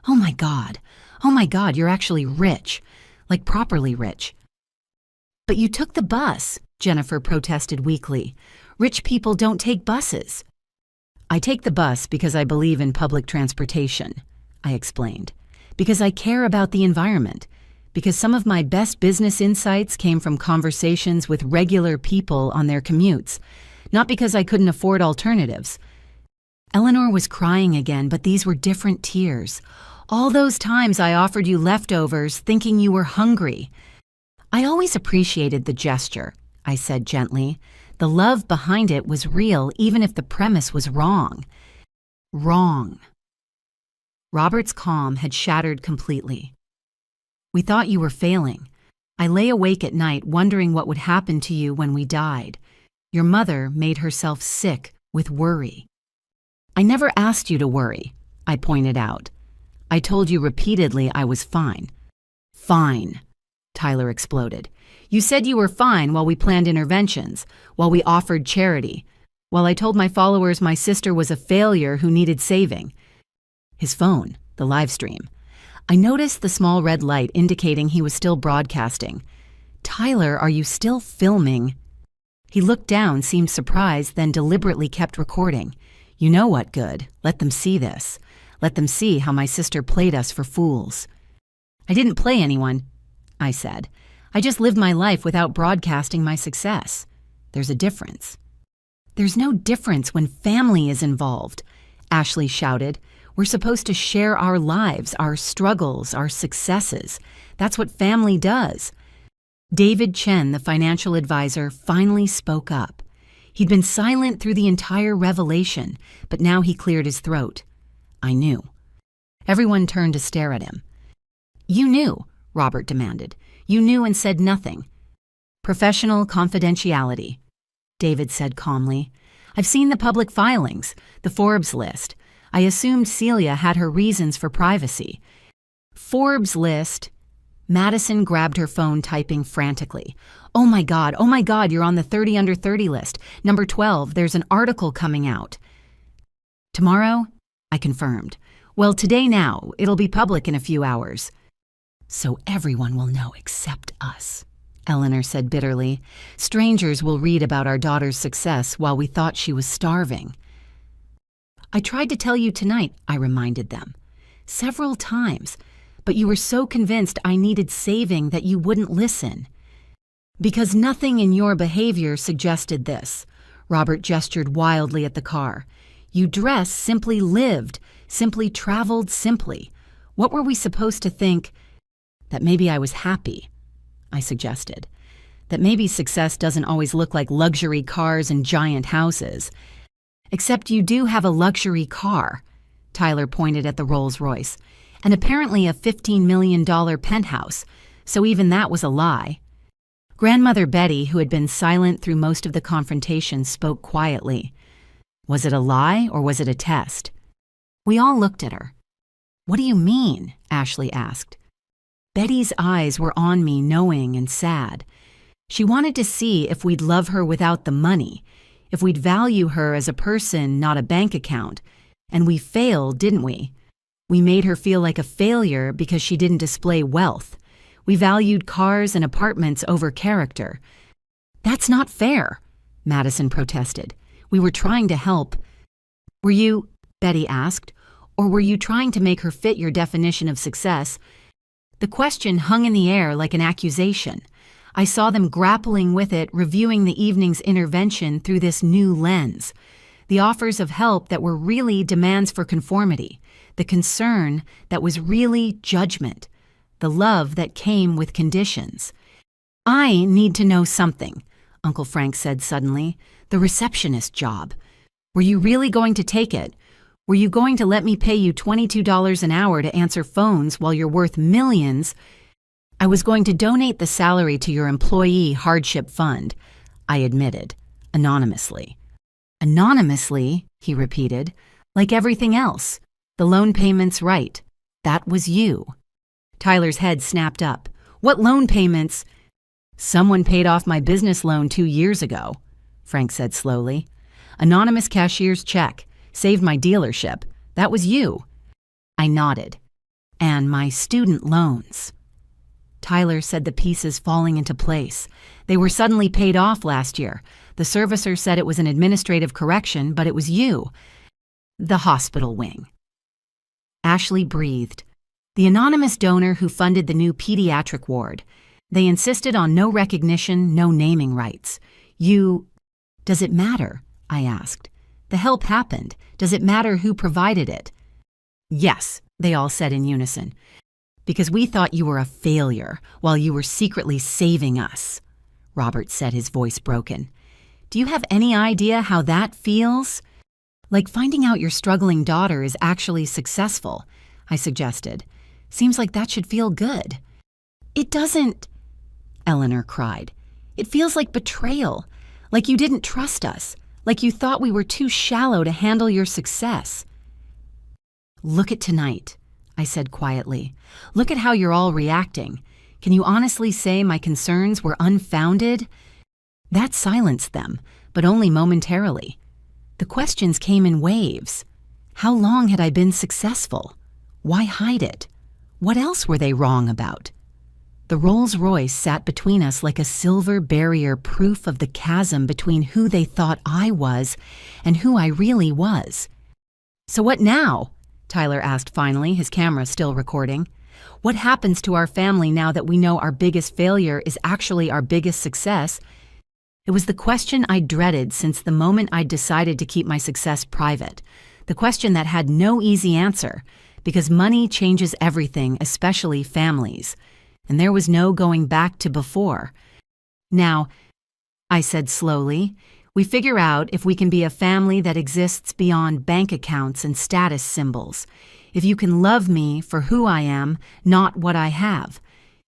Oh my God, you're actually rich, like properly rich. But you took the bus, Jennifer protested weakly. Rich people don't take buses. I take the bus because I believe in public transportation, I explained. Because I care about the environment. Because some of my best business insights came from conversations with regular people on their commutes, not because I couldn't afford alternatives. Eleanor was crying again, but these were different tears. All those times I offered you leftovers thinking you were hungry. I always appreciated the gesture, I said gently. The love behind it was real, even if the premise was wrong. Wrong. Robert's calm had shattered completely. We thought you were failing. I lay awake at night wondering what would happen to you when we died. Your mother made herself sick with worry. I never asked you to worry, I pointed out. I told you repeatedly I was fine. Fine, Tyler exploded. You said you were fine while we planned interventions, while we offered charity, while I told my followers my sister was a failure who needed saving. His phone, the live stream. I noticed the small red light indicating he was still broadcasting. Tyler, are you still filming? He looked down, seemed surprised, then deliberately kept recording. You know what, good. Let them see this. Let them see how my sister played us for fools. I didn't play anyone, I said. I just lived my life without broadcasting my success. There's a difference. There's no difference when family is involved, Ashley shouted. We're supposed to share our lives, our struggles, our successes. That's what family does. David Chen, the financial advisor, finally spoke up. He'd been silent through the entire revelation, but now he cleared his throat. I knew. Everyone turned to stare at him. You knew, Robert demanded. You knew and said nothing. Professional confidentiality, David said calmly. I've seen the public filings, the Forbes list. I assumed Celia had her reasons for privacy. Forbes list. Madison grabbed her phone, typing frantically. Oh my God, you're on the 30 under 30 list. Number 12, there's an article coming out. Tomorrow? I confirmed. Well, today now. It'll be public in a few hours. So everyone will know except us, Eleanor said bitterly. Strangers will read about our daughter's success while we thought she was starving. I tried to tell you tonight, I reminded them. Several times, but you were so convinced I needed saving that you wouldn't listen. Because nothing in your behavior suggested this. Robert gestured wildly at the car. You dressed, simply lived, simply traveled simply. What were we supposed to think? That maybe I was happy, I suggested. That maybe success doesn't always look like luxury cars and giant houses. Except you do have a luxury car, Tyler pointed at the Rolls-Royce, and apparently a $15 million penthouse, so even that was a lie. Grandmother Betty, who had been silent through most of the confrontation, spoke quietly. Was it a lie or was it a test? We all looked at her. What do you mean? Ashley asked. Betty's eyes were on me, knowing and sad. She wanted to see if we'd love her without the money, if we'd value her as a person, not a bank account. And we failed, didn't we? We made her feel like a failure because she didn't display wealth. We valued cars and apartments over character. That's not fair, Madison protested. We were trying to help. Were you, Betty asked, or were you trying to make her fit your definition of success? The question hung in the air like an accusation. I saw them grappling with it, reviewing the evening's intervention through this new lens. The offers of help that were really demands for conformity. The concern that was really judgment. The love that came with conditions. I need to know something, Uncle Frank said suddenly. The receptionist job. Were you really going to take it? Were you going to let me pay you $22 an hour to answer phones while you're worth millions? I was going to donate the salary to your employee hardship fund, I admitted, anonymously. Anonymously, he repeated, like everything else. The loan payments right. That was you. Tyler's head snapped up. What loan payments? Someone paid off my business loan 2 years ago, Frank said slowly. Anonymous cashier's check. Saved my dealership. That was you. I nodded. And my student loans. Tyler said the pieces falling into place. They were suddenly paid off last year. The servicer said it was an administrative correction, but it was you. The hospital wing. Ashley breathed. The anonymous donor who funded the new pediatric ward. They insisted on no recognition, no naming rights. Does it matter? I asked. The help happened. Does it matter who provided it? Yes, they all said in unison. Because we thought you were a failure while you were secretly saving us. Robert said, his voice broken. Do you have any idea how that feels? Like finding out your struggling daughter is actually successful, I suggested. Seems like that should feel good. It doesn't, Eleanor cried. It feels like betrayal, like you didn't trust us, like you thought we were too shallow to handle your success. Look at tonight, I said quietly. Look at how you're all reacting. Can you honestly say my concerns were unfounded? That silenced them, but only momentarily. The questions came in waves. How long had I been successful? Why hide it? What else were they wrong about? The Rolls-Royce sat between us like a silver barrier, proof of the chasm between who they thought I was and who I really was. So what now? Tyler asked finally, his camera still recording. What happens to our family now that we know our biggest failure is actually our biggest success? It was the question I dreaded since the moment I decided to keep my success private. The question that had no easy answer, because money changes everything, especially families. And there was no going back to before. Now, I said slowly, we figure out if we can be a family that exists beyond bank accounts and status symbols. If you can love me for who I am, not what I have.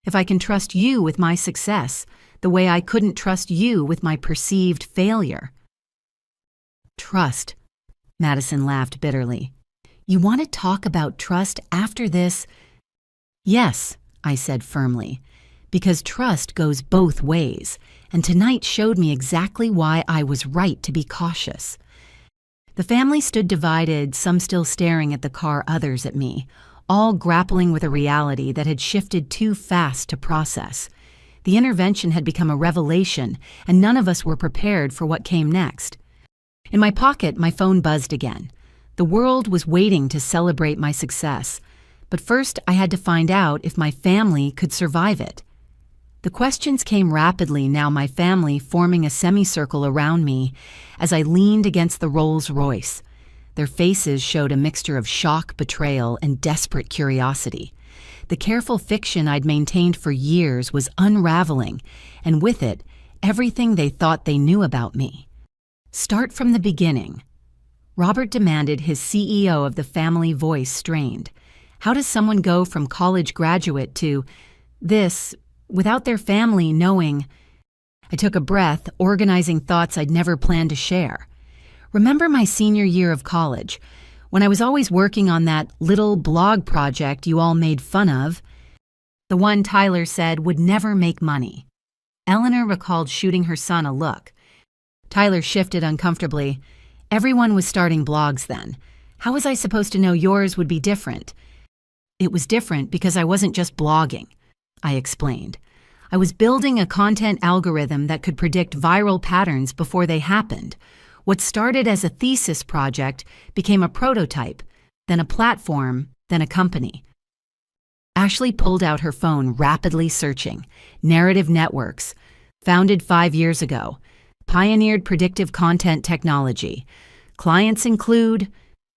If I can trust you with my success, the way I couldn't trust you with my perceived failure. Trust, Madison laughed bitterly. You want to talk about trust after this? Yes, I said firmly, because trust goes both ways, and tonight showed me exactly why I was right to be cautious. The family stood divided, some still staring at the car, others at me, all grappling with a reality that had shifted too fast to process. The intervention had become a revelation, and none of us were prepared for what came next. In my pocket, my phone buzzed again. The world was waiting to celebrate my success, but first I had to find out if my family could survive it. The questions came rapidly, now my family forming a semicircle around me as I leaned against the Rolls-Royce. Their faces showed a mixture of shock, betrayal, and desperate curiosity. The careful fiction I'd maintained for years was unraveling, and with it, everything they thought they knew about me. Start from the beginning. Robert demanded, his CEO of the family voice strained. How does someone go from college graduate to this without their family knowing? I took a breath, organizing thoughts I'd never planned to share. Remember my senior year of college, when I was always working on that little blog project you all made fun of? The one Tyler said would never make money. Eleanor recalled shooting her son a look. Tyler shifted uncomfortably. Everyone was starting blogs then. How was I supposed to know yours would be different? It was different because I wasn't just blogging, I explained. I was building a content algorithm that could predict viral patterns before they happened. What started as a thesis project became a prototype, then a platform, then a company. Ashley pulled out her phone, rapidly searching. Narrative Networks, founded 5 years ago. Pioneered predictive content technology. Clients include,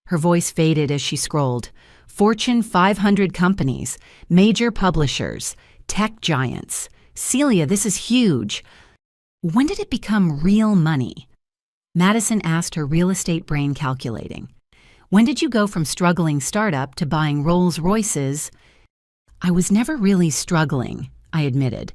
her voice faded as she scrolled, Fortune 500 companies, major publishers, tech giants. Celia, this is huge. When did it become real money? Madison asked, her real estate brain calculating. When did you go from struggling startup to buying Rolls-Royces? I was never really struggling, I admitted.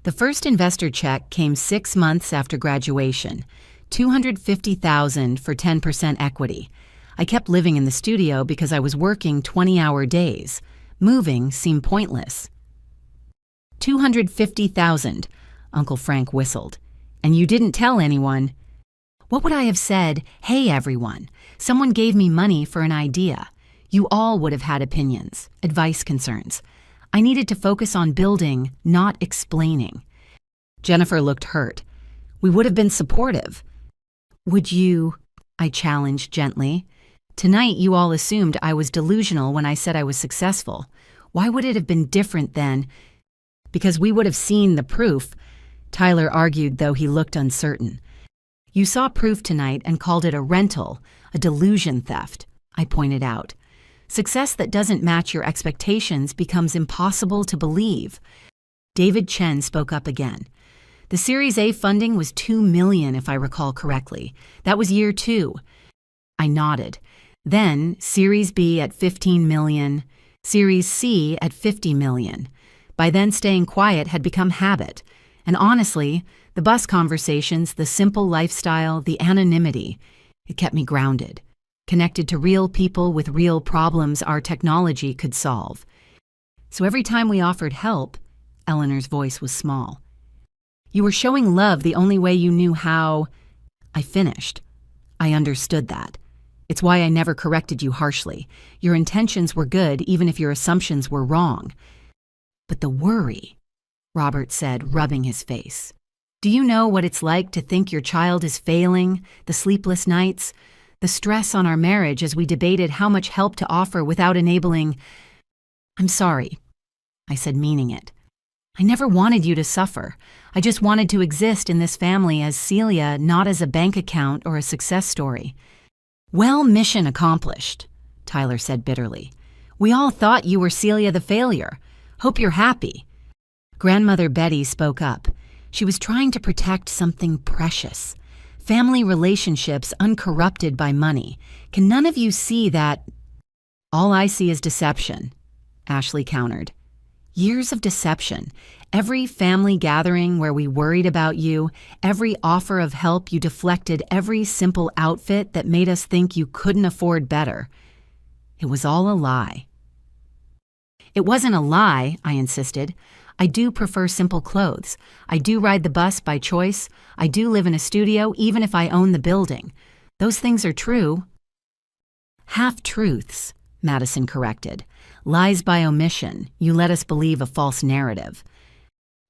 The first investor check came 6 months after graduation, $250,000 for 10% equity. I kept living in the studio because I was working 20-hour days. Moving seemed pointless. $250,000, Uncle Frank whistled. And you didn't tell anyone. What would I have said? Hey, everyone, someone gave me money for an idea. You all would have had opinions, advice, concerns. I needed to focus on building, not explaining. Jennifer looked hurt. We would have been supportive. Would you? I challenged gently. Tonight you all assumed I was delusional when I said I was successful. Why would it have been different then? Because we would have seen the proof, Tyler argued, though he looked uncertain. You saw proof tonight and called it a rental, a delusion theft, I pointed out. Success that doesn't match your expectations becomes impossible to believe. David Chen spoke up again. The Series A funding was $2 million, if I recall correctly. That was year 2. I nodded. Then Series B at $15 million, Series C at $50 million. By then, staying quiet had become habit. And honestly, the bus conversations, the simple lifestyle, the anonymity, it kept me grounded, connected to real people with real problems our technology could solve. So every time we offered help, Eleanor's voice was small. You were showing love the only way you knew how. I finished. I understood that. It's why I never corrected you harshly. Your intentions were good, even if your assumptions were wrong. But the worry, Robert said, rubbing his face. Do you know what it's like to think your child is failing, the sleepless nights, the stress on our marriage as we debated how much help to offer without enabling? I'm sorry, I said, meaning it. I never wanted you to suffer. I just wanted to exist in this family as Celia, not as a bank account or a success story. Well, mission accomplished, Tyler said bitterly. We all thought you were Celia the failure. Hope you're happy. Grandmother Betty spoke up. She was trying to protect something precious. Family relationships uncorrupted by money. Can none of you see that? All I see is deception, Ashley countered. Years of deception. Every family gathering where we worried about you, every offer of help you deflected, every simple outfit that made us think you couldn't afford better. It was all a lie. It wasn't a lie, I insisted. I do prefer simple clothes. I do ride the bus by choice. I do live in a studio, even if I own the building. Those things are true. Half-truths, Madison corrected. Lies by omission. You let us believe a false narrative.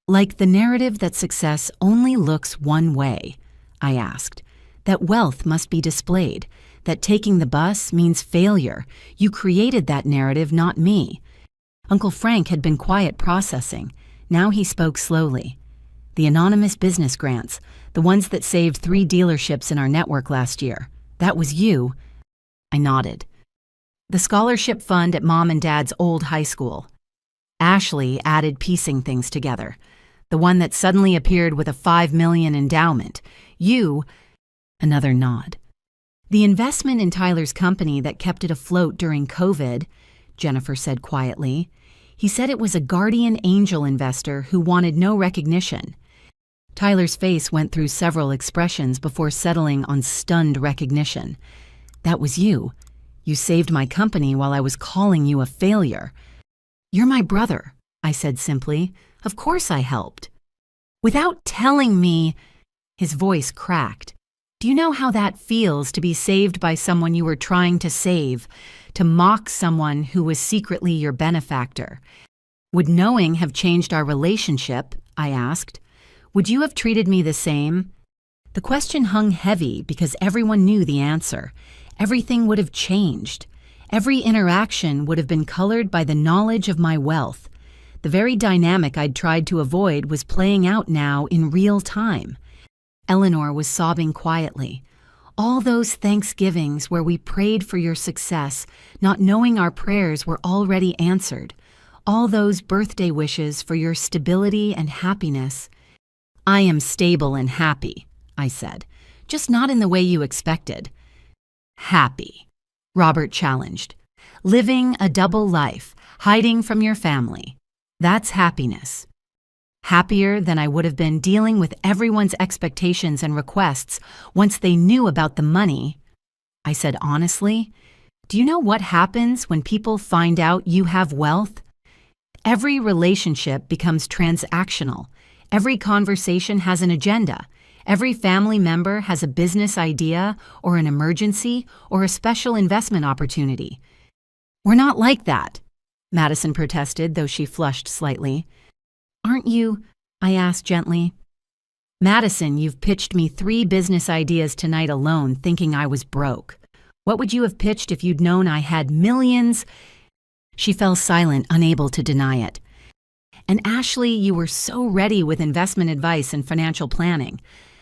Like the narrative that success only looks one way, I asked. That wealth must be displayed. That taking the bus means failure. You created that narrative, not me. Uncle Frank had been quiet processing. Now he spoke slowly. The anonymous business grants, the ones that saved 3 dealerships in our network last year. That was you. I nodded. The scholarship fund at Mom and Dad's old high school. Ashley added, piecing things together. The one that suddenly appeared with a $5 million endowment. You. Another nod. The investment in Tyler's company that kept it afloat during COVID, Jennifer said quietly. He said it was a guardian angel investor who wanted no recognition. Tyler's face went through several expressions before settling on stunned recognition. That was you. You saved my company while I was calling you a failure. You're my brother, I said simply. Of course I helped. Without telling me, his voice cracked. Do you know how that feels to be saved by someone you were trying to save, to mock someone who was secretly your benefactor? Would knowing have changed our relationship? I asked. Would you have treated me the same? The question hung heavy because everyone knew the answer. Everything would have changed. Every interaction would have been colored by the knowledge of my wealth. The very dynamic I'd tried to avoid was playing out now in real time. Eleanor was sobbing quietly. All those Thanksgivings where we prayed for your success, not knowing our prayers were already answered. All those birthday wishes for your stability and happiness. I am stable and happy, I said, just not in the way you expected. Happy, Robert challenged. Living a double life, hiding from your family. That's happiness. Happier than I would have been dealing with everyone's expectations and requests once they knew about the money. I said honestly, do you know what happens when people find out you have wealth? Every relationship becomes transactional. Every conversation has an agenda. Every family member has a business idea or an emergency or a special investment opportunity. We're not like that, Madison protested, though she flushed slightly. Aren't you? I asked gently. Madison, you've pitched me 3 business ideas tonight alone thinking I was broke. What would you have pitched if you'd known I had millions? She fell silent, unable to deny it. And Ashley, you were so ready with investment advice and financial planning.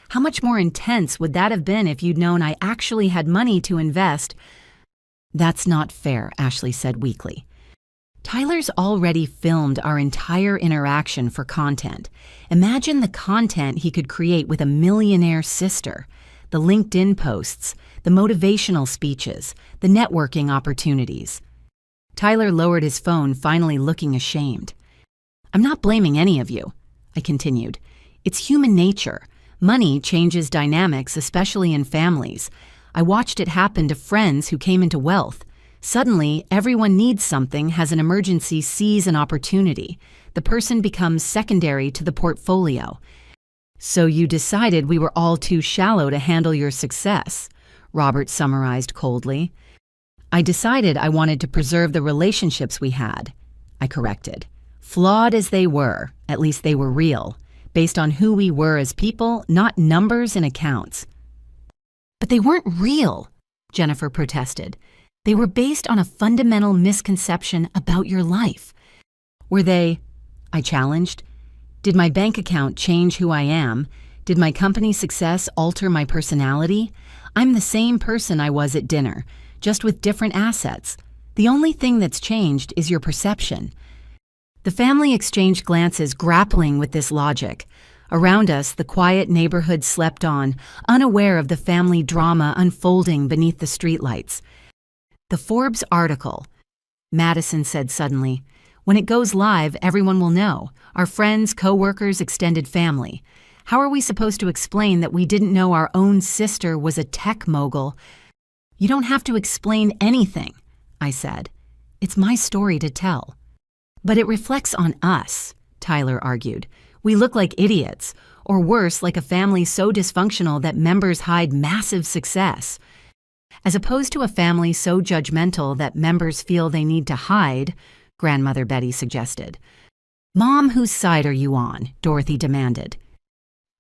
How much more intense would that have been if you'd known I actually had money to invest? That's not fair, Ashley said weakly. Tyler's already filmed our entire interaction for content. Imagine the content he could create with a millionaire sister. The LinkedIn posts, the motivational speeches, the networking opportunities. Tyler lowered his phone, finally looking ashamed. I'm not blaming any of you, I continued. It's human nature. Money changes dynamics, especially in families. I watched it happen to friends who came into wealth. Suddenly, everyone needs something, has an emergency, sees an opportunity. The person becomes secondary to the portfolio. So you decided we were all too shallow to handle your success, Robert summarized coldly. I decided I wanted to preserve the relationships we had, I corrected. Flawed as they were, at least they were real, based on who we were as people, not numbers and accounts. But they weren't real, Jennifer protested. They were based on a fundamental misconception about your life. Were they, I challenged, did my bank account change who I am? Did my company's success alter my personality? I'm the same person I was at dinner, just with different assets. The only thing that's changed is your perception. The family exchanged glances, grappling with this logic. Around us, the quiet neighborhood slept on, unaware of the family drama unfolding beneath the streetlights. The Forbes article, Madison said suddenly. When it goes live, everyone will know. Our friends, co-workers, extended family. How are we supposed to explain that we didn't know our own sister was a tech mogul? You don't have to explain anything, I said. It's my story to tell. But it reflects on us, Tyler argued. We look like idiots, or worse, like a family so dysfunctional that members hide massive success. As opposed to a family so judgmental that members feel they need to hide, Grandmother Betty suggested. Mom, whose side are you on? Dorothy demanded.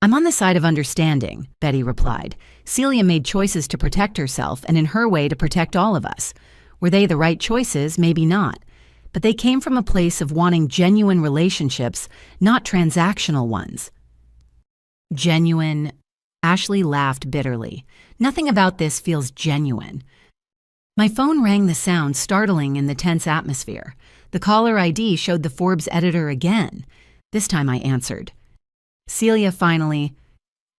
I'm on the side of understanding, Betty replied. Celia made choices to protect herself and in her way to protect all of us. Were they the right choices? Maybe not. But they came from a place of wanting genuine relationships, not transactional ones. Genuine? Ashley laughed bitterly. Nothing about this feels genuine. My phone rang the sound, startling in the tense atmosphere. The caller ID showed the Forbes editor again. This time I answered. Celia finally.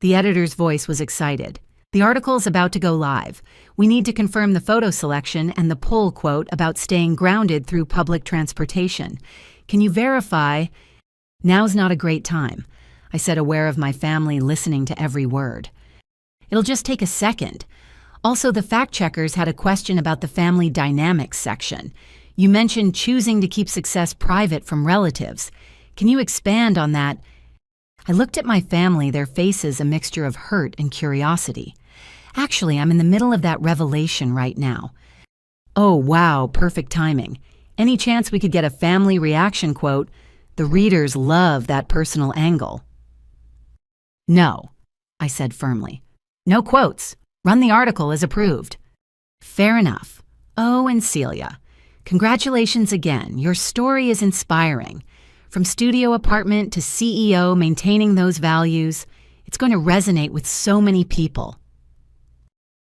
The editor's voice was excited. The article's about to go live. We need to confirm the photo selection and the poll quote about staying grounded through public transportation. Can you verify? Now's not a great time, I said, aware of my family listening to every word. It'll just take a second. Also, the fact-checkers had a question about the family dynamics section. You mentioned choosing to keep success private from relatives. Can you expand on that? I looked at my family, their faces a mixture of hurt and curiosity. Actually, I'm in the middle of that revelation right now. Oh, wow, perfect timing. Any chance we could get a family reaction quote? The readers love that personal angle. No, I said firmly. No quotes. Run the article as approved. Fair enough. Oh, and Celia, congratulations again. Your story is inspiring. From studio apartment to CEO, maintaining those values, it's going to resonate with so many people.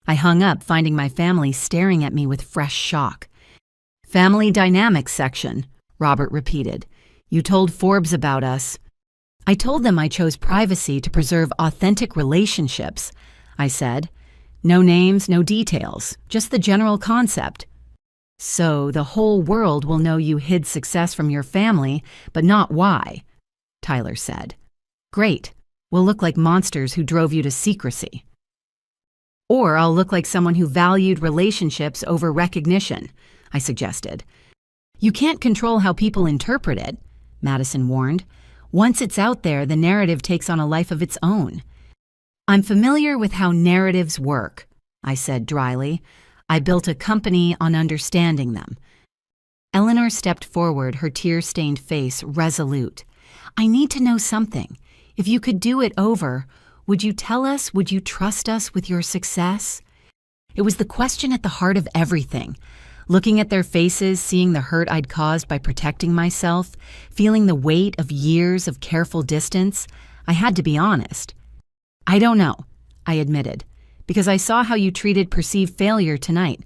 I hung up, finding my family staring at me with fresh shock. Family dynamics section, Robert repeated. You told Forbes about us. I told them I chose privacy to preserve authentic relationships, I said. No names, no details, just the general concept. So the whole world will know you hid success from your family, but not why, Tyler said. Great. We'll look like monsters who drove you to secrecy. Or I'll look like someone who valued relationships over recognition, I suggested. You can't control how people interpret it, Madison warned. Once it's out there, the narrative takes on a life of its own. I'm familiar with how narratives work, I said dryly. I built a company on understanding them. Eleanor stepped forward, her tear-stained face resolute. I need to know something. If you could do it over, would you tell us, would you trust us with your success? It was the question at the heart of everything. Looking at their faces, seeing the hurt I'd caused by protecting myself, feeling the weight of years of careful distance, I had to be honest. "I don't know," I admitted, "because I saw how you treated perceived failure tonight.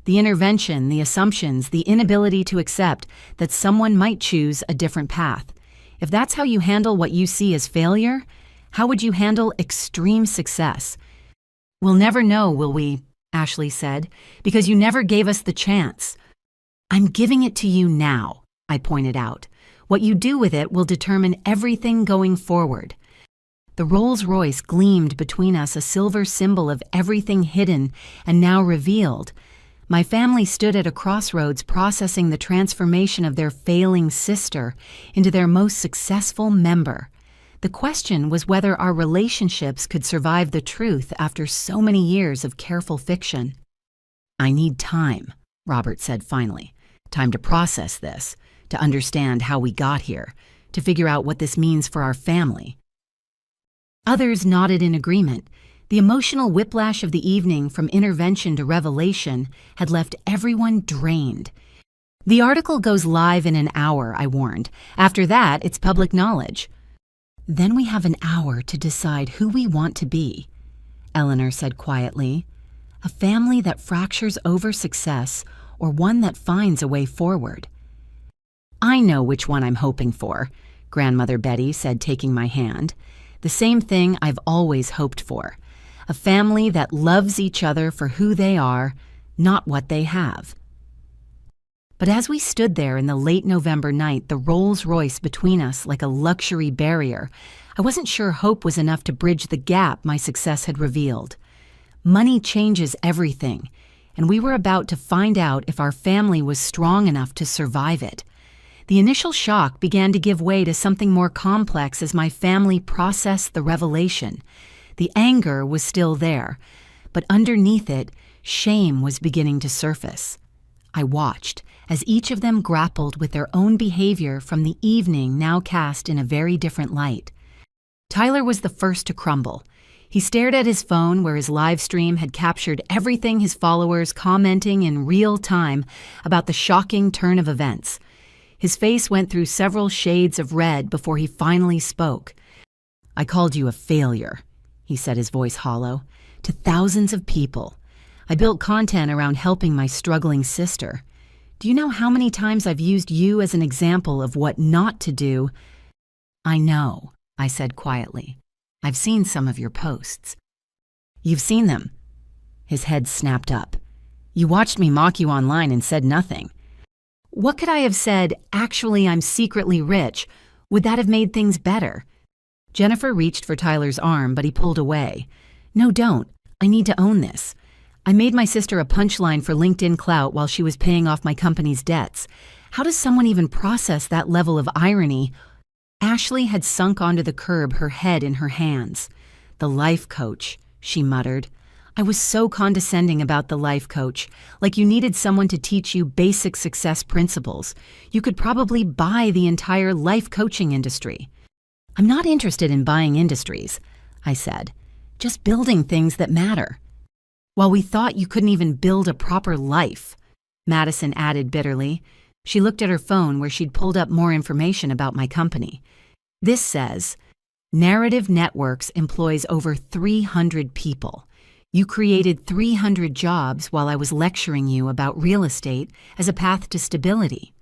The intervention, the assumptions, the inability to accept that someone might choose a different path. If that's how you handle what you see as failure, how would you handle extreme success?" "We'll never know, will we?" Ashley said, "because you never gave us the chance." "I'm giving it to you now," I pointed out. "What you do with it will determine everything going forward." The Rolls-Royce gleamed between us, a silver symbol of everything hidden and now revealed. My family stood at a crossroads processing the transformation of their failing sister into their most successful member. The question was whether our relationships could survive the truth after so many years of careful fiction. "I need time," Robert said finally. "Time to process this, to understand how we got here, to figure out what this means for our family." Others nodded in agreement. The emotional whiplash of the evening, from intervention to revelation, had left everyone drained. "The article goes live in an hour," I warned. "After that, it's public knowledge." "Then we have an hour to decide who we want to be," Eleanor said quietly. "A family that fractures over success or one that finds a way forward." "I know which one I'm hoping for," Grandmother Betty said, taking my hand. "The same thing I've always hoped for. A family that loves each other for who they are, not what they have." But as we stood there in the late November night, the Rolls-Royce between us like a luxury barrier, I wasn't sure hope was enough to bridge the gap my success had revealed. Money changes everything, and we were about to find out if our family was strong enough to survive it. The initial shock began to give way to something more complex as my family processed the revelation. The anger was still there, but underneath it, shame was beginning to surface. I watched as each of them grappled with their own behavior from the evening now cast in a very different light. Tyler was the first to crumble. He stared at his phone where his live stream had captured everything his followers commenting in real time about the shocking turn of events. His face went through several shades of red before he finally spoke. "I called you a failure," he said, his voice hollow, "to thousands of people. I built content around helping my struggling sister. Do you know how many times I've used you as an example of what not to do?" "I know," I said quietly. "I've seen some of your posts." "You've seen them?" His head snapped up. "You watched me mock you online and said nothing." "What could I have said? Actually, I'm secretly rich. Would that have made things better?" Jennifer reached for Tyler's arm, but he pulled away. "No, don't. I need to own this. I made my sister a punchline for LinkedIn clout while she was paying off my company's debts. How does someone even process that level of irony?" Ashley had sunk onto the curb, her head in her hands. "The life coach," she muttered. "I was so condescending about the life coach, like you needed someone to teach you basic success principles. You could probably buy the entire life coaching industry." "I'm not interested in buying industries," I said. "Just building things that matter." "While we thought you couldn't even build a proper life," Madison added bitterly. She looked at her phone where she'd pulled up more information about my company. "This says, Narrative Networks employs over 300 people. You created 300 jobs while I was lecturing you about real estate as a path to stability."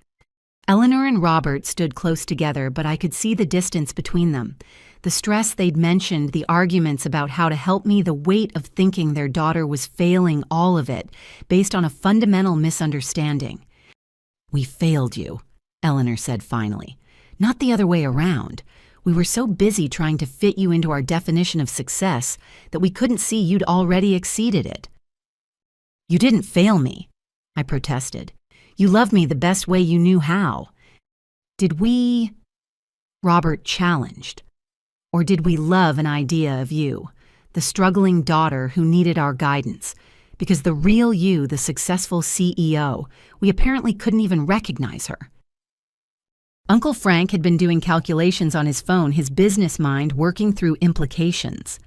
Eleanor and Robert stood close together, but I could see the distance between them. The stress they'd mentioned, the arguments about how to help me, the weight of thinking their daughter was failing, all of it, based on a fundamental misunderstanding. "We failed you," Eleanor said finally. "Not the other way around. We were so busy trying to fit you into our definition of success that we couldn't see you'd already exceeded it." "You didn't fail me," I protested. "You loved me the best way you knew how." "Did we?" Robert challenged. "Or did we love an idea of you, the struggling daughter who needed our guidance? Because the real you, the successful CEO, we apparently couldn't even recognize her." Uncle Frank had been doing calculations on his phone, his business mind working through implications.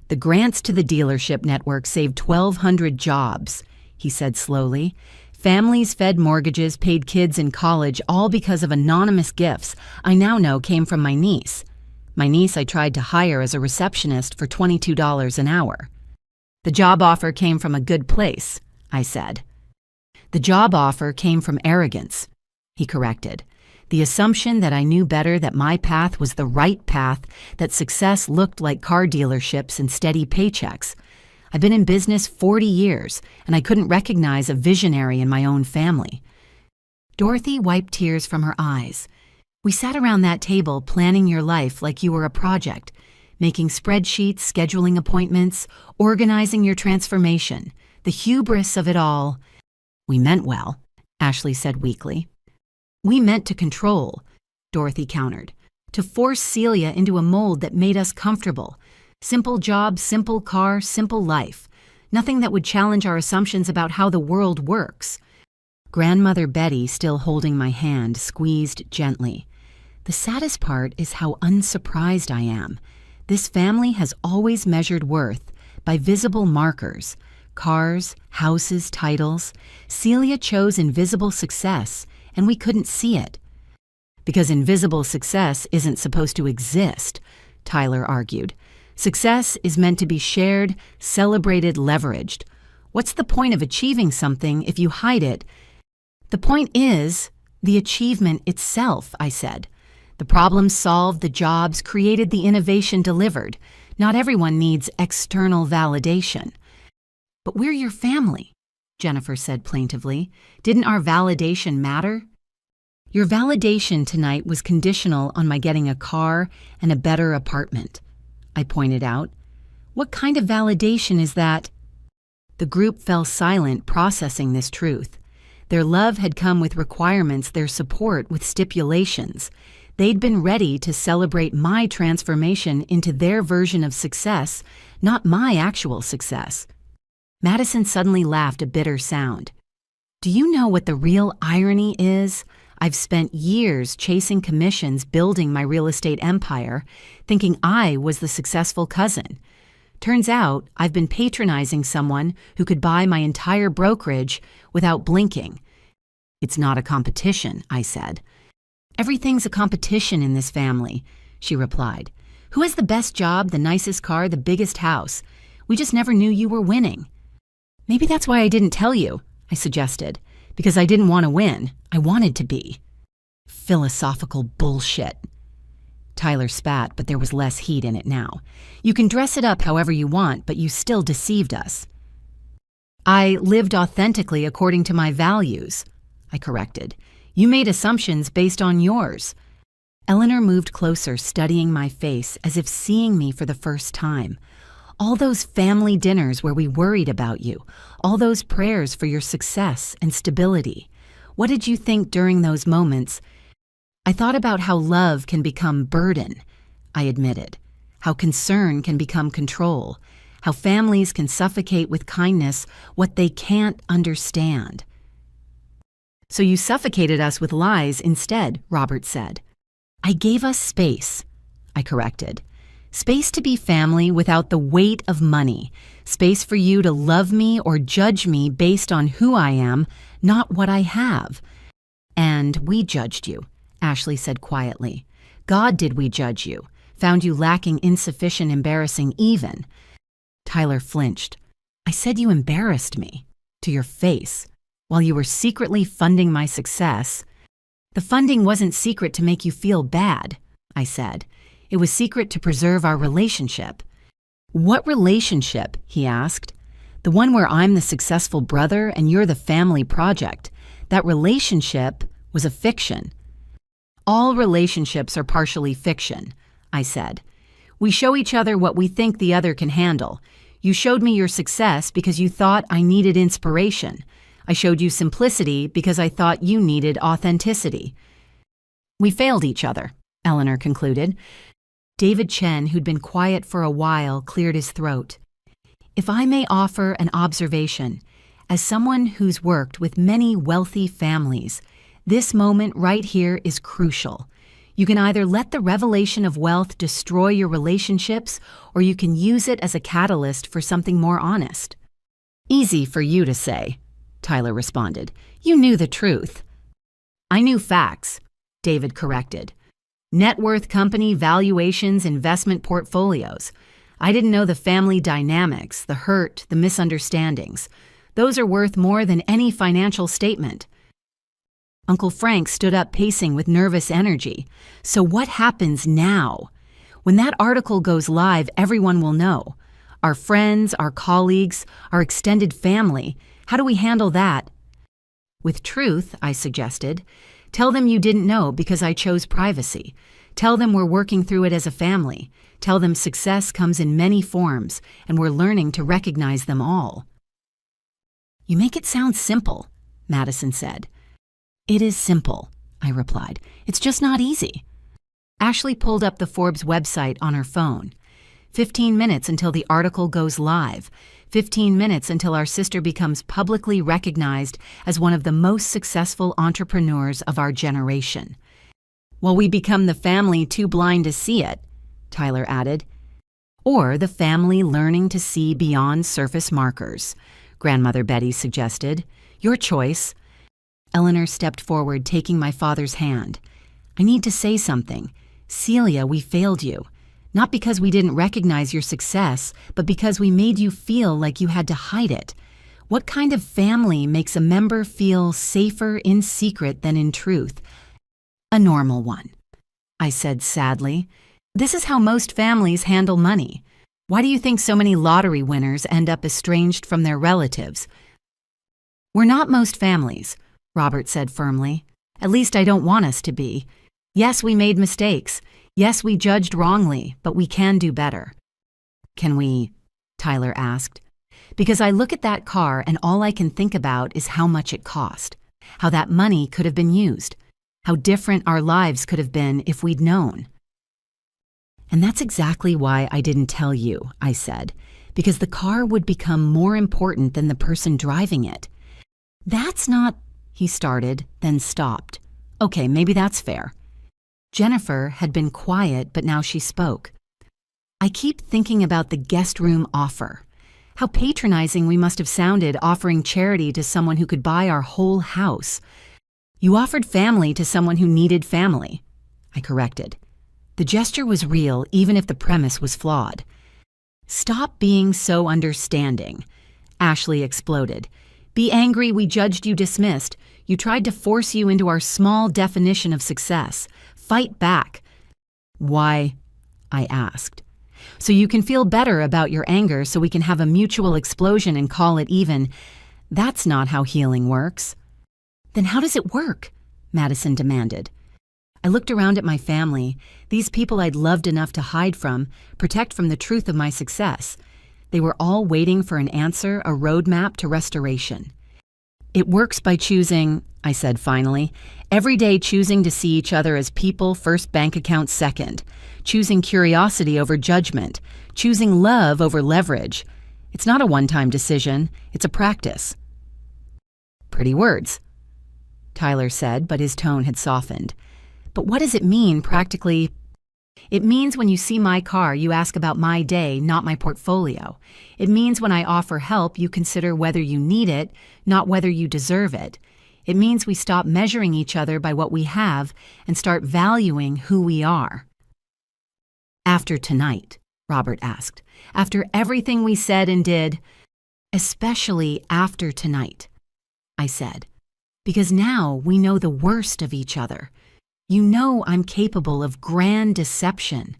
"The grants to the dealership network saved 1,200 jobs," he said slowly. Families fed mortgages, paid kids in college, all because of anonymous gifts I now know came from my niece. My niece I tried to hire as a receptionist for $22 an hour. The job offer came from a good place, I said. The job offer came from arrogance, he corrected. The assumption that I knew better, that my path was the right path, that success looked like car dealerships and steady paychecks. I've been in business 40 years, and I couldn't recognize a visionary in my own family. Dorothy wiped tears from her eyes. We sat around that table planning your life like you were a project, making spreadsheets, scheduling appointments, organizing your transformation, the hubris of it all. We meant well, Ashley said weakly. We meant to control, Dorothy countered, to force Celia into a mold that made us comfortable. Simple job, simple car, simple life. Nothing that would challenge our assumptions about how the world works. Grandmother Betty, still holding my hand, squeezed gently. The saddest part is how unsurprised I am. This family has always measured worth by visible markers. Cars, houses, titles. Celia chose invisible success, and we couldn't see it. Because invisible success isn't supposed to exist, Tyler argued. Success is meant to be shared, celebrated, leveraged. What's the point of achieving something if you hide it? The point is the achievement itself, I said. The problems solved, the jobs created, the innovation delivered. Not everyone needs external validation. But we're your family, Jennifer said plaintively. Didn't our validation matter? Your validation tonight was conditional on my getting a car and a better apartment, I pointed out. What kind of validation is that? The group fell silent, processing this truth. Their love had come with requirements, their support with stipulations. They'd been ready to celebrate my transformation into their version of success, not my actual success. Madison suddenly laughed a bitter sound. Do you know what the real irony is? I've spent years chasing commissions, building my real estate empire, thinking I was the successful cousin. Turns out I've been patronizing someone who could buy my entire brokerage without blinking. It's not a competition, I said. Everything's a competition in this family, she replied. Who has the best job, the nicest car, the biggest house? We just never knew you were winning. Maybe that's why I didn't tell you, I suggested. Because I didn't want to win. I wanted to be. Philosophical bullshit. Tyler spat, but there was less heat in it now. You can dress it up however you want, but you still deceived us. I lived authentically according to my values, I corrected. You made assumptions based on yours. Eleanor moved closer, studying my face as if seeing me for the first time. All those family dinners where we worried about you, all those prayers for your success and stability. What did you think during those moments? I thought about how love can become burden, I admitted, how concern can become control, how families can suffocate with kindness what they can't understand. So you suffocated us with lies instead, Robert said. I gave us space, I corrected. Space to be family without the weight of money. Space for you to love me or judge me based on who I am, not what I have. And we judged you, Ashley said quietly. God did we judge you, found you lacking, insufficient, embarrassing even. Tyler flinched. I said you embarrassed me, to your face, while you were secretly funding my success. The funding wasn't secret to make you feel bad, I said. It was secret to preserve our relationship. What relationship? He asked. The one where I'm the successful brother and you're the family project. That relationship was a fiction. All relationships are partially fiction, I said. We show each other what we think the other can handle. You showed me your success because you thought I needed inspiration. I showed you simplicity because I thought you needed authenticity. We failed each other, Eleanor concluded. David Chen, who'd been quiet for a while, cleared his throat. If I may offer an observation, as someone who's worked with many wealthy families, this moment right here is crucial. You can either let the revelation of wealth destroy your relationships, or you can use it as a catalyst for something more honest. Easy for you to say, Tyler responded. "You knew the truth." "I knew facts," David corrected. "Net worth, company valuations, investment portfolios. I didn't know the family dynamics, the hurt, the misunderstandings. Those are worth more than any financial statement." Uncle Frank stood up, pacing with nervous energy. "So what happens now? When that article goes live, everyone will know. Our friends, our colleagues, our extended family. How do we handle that?" "With truth," I suggested. "Tell them you didn't know because I chose privacy. Tell them we're working through it as a family. Tell them success comes in many forms, and we're learning to recognize them all." "You make it sound simple," Madison said. "It is simple," I replied. "It's just not easy." Ashley pulled up the Forbes website on her phone. 15 minutes until the article goes live. 15 minutes until our sister becomes publicly recognized as one of the most successful entrepreneurs of our generation. "While we become the family too blind to see it," Tyler added. "Or the family learning to see beyond surface markers," Grandmother Betty suggested. "Your choice." Eleanor stepped forward, taking my father's hand. "I need to say something. Celia, we failed you. Not because we didn't recognize your success, but because we made you feel like you had to hide it. What kind of family makes a member feel safer in secret than in truth?" "A normal one," I said sadly. "This is how most families handle money. Why do you think so many lottery winners end up estranged from their relatives?" "We're not most families," Robert said firmly. "At least I don't want us to be. Yes, we made mistakes. Yes, we judged wrongly, but we can do better." "Can we?" Tyler asked. Because I look at that car and all I can think about is how much it cost, how that money could have been used, how different our lives could have been if we'd known. "And that's exactly why I didn't tell you," I said, "because the car would become more important than the person driving it." "That's not," he started, then stopped. "Okay, maybe that's fair." Jennifer had been quiet, but now she spoke. "I keep thinking about the guest room offer. How patronizing we must have sounded offering charity to someone who could buy our whole house. You offered family to someone who needed family," I corrected. "The gesture was real, even if the premise was flawed." "Stop being so understanding," Ashley exploded. "Be angry we judged you dismissed. You tried to force you into our small definition of success. Fight back." "Why?" I asked. "So you can feel better about your anger so we can have a mutual explosion and call it even. That's not how healing works." "Then how does it work?" Madison demanded. I looked around at my family, these people I'd loved enough to hide from, protect from the truth of my success. They were all waiting for an answer, a roadmap to restoration. "It works by choosing," I said finally, "every day choosing to see each other as people first, bank account second, choosing curiosity over judgment, choosing love over leverage. It's not a one-time decision, it's a practice." "Pretty words," Tyler said, but his tone had softened. "But what does it mean practically?" "It means when you see my car, you ask about my day, not my portfolio. It means when I offer help, you consider whether you need it, not whether you deserve it. It means we stop measuring each other by what we have and start valuing who we are." "After tonight," Robert asked, "after everything we said and did?" "Especially after tonight," I said, "because now we know the worst of each other. You know I'm capable of grand deception.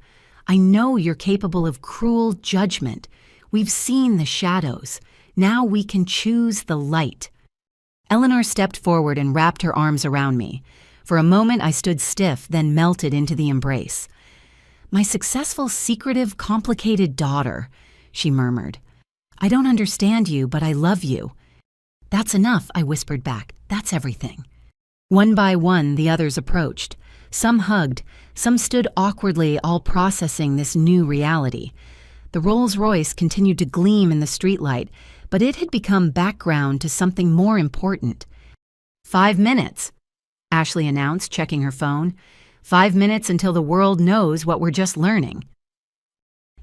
I know you're capable of cruel judgment. We've seen the shadows. Now we can choose the light." Eleanor stepped forward and wrapped her arms around me. For a moment I stood stiff, then melted into the embrace. "My successful, secretive, complicated daughter," she murmured. "I don't understand you, but I love you." "That's enough," I whispered back. "That's everything." One by one, the others approached. Some hugged, some stood awkwardly, all processing this new reality. The Rolls-Royce continued to gleam in the streetlight, but it had become background to something more important. 5 minutes, Ashley announced, checking her phone. 5 minutes until the world knows what we're just learning.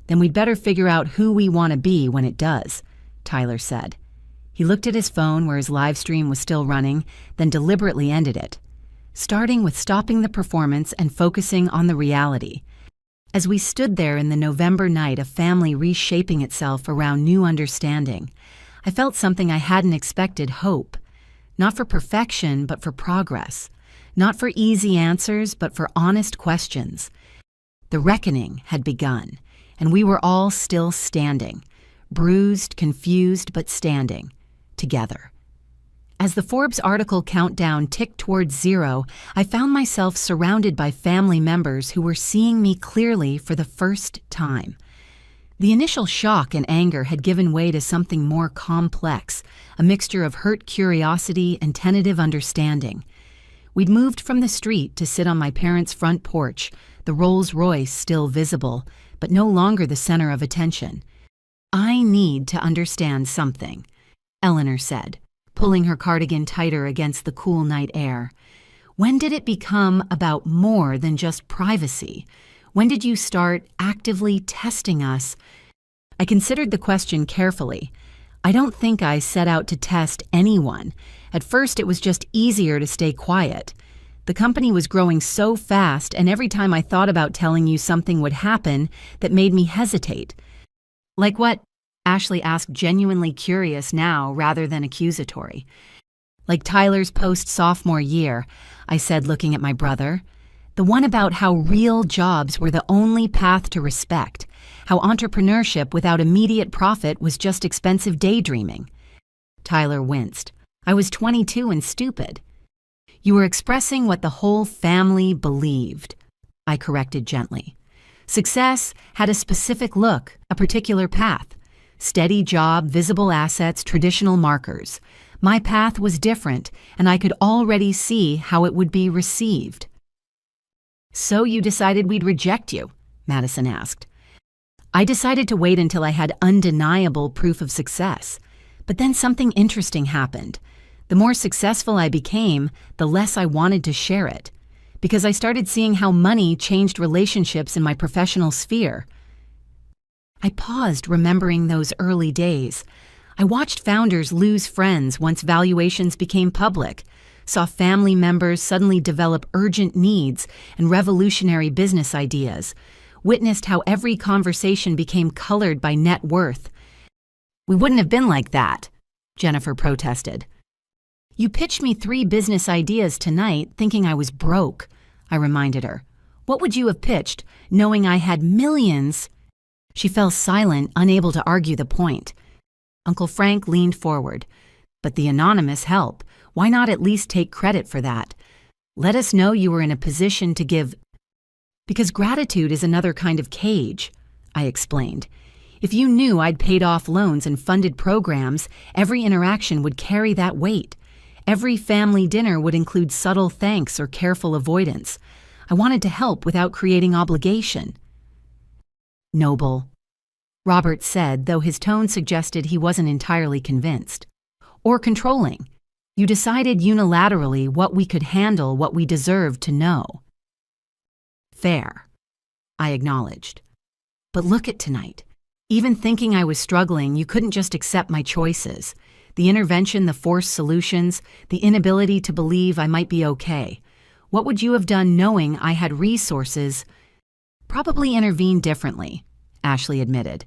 "Then we'd better figure out who we want to be when it does," Tyler said. He looked at his phone where his live stream was still running, then deliberately ended it, starting with stopping the performance and focusing on the reality. As we stood there in the November night, a family reshaping itself around new understanding, I felt something I hadn't expected: hope. Not for perfection, but for progress. Not for easy answers, but for honest questions. The reckoning had begun, and we were all still standing, bruised, confused, but standing, together. As the Forbes article countdown ticked towards 0, I found myself surrounded by family members who were seeing me clearly for the first time. The initial shock and anger had given way to something more complex, a mixture of hurt curiosity and tentative understanding. We'd moved from the street to sit on my parents' front porch, the Rolls-Royce still visible, but no longer the center of attention. "I need to understand something," Eleanor said, pulling her cardigan tighter against the cool night air. "When did it become about more than just privacy? When did you start actively testing us?" I considered the question carefully. I don't think I set out to test anyone. At first, it was just easier to stay quiet. The company was growing so fast, and every time I thought about telling you, something would happen that made me hesitate. "Like what?" Ashley asked, genuinely curious now rather than accusatory. "Like Tyler's post sophomore year," I said, looking at my brother. "The one about how real jobs were the only path to respect, how entrepreneurship without immediate profit was just expensive daydreaming." Tyler winced. "I was 22 and stupid." "You were expressing what the whole family believed," I corrected gently. "Success had a specific look, a particular path. Steady job, visible assets, traditional markers. My path was different, and I could already see how it would be received." "So you decided we'd reject you?" Madison asked. "I decided to wait until I had undeniable proof of success. But then something interesting happened. The more successful I became, the less I wanted to share it, because I started seeing how money changed relationships in my professional sphere." I paused, remembering those early days. I watched founders lose friends once valuations became public, saw family members suddenly develop urgent needs and revolutionary business ideas, witnessed how every conversation became colored by net worth. "We wouldn't have been like that," Jennifer protested. "You pitched me 3 business ideas tonight thinking I was broke," I reminded her. "What would you have pitched, knowing I had millions?" She fell silent, unable to argue the point. Uncle Frank leaned forward. "But the anonymous help, why not at least take credit for that? Let us know you were in a position to give." "Because gratitude is another kind of cage," I explained. "If you knew I'd paid off loans and funded programs, every interaction would carry that weight. Every family dinner would include subtle thanks or careful avoidance. I wanted to help without creating obligation." "Noble," Robert said, though his tone suggested he wasn't entirely convinced. "Or controlling. You decided unilaterally what we could handle, what we deserved to know." "Fair," I acknowledged. "But look at tonight. Even thinking I was struggling, you couldn't just accept my choices. The intervention, the forced solutions, the inability to believe I might be okay. What would you have done knowing I had resources?" "Probably intervened differently," Ashley admitted.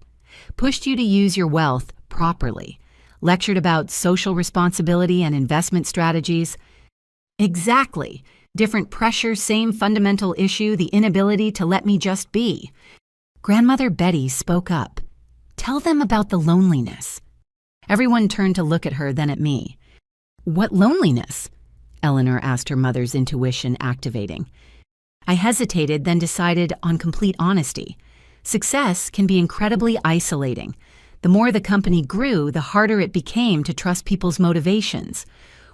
"Pushed you to use your wealth properly. Lectured about social responsibility and investment strategies." "Exactly. Different pressure, same fundamental issue, the inability to let me just be." Grandmother Betty spoke up. "Tell them about the loneliness." Everyone turned to look at her, then at me. "What loneliness?" Eleanor asked, her mother's intuition activating. I hesitated, then decided on complete honesty. Success can be incredibly isolating. The more the company grew, the harder it became to trust people's motivations.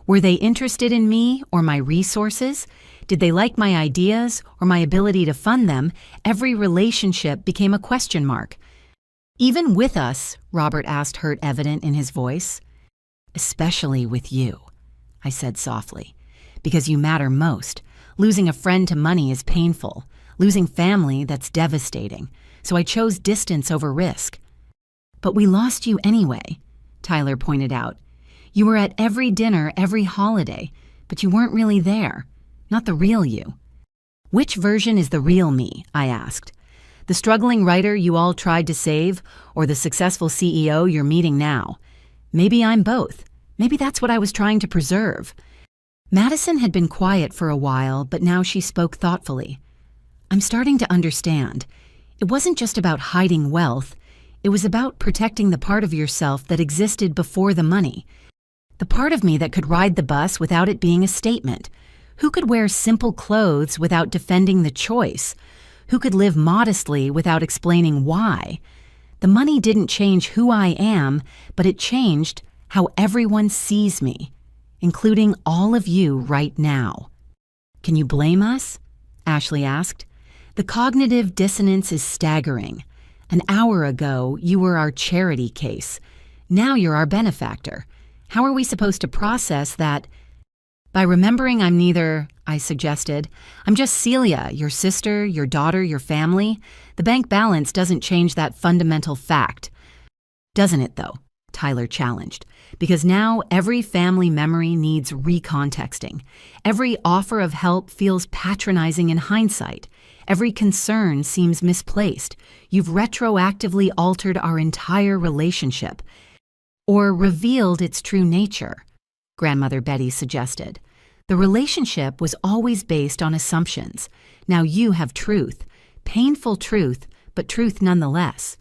Were they interested in me or my resources? Did they like my ideas or my ability to fund them? Every relationship became a question mark. "Even with us?" Robert asked, hurt evident in his voice. "Especially with you," I said softly. "Because you matter most. Losing a friend to money is painful. Losing family, that's devastating. So I chose distance over risk." "But we lost you anyway," Tyler pointed out. You were at every dinner, every holiday, but you weren't really there. Not the real you. Which version is the real me? I asked. The struggling writer you all tried to save, or the successful CEO you're meeting now? Maybe I'm both. Maybe that's what I was trying to preserve. Madison had been quiet for a while, but now she spoke thoughtfully. I'm starting to understand. It wasn't just about hiding wealth. It was about protecting the part of yourself that existed before the money. The part of me that could ride the bus without it being a statement. Who could wear simple clothes without defending the choice? Who could live modestly without explaining why? The money didn't change who I am, but it changed how everyone sees me, including all of you right now. Can you blame us? Ashley asked. The cognitive dissonance is staggering. An hour ago, you were our charity case. Now you're our benefactor. How are we supposed to process that? By remembering I'm neither, I suggested. I'm just Celia, your sister, your daughter, your family. The bank balance doesn't change that fundamental fact. Doesn't it, though? Tyler challenged. Because now every family memory needs recontexting. Every offer of help feels patronizing in hindsight. Every concern seems misplaced. You've retroactively altered our entire relationship. Or revealed its true nature, Grandmother Betty suggested. The relationship was always based on assumptions. Now you have truth. Painful truth, but truth nonetheless.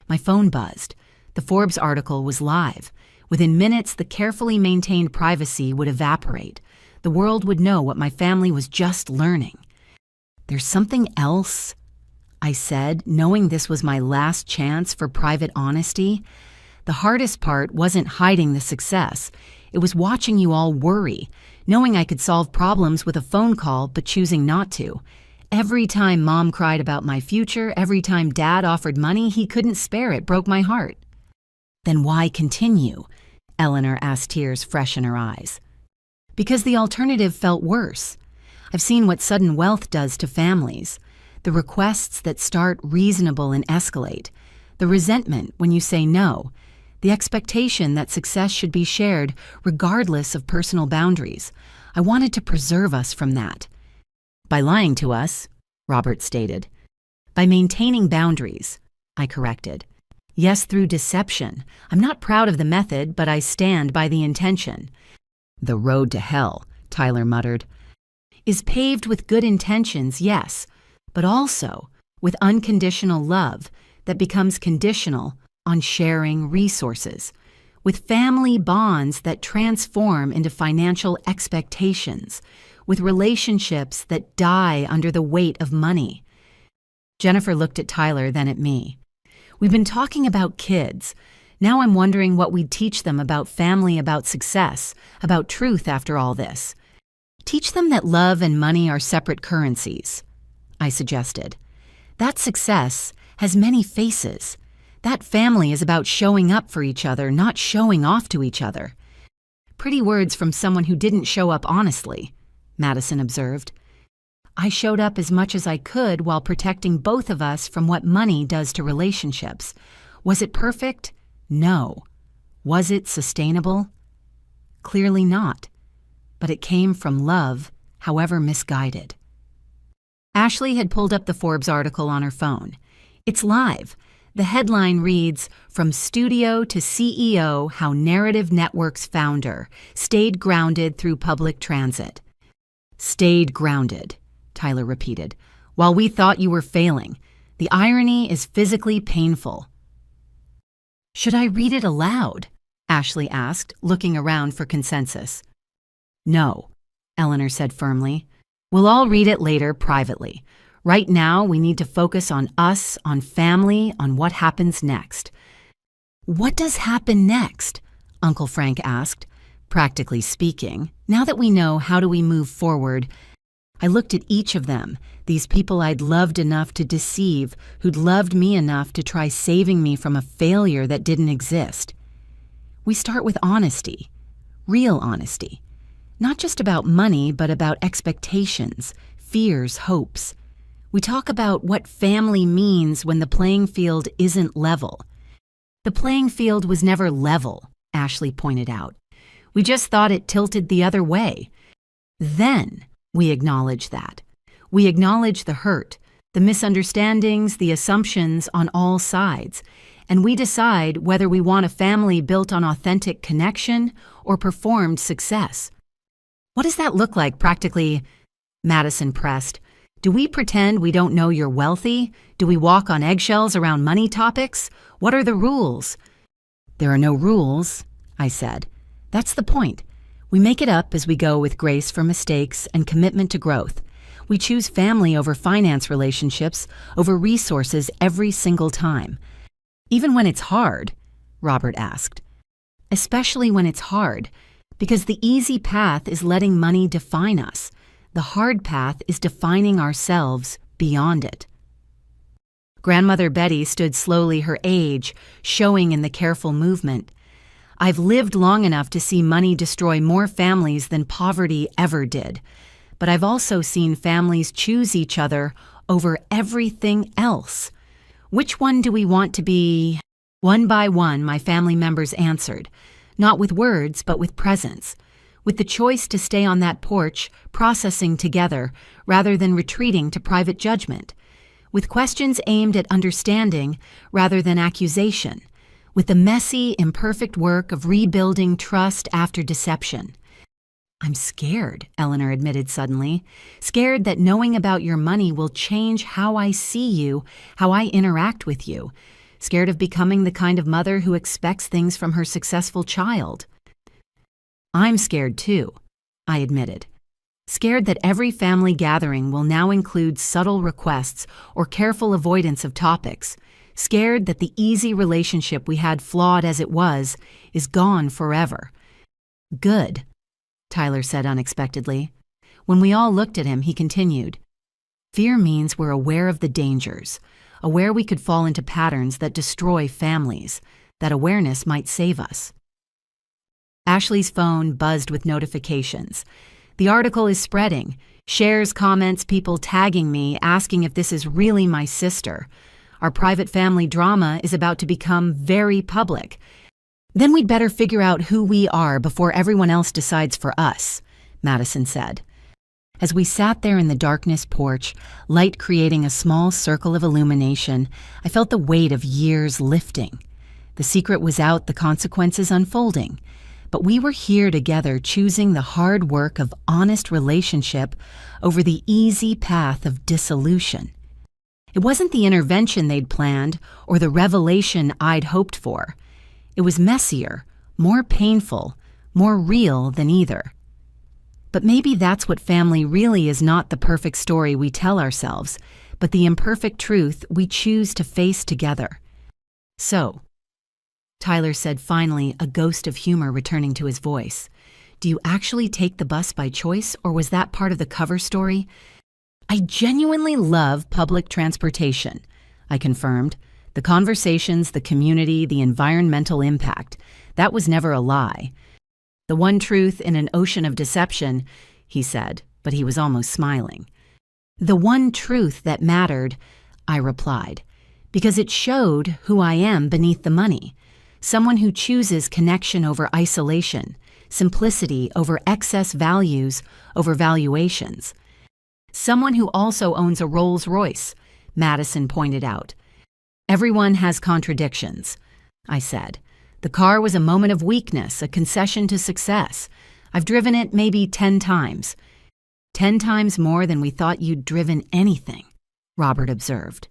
My phone buzzed. The Forbes article was live. Within minutes, the carefully maintained privacy would evaporate. The world would know what my family was just learning. There's something else, I said, knowing this was my last chance for private honesty. The hardest part wasn't hiding the success. It was watching you all worry, knowing I could solve problems with a phone call but choosing not to. Every time Mom cried about my future, every time Dad offered money he couldn't spare, it broke my heart. Then why continue? Eleanor asked, tears fresh in her eyes. Because the alternative felt worse. I've seen what sudden wealth does to families. The requests that start reasonable and escalate. The resentment when you say no. The expectation that success should be shared regardless of personal boundaries. I wanted to preserve us from that. By lying to us, Robert stated. By maintaining boundaries, I corrected. Yes, through deception. I'm not proud of the method, but I stand by the intention. The road to hell, Tyler muttered, is paved with good intentions, yes, but also with unconditional love that becomes conditional on sharing resources, with family bonds that transform into financial expectations, with relationships that die under the weight of money. Jennifer looked at Tyler, then at me. We've been talking about kids. Now I'm wondering what we'd teach them about family, about success, about truth after all this. Teach them that love and money are separate currencies, I suggested. That success has many faces. That family is about showing up for each other, not showing off to each other. Pretty words from someone who didn't show up honestly, Madison observed. I showed up as much as I could while protecting both of us from what money does to relationships. Was it perfect? No. Was it sustainable? Clearly not. But it came from love, however misguided. Ashley had pulled up the Forbes article on her phone. It's live. The headline reads, From Studio to CEO, How Narrative Network's Founder Stayed Grounded Through Public Transit. Stayed grounded, Tyler repeated. While we thought you were failing, the irony is physically painful. Should I read it aloud? Ashley asked, looking around for consensus. No, Eleanor said firmly. We'll all read it later privately. Right now, we need to focus on us, on family, on what happens next. What does happen next? Uncle Frank asked. Practically speaking, now that we know how do we move forward, I looked at each of them, these people I'd loved enough to deceive, who'd loved me enough to try saving me from a failure that didn't exist. We start with honesty, real honesty. Not just about money, but about expectations, fears, hopes. We talk about what family means when the playing field isn't level. The playing field was never level, Ashley pointed out. We just thought it tilted the other way. Then we acknowledge that. We acknowledge the hurt, the misunderstandings, the assumptions on all sides, and we decide whether we want a family built on authentic connection or performed success. What does that look like practically? Madison pressed. Do we pretend we don't know you're wealthy? Do we walk on eggshells around money topics? What are the rules? There are no rules, I said. That's the point. We make it up as we go with grace for mistakes and commitment to growth. We choose family over finance relationships, over resources every single time. Even when it's hard, Robert asked. Especially when it's hard, because the easy path is letting money define us. The hard path is defining ourselves beyond it. Grandmother Betty stood slowly, her age showing in the careful movement. I've lived long enough to see money destroy more families than poverty ever did. But I've also seen families choose each other over everything else. Which one do we want to be? One by one, my family members answered, not with words, but with presence, with the choice to stay on that porch, processing together, rather than retreating to private judgment, with questions aimed at understanding rather than accusation, with the messy, imperfect work of rebuilding trust after deception. I'm scared, Eleanor admitted suddenly, scared that knowing about your money will change how I see you, how I interact with you, scared of becoming the kind of mother who expects things from her successful child. I'm scared too, I admitted. Scared that every family gathering will now include subtle requests or careful avoidance of topics. Scared that the easy relationship we had, flawed as it was, is gone forever. Good, Tyler said unexpectedly. When we all looked at him, he continued. Fear means we're aware of the dangers, aware we could fall into patterns that destroy families. That awareness might save us. Ashley's phone buzzed with notifications. The article is spreading. Shares, comments, people tagging me, asking if this is really my sister. Our private family drama is about to become very public. Then we'd better figure out who we are before everyone else decides for us, Madison said. As we sat there in the darkness porch, light creating a small circle of illumination, I felt the weight of years lifting. The secret was out, the consequences unfolding. But we were here together, choosing the hard work of honest relationship over the easy path of dissolution. It wasn't the intervention they'd planned or the revelation I'd hoped for. It was messier, more painful, more real than either. But maybe that's what family really is, not the perfect story we tell ourselves, but the imperfect truth we choose to face together. So, Tyler said finally, a ghost of humor returning to his voice, do you actually take the bus by choice, or was that part of the cover story? I genuinely love public transportation, I confirmed. The conversations, the community, the environmental impact. That was never a lie. The one truth in an ocean of deception, he said, but he was almost smiling. The one truth that mattered, I replied, because it showed who I am beneath the money. Someone who chooses connection over isolation, simplicity over excess values over valuations. Someone who also owns a Rolls-Royce, Madison pointed out. Everyone has contradictions, I said. The car was a moment of weakness, a concession to success. I've driven it maybe 10 times. 10 times more than we thought you'd driven anything, Robert observed.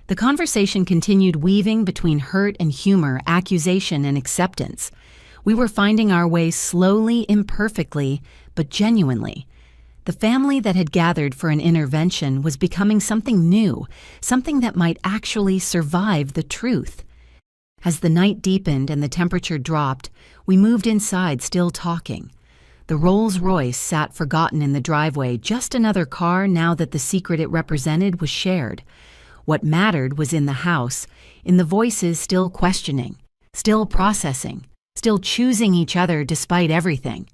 The conversation continued, weaving between hurt and humor, accusation and acceptance. We were finding our way slowly, imperfectly, but genuinely. The family that had gathered for an intervention was becoming something new, something that might actually survive the truth. As the night deepened and the temperature dropped, we moved inside, still talking. The Rolls-Royce sat forgotten in the driveway, just another car now that the secret it represented was shared. What mattered was in the house, in the voices still questioning, still processing, still choosing each other despite everything.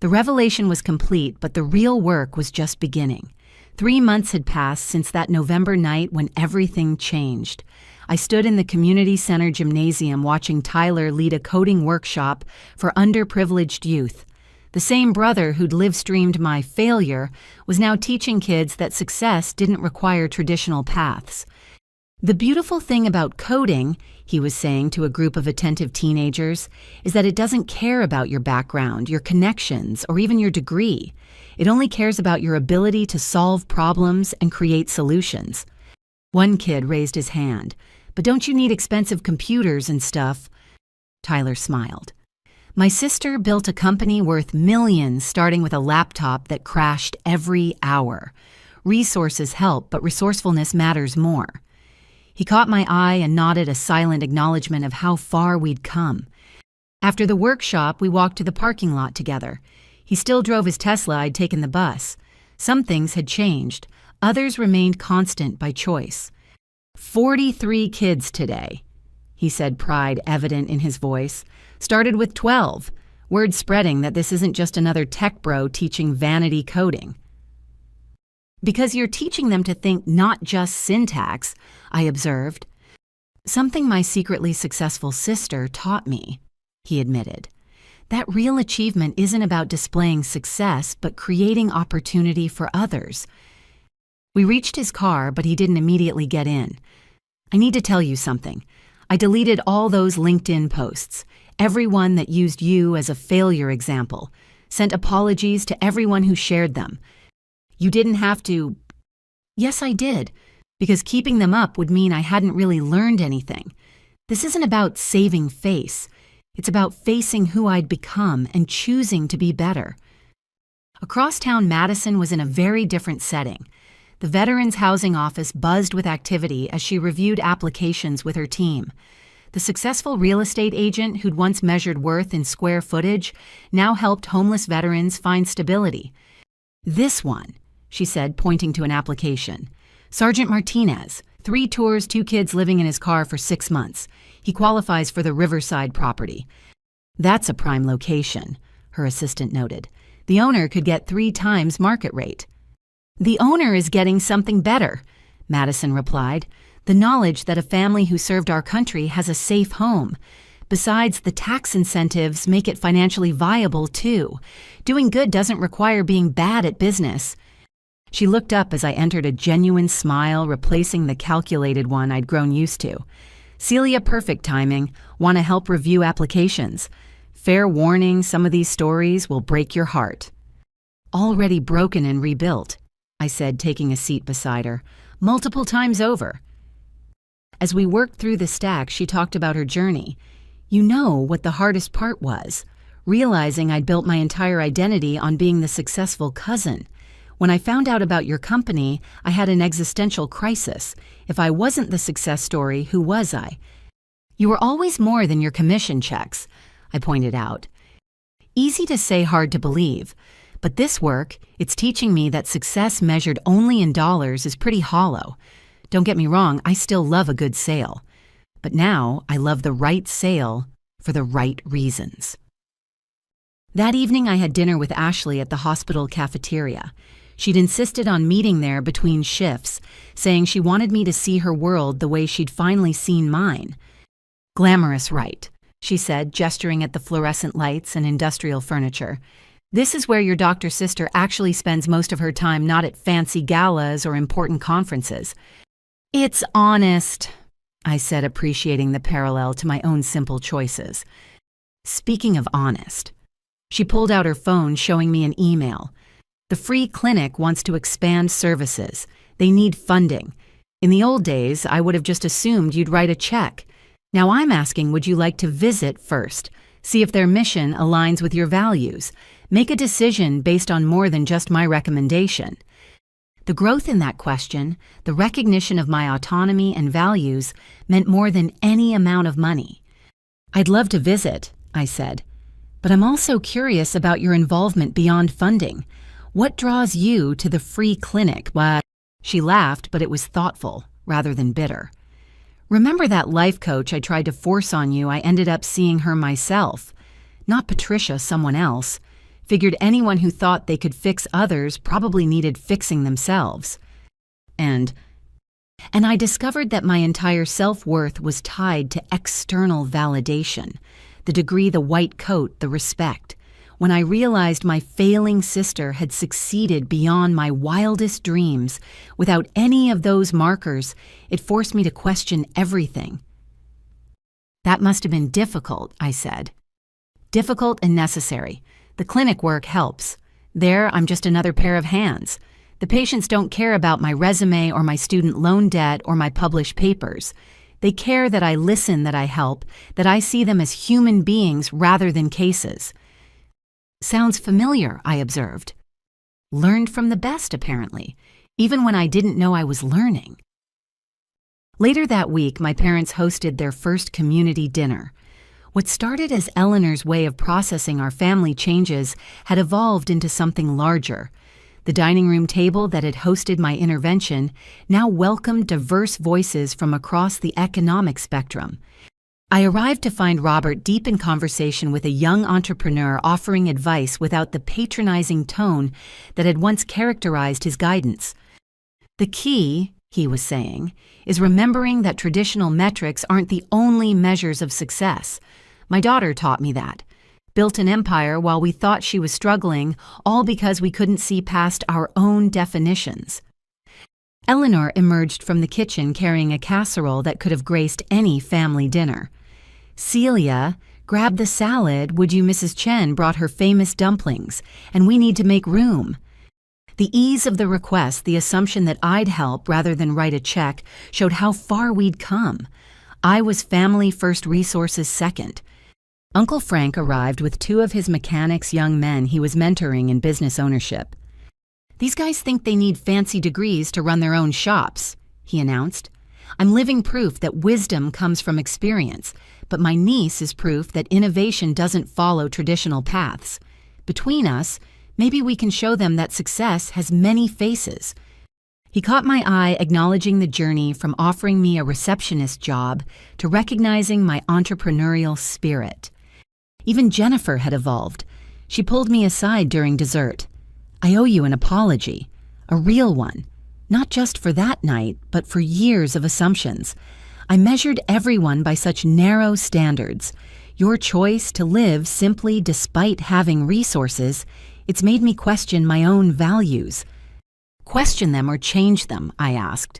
The revelation was complete, but the real work was just beginning. 3 months had passed since that November night when everything changed. I stood in the community center gymnasium watching Tyler lead a coding workshop for underprivileged youth. The same brother who'd live-streamed my failure was now teaching kids that success didn't require traditional paths. The beautiful thing about coding, he was saying to a group of attentive teenagers, is that it doesn't care about your background, your connections, or even your degree. It only cares about your ability to solve problems and create solutions. One kid raised his hand. "But don't you need expensive computers and stuff?" Tyler smiled. "My sister built a company worth millions starting with a laptop that crashed every hour. Resources help, but resourcefulness matters more." He caught my eye and nodded a silent acknowledgement of how far we'd come. After the workshop, we walked to the parking lot together. He still drove his Tesla. I'd taken the bus. Some things had changed. Others remained constant by choice. 43 kids today, he said, pride evident in his voice. Started with 12. Word spreading that this isn't just another tech bro teaching vanity coding. "Because you're teaching them to think not just syntax," I observed. "Something my secretly successful sister taught me," he admitted. "That real achievement isn't about displaying success, but creating opportunity for others." We reached his car, but he didn't immediately get in. "I need to tell you something. I deleted all those LinkedIn posts, everyone that used you as a failure example, sent apologies to everyone who shared them. You didn't have to." "Yes, I did, because keeping them up would mean I hadn't really learned anything. This isn't about saving face. It's about facing who I'd become and choosing to be better." Across town, Madison was in a very different setting. The Veterans Housing Office buzzed with activity as she reviewed applications with her team. The successful real estate agent who'd once measured worth in square footage now helped homeless veterans find stability. "This one," she said, pointing to an application. "Sergeant Martinez, 3 tours, 2 kids living in his car for 6 months. He qualifies for the Riverside property." "That's a prime location," her assistant noted. "The owner could get 3 times market rate." "The owner is getting something better," Madison replied. "The knowledge that a family who served our country has a safe home. Besides, the tax incentives make it financially viable, too. Doing good doesn't require being bad at business." She looked up as I entered, a genuine smile replacing the calculated one I'd grown used to. "Celia, perfect timing. Want to help review applications. Fair warning, some of these stories will break your heart." "Already broken and rebuilt," I said, taking a seat beside her. "Multiple times over." As we worked through the stack, she talked about her journey. "You know what the hardest part was? Realizing I'd built my entire identity on being the successful cousin. When I found out about your company, I had an existential crisis. If I wasn't the success story, who was I?" "You were always more than your commission checks," I pointed out. Easy to say, hard to believe. But this work, it's teaching me that success measured only in dollars is pretty hollow. Don't get me wrong, I still love a good sale. But now I love the right sale for the right reasons. That evening I had dinner with Ashley at the hospital cafeteria. She'd insisted on meeting there between shifts, saying she wanted me to see her world the way she'd finally seen mine. "Glamorous, right?" she said, gesturing at the fluorescent lights and industrial furniture. "This is where your doctor's sister actually spends most of her time, not at fancy galas or important conferences." "It's honest," I said, appreciating the parallel to my own simple choices. "Speaking of honest," she pulled out her phone, showing me an email. "The free clinic wants to expand services. They need funding. In the old days, I would have just assumed you'd write a check. Now I'm asking, would you like to visit first? See if their mission aligns with your values. Make a decision based on more than just my recommendation." The growth in that question, the recognition of my autonomy and values, meant more than any amount of money. "I'd love to visit," I said, "but I'm also curious about your involvement beyond funding. What draws you to the free clinic?" "What?" She laughed, but it was thoughtful rather than bitter. "Remember that life coach I tried to force on you? I ended up seeing her myself. Not Patricia, someone else. Figured anyone who thought they could fix others probably needed fixing themselves. And I discovered that my entire self-worth was tied to external validation, the degree, the white coat, the respect. When I realized my failing sister had succeeded beyond my wildest dreams without any of those markers, it forced me to question everything. That must have been difficult, I said. Difficult and necessary. The clinic work helps. There, I'm just another pair of hands. The patients don't care about my resume or my student loan debt or my published papers. They care that I listen, that I help, that I see them as human beings rather than cases. Sounds familiar, I observed. Learned from the best, apparently, even when I didn't know I was learning. Later that week, my parents hosted their first community dinner. What started as Eleanor's way of processing our family changes had evolved into something larger. The dining room table that had hosted my intervention now welcomed diverse voices from across the economic spectrum. I arrived to find Robert deep in conversation with a young entrepreneur offering advice without the patronizing tone that had once characterized his guidance. The key, he was saying, is remembering that traditional metrics aren't the only measures of success. My daughter taught me that. Built an empire while we thought she was struggling, all because we couldn't see past our own definitions. Eleanor emerged from the kitchen carrying a casserole that could have graced any family dinner. Celia, grab the salad, would you? Mrs. Chen brought her famous dumplings, and we need to make room. The ease of the request, the assumption that I'd help rather than write a check, showed how far we'd come. I was family first, resources second. Uncle Frank arrived with two of his mechanics' young men he was mentoring in business ownership. These guys think they need fancy degrees to run their own shops, he announced. I'm living proof that wisdom comes from experience, but my niece is proof that innovation doesn't follow traditional paths. Between us, maybe we can show them that success has many faces. He caught my eye, acknowledging the journey from offering me a receptionist job to recognizing my entrepreneurial spirit. Even Jennifer had evolved. She pulled me aside during dessert. I owe you an apology, a real one, not just for that night, but for years of assumptions. I measured everyone by such narrow standards. Your choice to live simply despite having resources, it's made me question my own values. Question them or change them, I asked.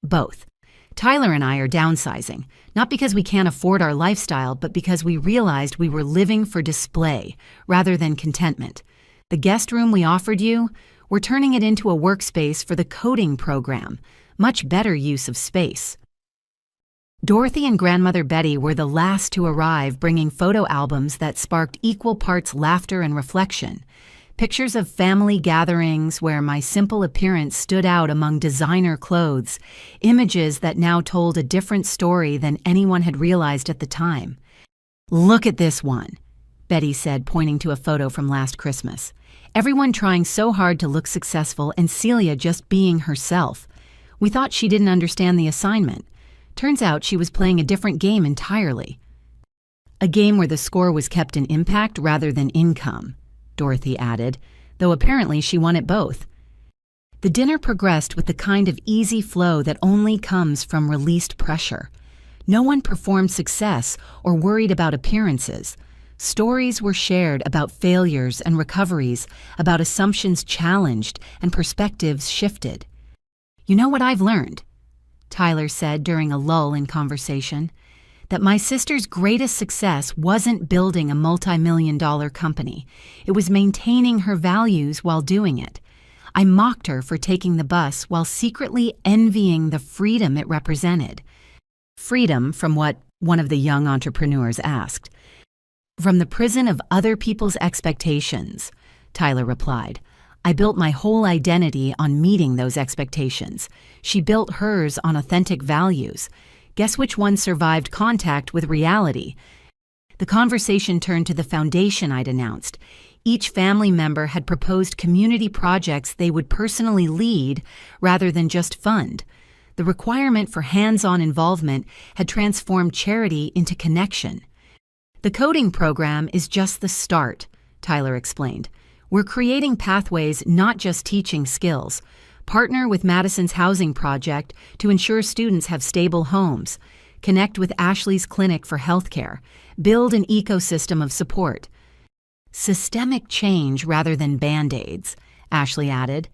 Both. Tyler and I are downsizing, not because we can't afford our lifestyle, but because we realized we were living for display rather than contentment. The guest room we offered you, we're turning it into a workspace for the coding program. Much better use of space. Dorothy and grandmother Betty were the last to arrive, bringing photo albums that sparked equal parts laughter and reflection. Pictures of family gatherings where my simple appearance stood out among designer clothes, images that now told a different story than anyone had realized at the time. Look at this one, Betty said, pointing to a photo from last Christmas. Everyone trying so hard to look successful and Celia just being herself. We thought she didn't understand the assignment. Turns out she was playing a different game entirely. A game where the score was kept in impact rather than income, Dorothy added, though apparently she wanted both. The dinner progressed with the kind of easy flow that only comes from released pressure. No one performed success or worried about appearances. Stories were shared about failures and recoveries, about assumptions challenged and perspectives shifted. You know what I've learned? Tyler said during a lull in conversation, that my sister's greatest success wasn't building a multi-million-dollar company. It was maintaining her values while doing it. I mocked her for taking the bus while secretly envying the freedom it represented. Freedom from what one of the young entrepreneurs asked. From the prison of other people's expectations, Tyler replied. I built my whole identity on meeting those expectations. She built hers on authentic values. Guess which one survived contact with reality? The conversation turned to the foundation I'd announced. Each family member had proposed community projects they would personally lead rather than just fund. The requirement for hands-on involvement had transformed charity into connection. The coding program is just the start, Tyler explained. We're creating pathways, not just teaching skills. Partner with Madison's housing project to ensure students have stable homes. Connect with Ashley's clinic for healthcare. Build an ecosystem of support. Systemic change rather than Band-Aids, Ashley added.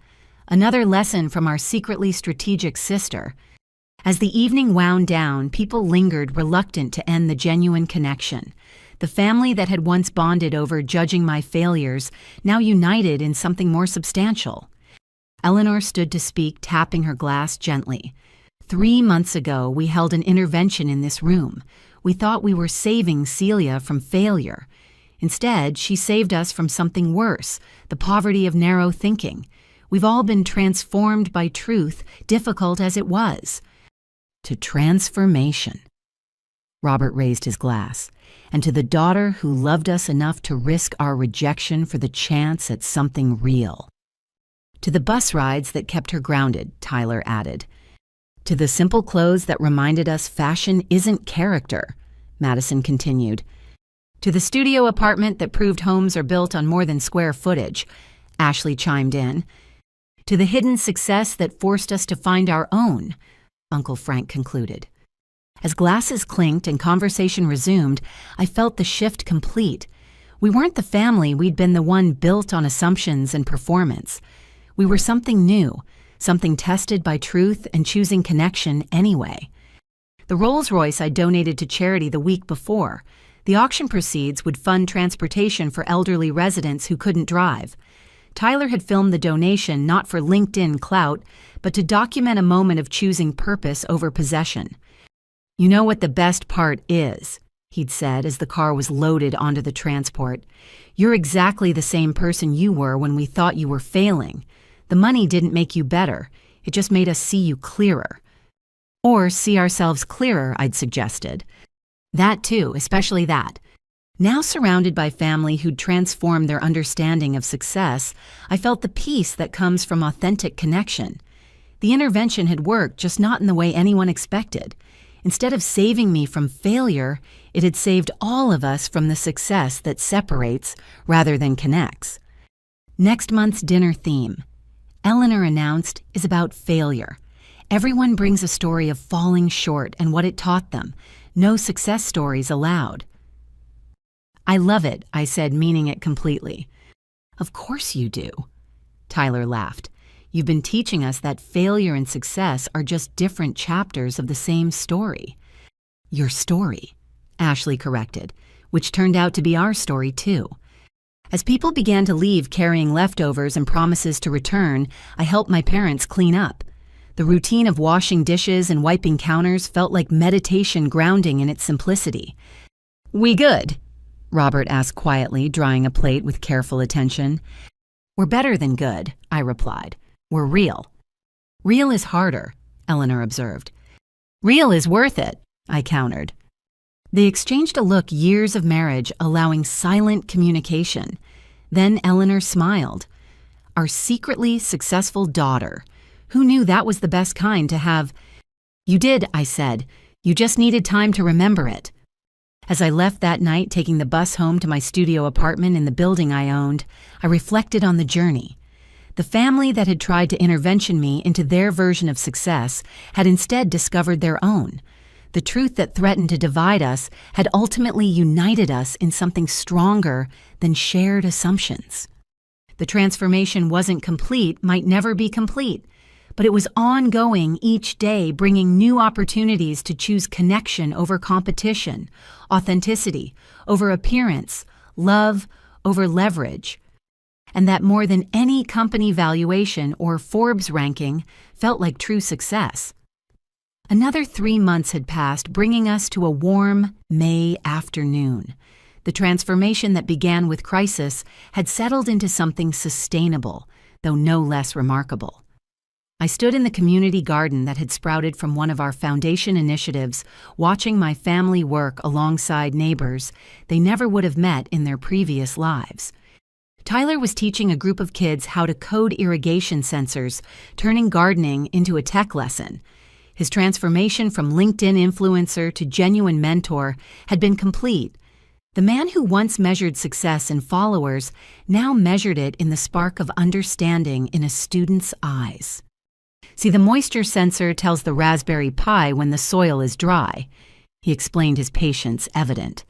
Another lesson from our secretly strategic sister. As the evening wound down, people lingered, reluctant to end the genuine connection. The family that had once bonded over judging my failures now united in something more substantial. Eleanor stood to speak, tapping her glass gently. 3 months ago, we held an intervention in this room. We thought we were saving Celia from failure. Instead, she saved us from something worse, the poverty of narrow thinking. We've all been transformed by truth, difficult as it was. To transformation. Robert raised his glass. And to the daughter who loved us enough to risk our rejection for the chance at something real. To the bus rides that kept her grounded, Tyler added. To the simple clothes that reminded us fashion isn't character, Madison continued. To the studio apartment that proved homes are built on more than square footage, Ashley chimed in. To the hidden success that forced us to find our own, Uncle Frank concluded. As glasses clinked and conversation resumed, I felt the shift complete. We weren't the family we'd been the one built on assumptions and performance. We were something new, something tested by truth and choosing connection anyway. The Rolls-Royce I donated to charity the week before. The auction proceeds would fund transportation for elderly residents who couldn't drive. Tyler had filmed the donation not for LinkedIn clout, but to document a moment of choosing purpose over possession. You know what the best part is, he'd said as the car was loaded onto the transport. You're exactly the same person you were when we thought you were failing. The money didn't make you better. It just made us see you clearer. Or see ourselves clearer, I'd suggested. That too, especially that. Now surrounded by family who'd transformed their understanding of success, I felt the peace that comes from authentic connection. The intervention had worked, just not in the way anyone expected. Instead of saving me from failure, it had saved all of us from the success that separates rather than connects. Next month's dinner theme, Eleanor announced, is about failure. Everyone brings a story of falling short and what it taught them. No success stories allowed. I love it, I said, meaning it completely. Of course you do. Tyler laughed. You've been teaching us that failure and success are just different chapters of the same story. Your story, Ashley corrected, which turned out to be our story too. As people began to leave carrying leftovers and promises to return, I helped my parents clean up. The routine of washing dishes and wiping counters felt like meditation grounding in its simplicity. We good? Robert asked quietly, drying a plate with careful attention. We're better than good, I replied. We're real. Real is harder, Eleanor observed. Real is worth it, I countered. They exchanged a look, years of marriage allowing silent communication. Then Eleanor smiled. Our secretly successful daughter. Who knew that was the best kind to have? You did, I said. You just needed time to remember it. As I left that night, taking the bus home to my studio apartment in the building I owned, I reflected on the journey. The family that had tried to intervention me into their version of success had instead discovered their own. The truth that threatened to divide us had ultimately united us in something stronger than shared assumptions. The transformation wasn't complete, might never be complete, but it was ongoing each day, bringing new opportunities to choose connection over competition, authenticity over appearance, love over leverage. And that more than any company valuation or Forbes ranking felt like true success. Another 3 months had passed, bringing us to a warm May afternoon. The transformation that began with crisis had settled into something sustainable, though no less remarkable. I stood in the community garden that had sprouted from one of our foundation initiatives, watching my family work alongside neighbors they never would have met in their previous lives. Tyler was teaching a group of kids how to code irrigation sensors, turning gardening into a tech lesson. His transformation from LinkedIn influencer to genuine mentor had been complete, The man who once measured success in followers now measured it in the spark of understanding in a student's eyes. See, the moisture sensor tells the raspberry Pi when the soil is dry. He explained, his patience evident.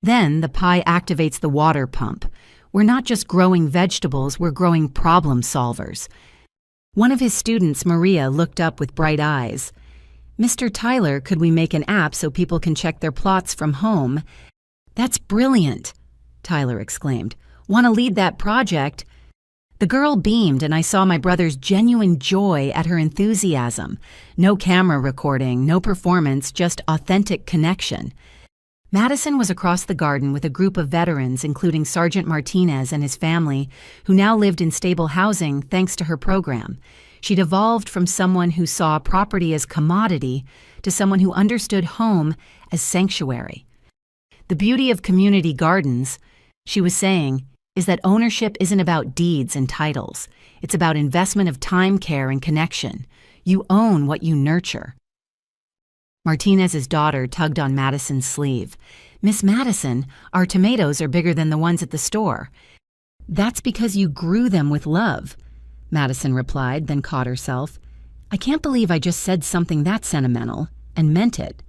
Then the Pi activates the water pump. We're not just growing vegetables, we're growing problem solvers. One of his students, Maria, looked up with bright eyes. "Mr. Tyler, could we make an app so people can check their plots from home?" "That's brilliant," Tyler exclaimed. "Want to lead that project?" The girl beamed, and I saw my brother's genuine joy at her enthusiasm. No camera recording, no performance, just authentic connection. Madison was across the garden with a group of veterans, including Sergeant Martinez and his family, who now lived in stable housing thanks to her program. She'd evolved from someone who saw property as commodity to someone who understood home as sanctuary. The beauty of community gardens, she was saying, is that ownership isn't about deeds and titles. It's about investment of time, care, and connection. You own what you nurture. Martinez's daughter tugged on Madison's sleeve. "Miss Madison, our tomatoes are bigger than the ones at the store." "That's because you grew them with love," Madison replied, then caught herself. "I can't believe I just said something that sentimental, and meant it."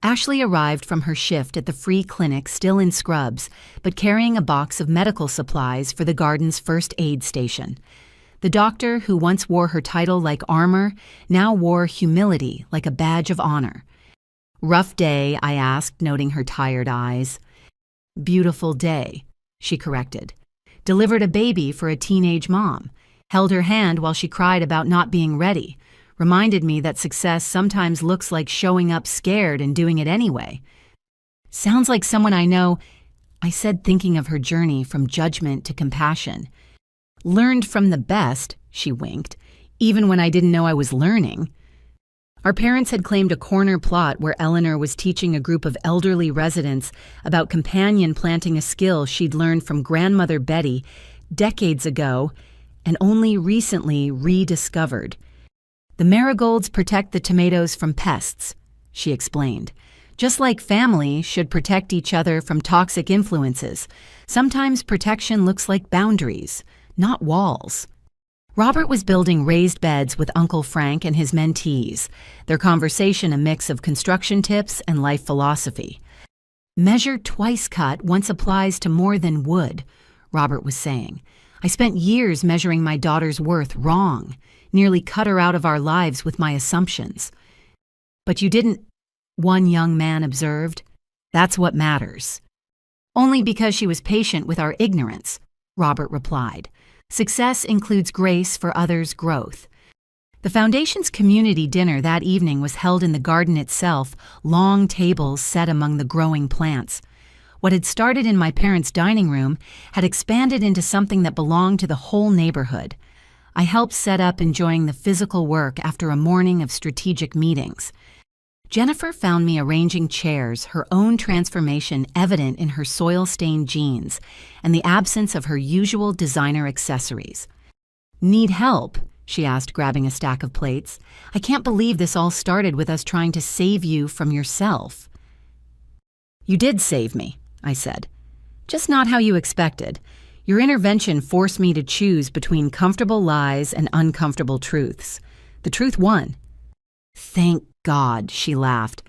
Ashley arrived from her shift at the free clinic still in scrubs, but carrying a box of medical supplies for the garden's first aid station. The doctor, who once wore her title like armor, now wore humility like a badge of honor. "Rough day?" I asked, noting her tired eyes. "Beautiful day," she corrected. "Delivered a baby for a teenage mom. Held her hand while she cried about not being ready. Reminded me that success sometimes looks like showing up scared and doing it anyway." "Sounds like someone I know," I said, thinking of her journey from judgment to compassion. "Learned from the best," she winked, "even when I didn't know I was learning." Our parents had claimed a corner plot where Eleanor was teaching a group of elderly residents about companion planting, a skill she'd learned from grandmother Betty decades ago and only recently rediscovered. "The marigolds protect the tomatoes from pests," she explained. "Just like family should protect each other from toxic influences, sometimes protection looks like boundaries, not walls." Robert was building raised beds with Uncle Frank and his mentees, their conversation a mix of construction tips and life philosophy. "Measure twice cut once applies to more than wood," Robert was saying. "I spent years measuring my daughter's worth wrong. Nearly cut her out of our lives with my assumptions." "But you didn't," one young man observed. "That's what matters." "Only because she was patient with our ignorance," Robert replied. "Success includes grace for others' growth." The Foundation's community dinner that evening was held in the garden itself, long tables set among the growing plants. What had started in my parents' dining room had expanded into something that belonged to the whole neighborhood. I helped set up, enjoying the physical work after a morning of strategic meetings. Jennifer found me arranging chairs, her own transformation evident in her soil-stained jeans and the absence of her usual designer accessories. "Need help?" she asked, grabbing a stack of plates. "I can't believe this all started with us trying to save you from yourself." "You did save me," I said. "Just not how you expected. Your intervention forced me to choose between comfortable lies and uncomfortable truths. The truth won." "Thank God," she laughed.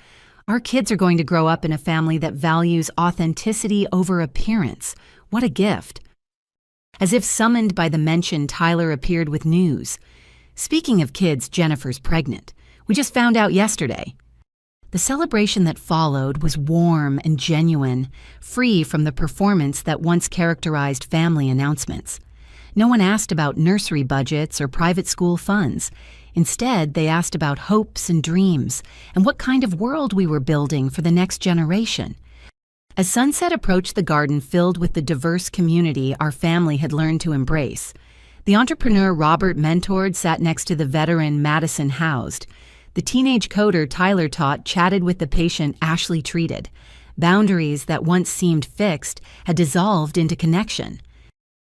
"Our kids are going to grow up in a family that values authenticity over appearance. What a gift." As if summoned by the mention, Tyler appeared with news. "Speaking of kids, Jennifer's pregnant. We just found out yesterday." The celebration that followed was warm and genuine, free from the performance that once characterized family announcements. No one asked about nursery budgets or private school funds. Instead, they asked about hopes and dreams and what kind of world we were building for the next generation. As sunset approached the garden filled with the diverse community our family had learned to embrace, the entrepreneur Robert mentored sat next to the veteran Madison housed. The teenage coder Tyler taught chatted with the patient Ashley treated. Boundaries that once seemed fixed had dissolved into connection.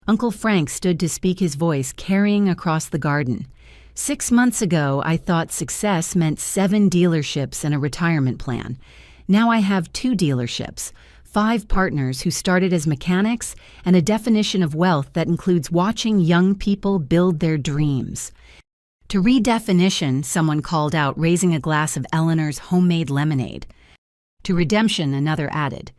Uncle Frank stood to speak, his voice carrying across the garden. 6 months ago, I thought success meant 7 dealerships and a retirement plan. Now I have 2 dealerships, 5 partners who started as mechanics, and a definition of wealth that includes watching young people build their dreams. To redefinition, someone called out, raising a glass of Eleanor's homemade lemonade. To redemption, another added.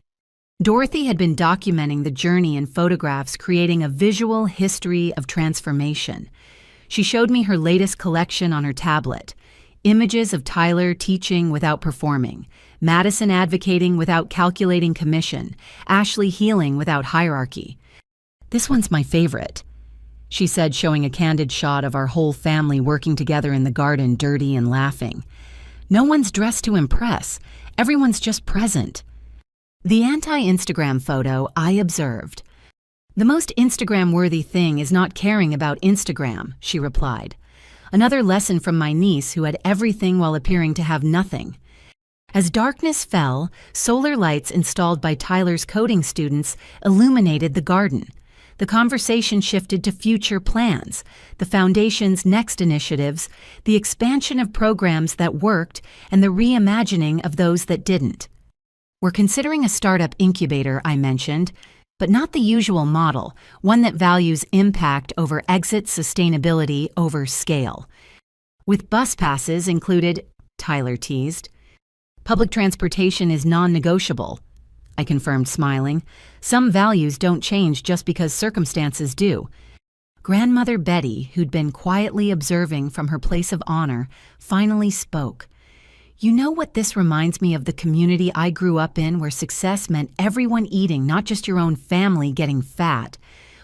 Dorothy had been documenting the journey in photographs, creating a visual history of transformation. She showed me her latest collection on her tablet. Images of Tyler teaching without performing, Madison advocating without calculating commission, Ashley healing without hierarchy. "This one's my favorite," she said, showing a candid shot of our whole family working together in the garden, dirty and laughing. "No one's dressed to impress. Everyone's just present." The anti-Instagram photo I observed. "The most Instagram-worthy thing is not caring about Instagram," she replied. Another lesson from my niece, who had everything while appearing to have nothing. As darkness fell, solar lights installed by Tyler's coding students illuminated the garden. The conversation shifted to future plans, the Foundation's next initiatives, the expansion of programs that worked, and the reimagining of those that didn't. "We're considering a startup incubator," I mentioned, but not the usual model, one that values impact over exit, sustainability over scale. "With bus passes included," Tyler teased. "Public transportation is non-negotiable," I confirmed, smiling. "Some values don't change just because circumstances do." Grandmother Betty, who'd been quietly observing from her place of honor, finally spoke. "You know what this reminds me of? The community I grew up in, where success meant everyone eating, not just your own family getting fat.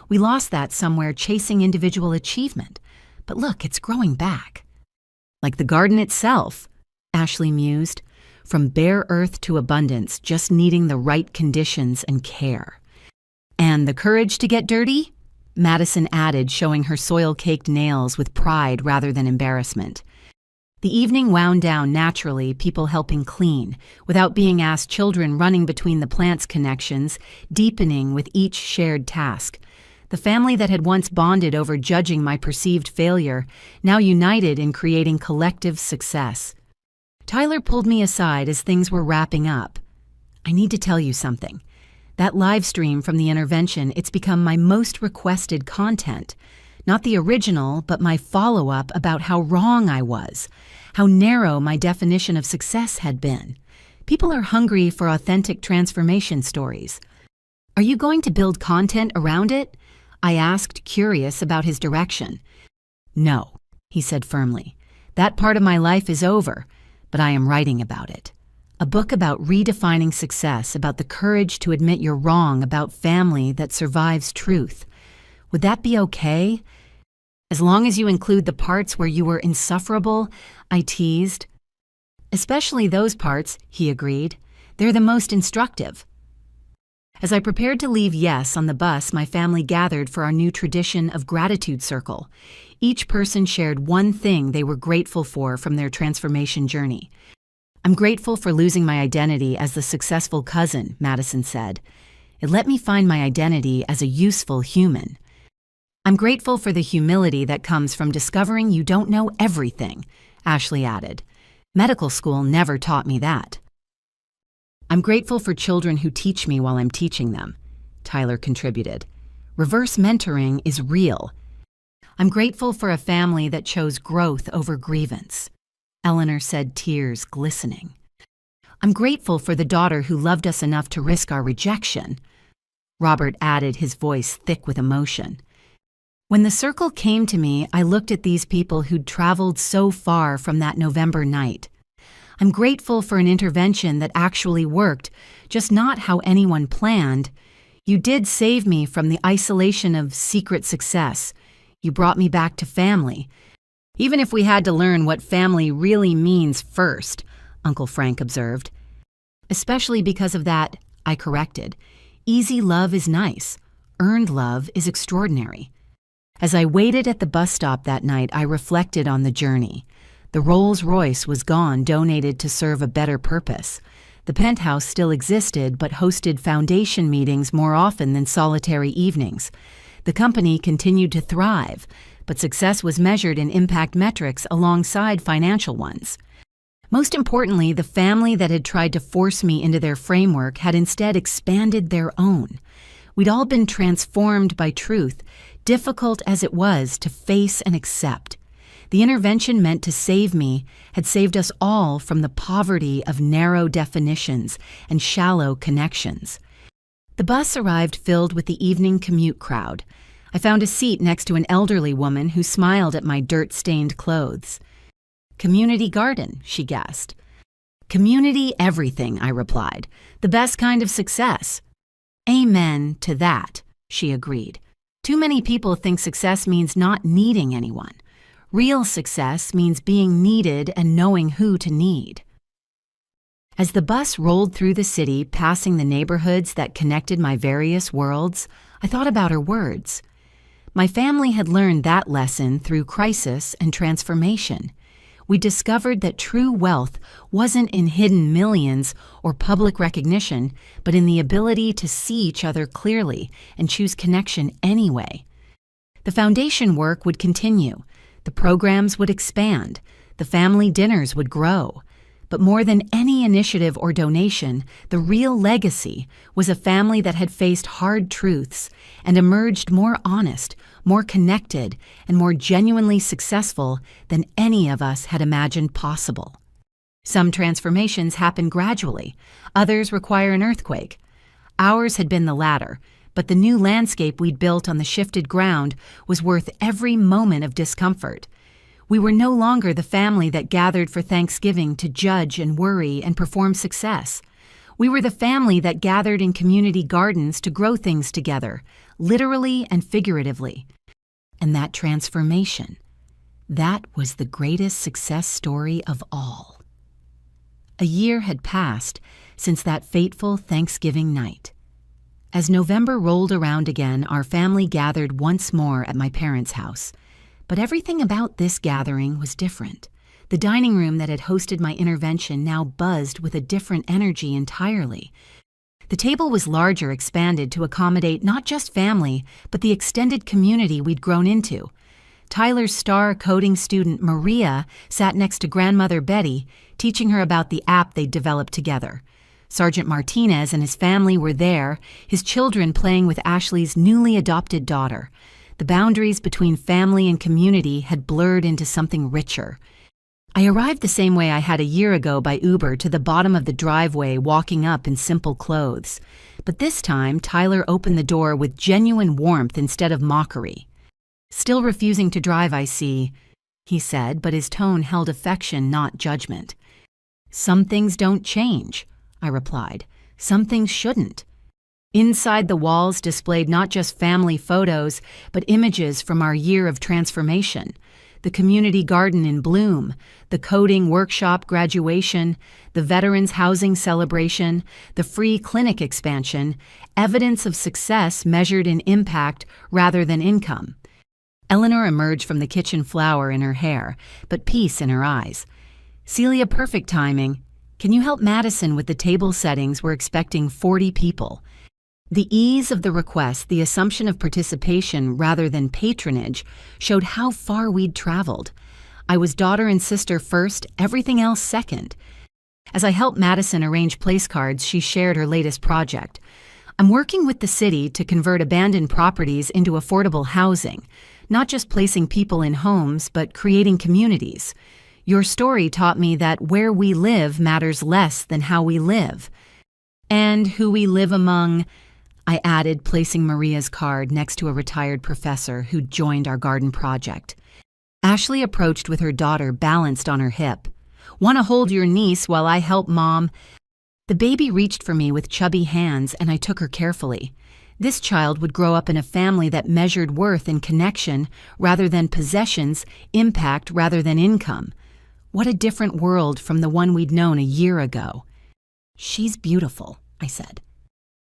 We lost that somewhere chasing individual achievement. But look, it's growing back." "Like the garden itself," Ashley mused. "From bare earth to abundance, just needing the right conditions and care." "And the courage to get dirty?" Madison added, showing her soil-caked nails with pride rather than embarrassment. The evening wound down naturally, people helping clean, without being asked, children running between the plants' connections, deepening with each shared task. The family that had once bonded over judging my perceived failure, now united in creating collective success. Tyler pulled me aside as things were wrapping up. "I need to tell you something. That live stream from the intervention, it's become my most requested content. Not the original, but my follow-up about how wrong I was, how narrow my definition of success had been. People are hungry for authentic transformation stories." "Are you going to build content around it?" I asked, curious about his direction. "No," he said firmly. "That part of my life is over, but I am writing about it. A book about redefining success, about the courage to admit you're wrong, about family that survives truth. Would that be okay? As long as you include the parts where you were insufferable," I teased. "Especially those parts," he agreed. "They're the most instructive." As I prepared to leave Yes on the bus, my family gathered for our new tradition of gratitude circle. Each person shared one thing they were grateful for from their transformation journey. "I'm grateful for losing my identity as the successful cousin," Madison said. "It let me find my identity as a useful human." "I'm grateful for the humility that comes from discovering you don't know everything," Ashley added. "Medical school never taught me that." "I'm grateful for children who teach me while I'm teaching them," Tyler contributed. "Reverse mentoring is real." "I'm grateful for a family that chose growth over grievance," Eleanor said, tears glistening. "I'm grateful for the daughter who loved us enough to risk our rejection," Robert added, his voice thick with emotion. When the circle came to me, I looked at these people who'd traveled so far from that November night. I'm grateful for an intervention that actually worked, just not how anyone planned. You did save me from the isolation of secret success. You brought me back to family. Even if we had to learn what family really means first, Uncle Frank observed. Especially because of that, I corrected. Easy love is nice. Earned love is extraordinary. As I waited at the bus stop that night, I reflected on the journey. The Rolls-Royce was gone, donated to serve a better purpose. The penthouse still existed, but hosted foundation meetings more often than solitary evenings. The company continued to thrive, but success was measured in impact metrics alongside financial ones. Most importantly, the family that had tried to force me into their framework had instead expanded their own. We'd all been transformed by truth, difficult as it was to face and accept. The intervention meant to save me had saved us all from the poverty of narrow definitions and shallow connections. The bus arrived filled with the evening commute crowd. I found a seat next to an elderly woman who smiled at my dirt-stained clothes. "Community garden," she guessed. "Community everything," I replied. "The best kind of success." "Amen to that," she agreed. "Too many people think success means not needing anyone. Real success means being needed and knowing who to need." As the bus rolled through the city, passing the neighborhoods that connected my various worlds, I thought about her words. My family had learned that lesson through crisis and transformation. We discovered that true wealth wasn't in hidden millions or public recognition, but in the ability to see each other clearly and choose connection anyway. The foundation work would continue. The programs would expand. The family dinners would grow. But more than any initiative or donation, the real legacy was a family that had faced hard truths and emerged more honest, more connected, and more genuinely successful than any of us had imagined possible. Some transformations happen gradually, others require an earthquake. Ours had been the latter, but the new landscape we'd built on the shifted ground was worth every moment of discomfort. We were no longer the family that gathered for Thanksgiving to judge and worry and perform success. We were the family that gathered in community gardens to grow things together, literally and figuratively. And that transformation, that was the greatest success story of all. A year had passed since that fateful Thanksgiving night. As November rolled around again, our family gathered once more at my parents' house. But everything about this gathering was different. The dining room that had hosted my intervention now buzzed with a different energy entirely. The table was larger, expanded to accommodate not just family, but the extended community we'd grown into. Tyler's star coding student Maria sat next to grandmother Betty, teaching her about the app they'd developed together. Sergeant Martinez and his family were there, his children playing with Ashley's newly adopted daughter. The boundaries between family and community had blurred into something richer. I arrived the same way I had a year ago by Uber to the bottom of the driveway, walking up in simple clothes. But this time, Tyler opened the door with genuine warmth instead of mockery. "Still refusing to drive, I see," he said, but his tone held affection, not judgment. "Some things don't change," I replied. "Some things shouldn't." Inside the walls displayed not just family photos, but images from our year of transformation. The community garden in bloom, the coding workshop graduation, the veterans housing celebration, the free clinic expansion, evidence of success measured in impact rather than income. Eleanor emerged from the kitchen, flower in her hair, but peace in her eyes. "Celia, perfect timing. Can you help Madison with the table settings? We're expecting 40 people." The ease of the request, the assumption of participation rather than patronage, showed how far we'd traveled. I was daughter and sister first, everything else second. As I helped Madison arrange place cards, she shared her latest project. "I'm working with the city to convert abandoned properties into affordable housing, not just placing people in homes, but creating communities. Your story taught me that where we live matters less than how we live. And who we live among," I added, placing Maria's card next to a retired professor who'd joined our garden project. Ashley approached with her daughter balanced on her hip. "Want to hold your niece while I help Mom?" The baby reached for me with chubby hands, and I took her carefully. This child would grow up in a family that measured worth in connection rather than possessions, impact rather than income. What a different world from the one we'd known a year ago. "She's beautiful," I said.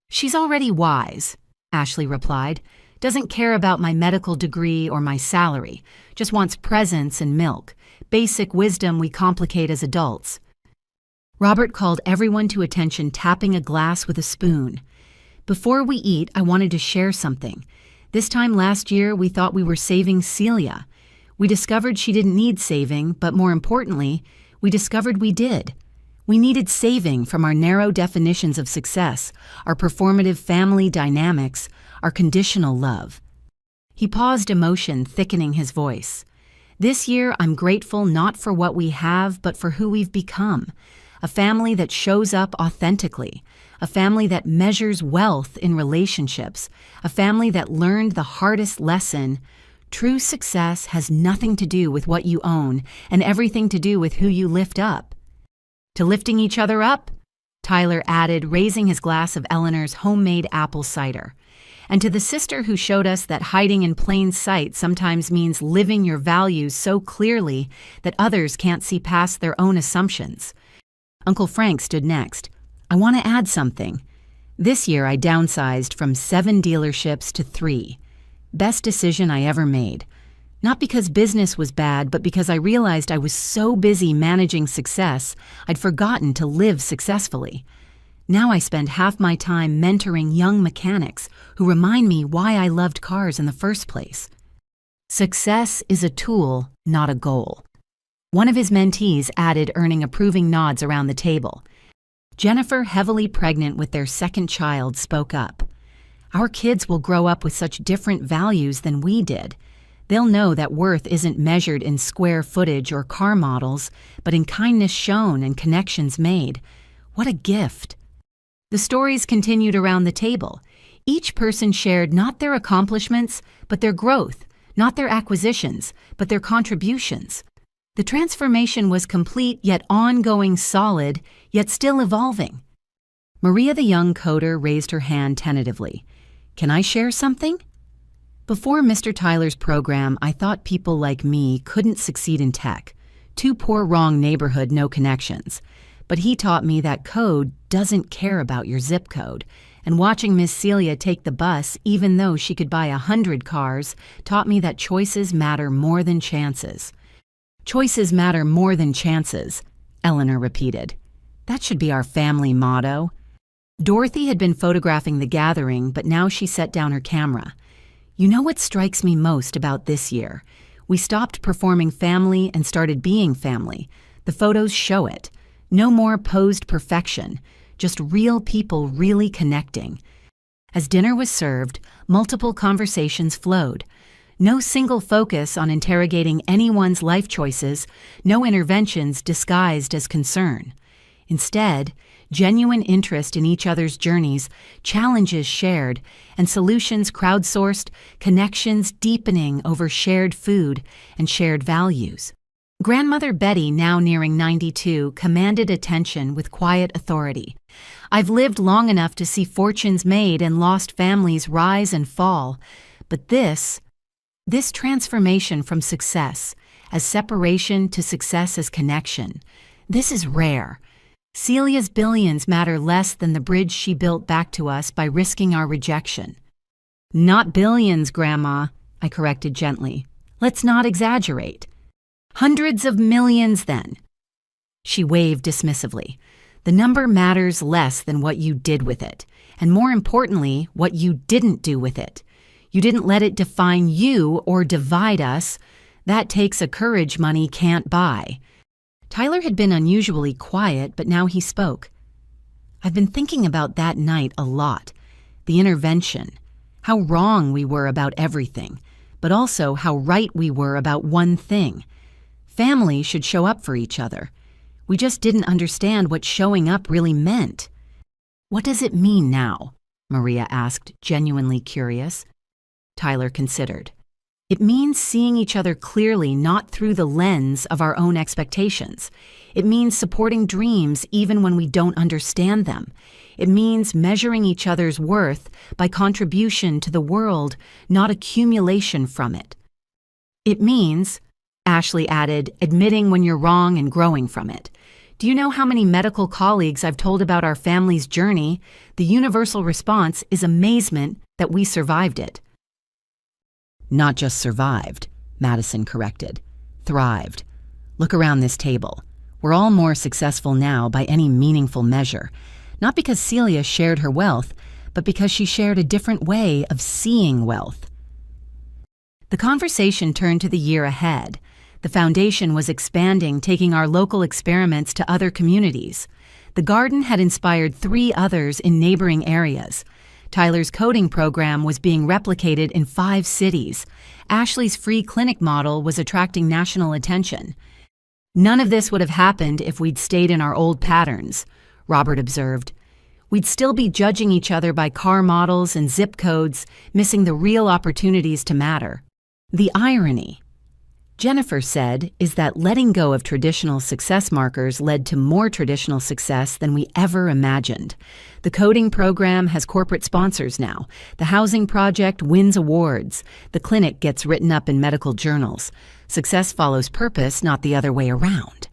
"She's already wise," Ashley replied. "Doesn't care about my medical degree or my salary, just wants presence and milk, basic wisdom we complicate as adults." Robert called everyone to attention, tapping a glass with a spoon. "Before we eat, I wanted to share something. This time last year, we thought we were saving Celia. We discovered she didn't need saving, but more importantly, we discovered we did. We needed saving from our narrow definitions of success, our performative family dynamics, our conditional love. He paused, emotion thickening his voice. This year, I'm grateful not for what we have, but for who we've become. A family that shows up authentically. A family that measures wealth in relationships. A family that learned the hardest lesson. True success has nothing to do with what you own and everything to do with who you lift up. To lifting each other up, Tyler added, raising his glass of Eleanor's homemade apple cider. And to the sister who showed us that hiding in plain sight sometimes means living your values so clearly that others can't see past their own assumptions. Uncle Frank stood next. I want to add something. This year I downsized from 7 dealerships to 3. Best decision I ever made. Not because business was bad, but because I realized I was so busy managing success, I'd forgotten to live successfully. Now I spend half my time mentoring young mechanics who remind me why I loved cars in the first place. Success is a tool, not a goal. One of his mentees added, earning approving nods around the table. Jennifer, heavily pregnant with their second child, spoke up. Our kids will grow up with such different values than we did. They'll know that worth isn't measured in square footage or car models, but in kindness shown and connections made. What a gift. The stories continued around the table. Each person shared not their accomplishments, but their growth, not their acquisitions, but their contributions. The transformation was complete, yet ongoing, solid, yet still evolving. Maria, the young coder, raised her hand tentatively. Can I share something? Before Mr. Tyler's program, I thought people like me couldn't succeed in tech. Too poor, wrong neighborhood, no connections. But he taught me that code doesn't care about your zip code. And watching Miss Celia take the bus, even though she could buy 100 cars, taught me that choices matter more than chances. Choices matter more than chances, Eleanor repeated. That should be our family motto. Dorothy had been photographing the gathering, but now she set down her camera. You know what strikes me most about this year? We stopped performing family and started being family. The photos show it. No more posed perfection, just real people really connecting. As dinner was served, multiple conversations flowed. No single focus on interrogating anyone's life choices, no interventions disguised as concern. Instead, genuine interest in each other's journeys, challenges shared, and solutions crowdsourced, connections deepening over shared food and shared values. Grandmother Betty, now nearing 92, commanded attention with quiet authority. I've lived long enough to see fortunes made and lost families rise and fall, but this transformation from success as separation to success as connection, this is rare. Celia's billions matter less than the bridge she built back to us by risking our rejection. Not billions, Grandma, I corrected gently. Let's not exaggerate. Hundreds of millions, then. She waved dismissively. The number matters less than what you did with it, and more importantly, what you didn't do with it. You didn't let it define you or divide us. That takes a courage money can't buy. Tyler had been unusually quiet, but now he spoke. I've been thinking about that night a lot. The intervention. How wrong we were about everything, but also how right we were about one thing. Family should show up for each other. We just didn't understand what showing up really meant. What does it mean now? Maria asked, genuinely curious. Tyler considered. It means seeing each other clearly, not through the lens of our own expectations. It means supporting dreams even when we don't understand them. It means measuring each other's worth by contribution to the world, not accumulation from it. It means, Ashley added, admitting when you're wrong and growing from it. Do you know how many medical colleagues I've told about our family's journey? The universal response is amazement that we survived it. Not just survived, Madison corrected. Thrived. Look around this table. We're all more successful now by any meaningful measure. Not because Celia shared her wealth, but because she shared a different way of seeing wealth. The conversation turned to the year ahead. The foundation was expanding, taking our local experiments to other communities. The garden had inspired 3 others in neighboring areas. Tyler's coding program was being replicated in 5 cities. Ashley's free clinic model was attracting national attention. None of this would have happened if we'd stayed in our old patterns, Robert observed. We'd still be judging each other by car models and zip codes, missing the real opportunities to matter. The irony, Jennifer said, is that letting go of traditional success markers led to more traditional success than we ever imagined. The coding program has corporate sponsors now. The housing project wins awards. The clinic gets written up in medical journals. Success follows purpose, not the other way around.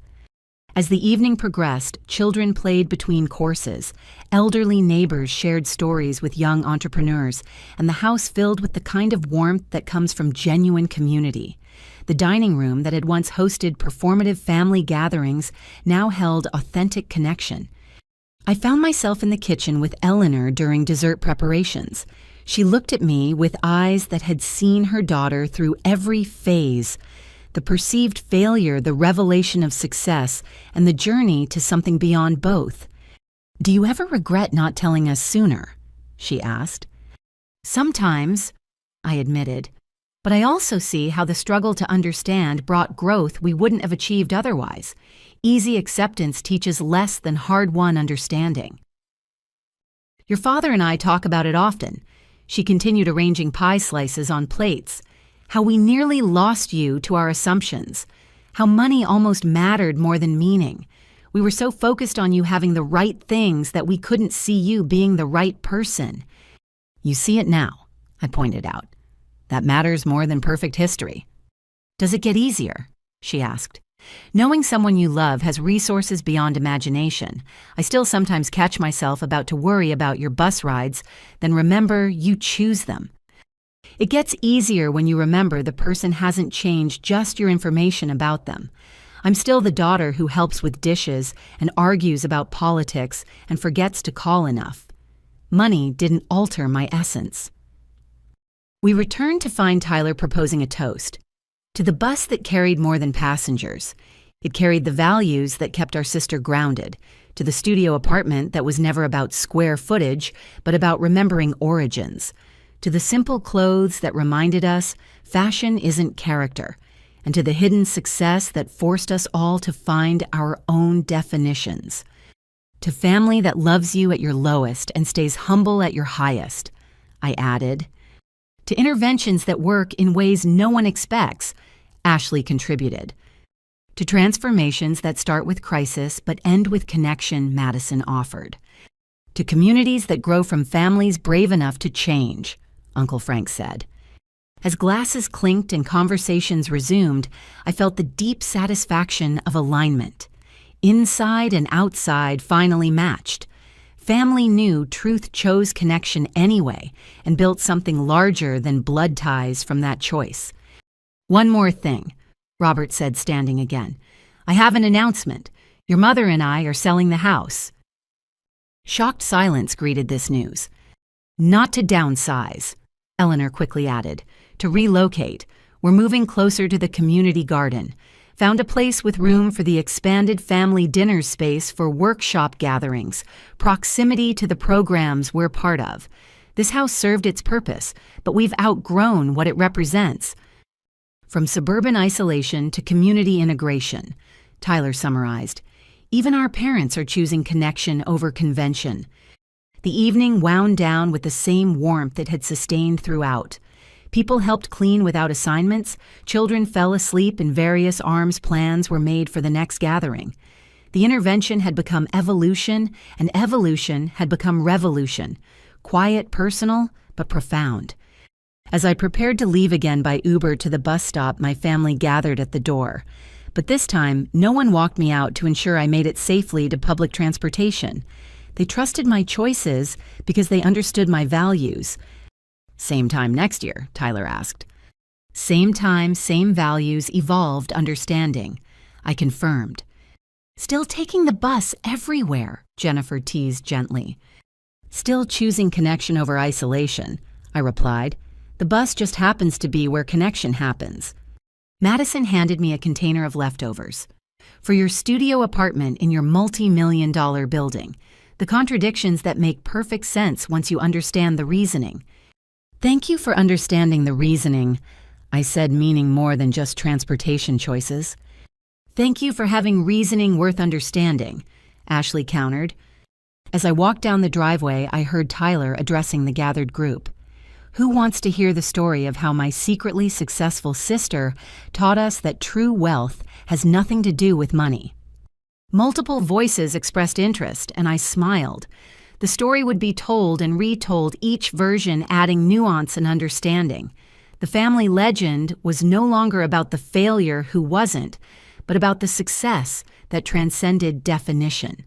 As the evening progressed, children played between courses. Elderly neighbors shared stories with young entrepreneurs, and the house filled with the kind of warmth that comes from genuine community. The dining room that had once hosted performative family gatherings now held authentic connection. I found myself in the kitchen with Eleanor during dessert preparations. She looked at me with eyes that had seen her daughter through every phase: the perceived failure, the revelation of success, and the journey to something beyond both. "Do you ever regret not telling us sooner?" she asked. "Sometimes," I admitted, "but I also see how the struggle to understand brought growth we wouldn't have achieved otherwise. Easy acceptance teaches less than hard-won understanding." "Your father and I talk about it often." She continued arranging pie slices on plates. "How we nearly lost you to our assumptions. How money almost mattered more than meaning. We were so focused on you having the right things that we couldn't see you being the right person." "You see it now," I pointed out. "That matters more than perfect history." "Does it get easier?" she asked. "Knowing someone you love has resources beyond imagination. I still sometimes catch myself about to worry about your bus rides, then remember you choose them. It gets easier when you remember the person hasn't changed just your information about them. I'm still the daughter who helps with dishes and argues about politics and forgets to call enough. Money didn't alter my essence." We returned to find Tyler proposing a toast. To the bus that carried more than passengers. It carried the values that kept our sister grounded. To the studio apartment that was never about square footage, but about remembering origins. To the simple clothes that reminded us fashion isn't character. And to the hidden success that forced us all to find our own definitions. To family that loves you at your lowest and stays humble at your highest, I added. To interventions that work in ways no one expects, Ashley contributed. To transformations that start with crisis but end with connection, Madison offered. To communities that grow from families brave enough to change, Uncle Frank said. As glasses clinked and conversations resumed, I felt the deep satisfaction of alignment. Inside and outside finally matched. Family knew truth chose connection anyway and built something larger than blood ties from that choice. "One more thing," Robert said, standing again. "I have an announcement. Your mother and I are selling the house." Shocked silence greeted this news. "Not to downsize," Eleanor quickly added. "To relocate. We're moving closer to the community garden. Found a place with room for the expanded family dinner space for workshop gatherings, proximity to the programs we're part of. This house served its purpose, but we've outgrown what it represents." From suburban isolation to community integration, Tyler summarized. "Even our parents are choosing connection over convention." The evening wound down with the same warmth it had sustained throughout. People helped clean without assignments, children fell asleep, and various arms plans were made for the next gathering. The intervention had become evolution, and evolution had become revolution. Quiet, personal, but profound. As I prepared to leave again by Uber to the bus stop, my family gathered at the door. But this time, no one walked me out to ensure I made it safely to public transportation. They trusted my choices because they understood my values. "Same time next year?" Tyler asked. "Same time, same values, evolved understanding," I confirmed. "Still taking the bus everywhere," Jennifer teased gently. "Still choosing connection over isolation," I replied. "The bus just happens to be where connection happens." Madison handed me a container of leftovers. For your studio apartment in your multi-million-dollar building, the contradictions that make perfect sense once you understand the reasoning. Thank you for understanding the reasoning, I said, meaning more than just transportation choices. Thank you for having reasoning worth understanding, Ashley countered. As I walked down the driveway, I heard Tyler addressing the gathered group. Who wants to hear the story of how my secretly successful sister taught us that true wealth has nothing to do with money? Multiple voices expressed interest, and I smiled. The story would be told and retold, each version adding nuance and understanding. The family legend was no longer about the failure who wasn't, but about the success that transcended definition.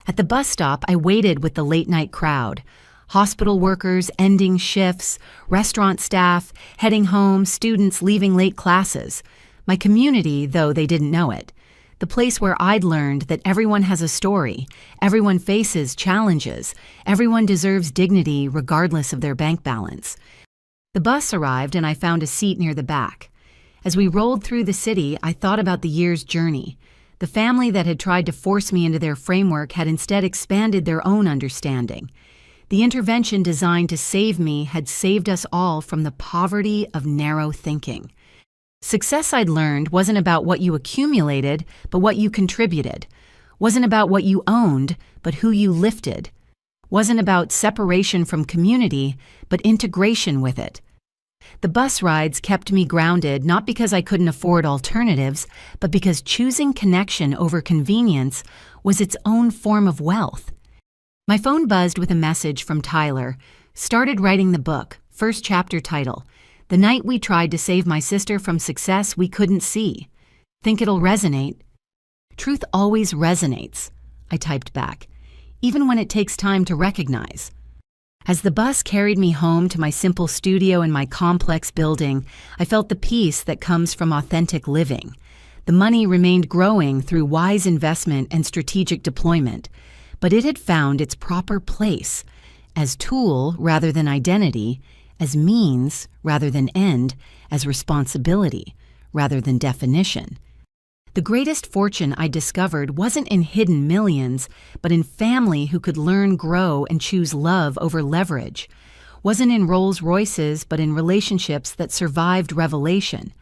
At the bus stop, I waited with the late-night crowd. Hospital workers ending shifts, restaurant staff heading home, students leaving late classes. My community, though they didn't know it. The place where I'd learned that everyone has a story, everyone faces challenges, everyone deserves dignity regardless of their bank balance. The bus arrived and I found a seat near the back. As we rolled through the city, I thought about the year's journey. The family that had tried to force me into their framework had instead expanded their own understanding. The intervention designed to save me had saved us all from the poverty of narrow thinking. Success, I'd learned, wasn't about what you accumulated, but what you contributed. Wasn't about what you owned, but who you lifted. Wasn't about separation from community, but integration with it. The bus rides kept me grounded not because I couldn't afford alternatives, but because choosing connection over convenience was its own form of wealth. My phone buzzed with a message from Tyler. Started writing the book, first chapter title, The Night We Tried to Save My Sister from Success We Couldn't See. Think it'll resonate? Truth always resonates, I typed back, even when it takes time to recognize. As the bus carried me home to my simple studio in my complex building, I felt the peace that comes from authentic living. The money remained growing through wise investment and strategic deployment, but it had found its proper place, as tool rather than identity, as means rather than end, as responsibility rather than definition. The greatest fortune I discovered wasn't in hidden millions, but in family who could learn, grow, and choose love over leverage. Wasn't in Rolls Royces, but in relationships that survived revelation.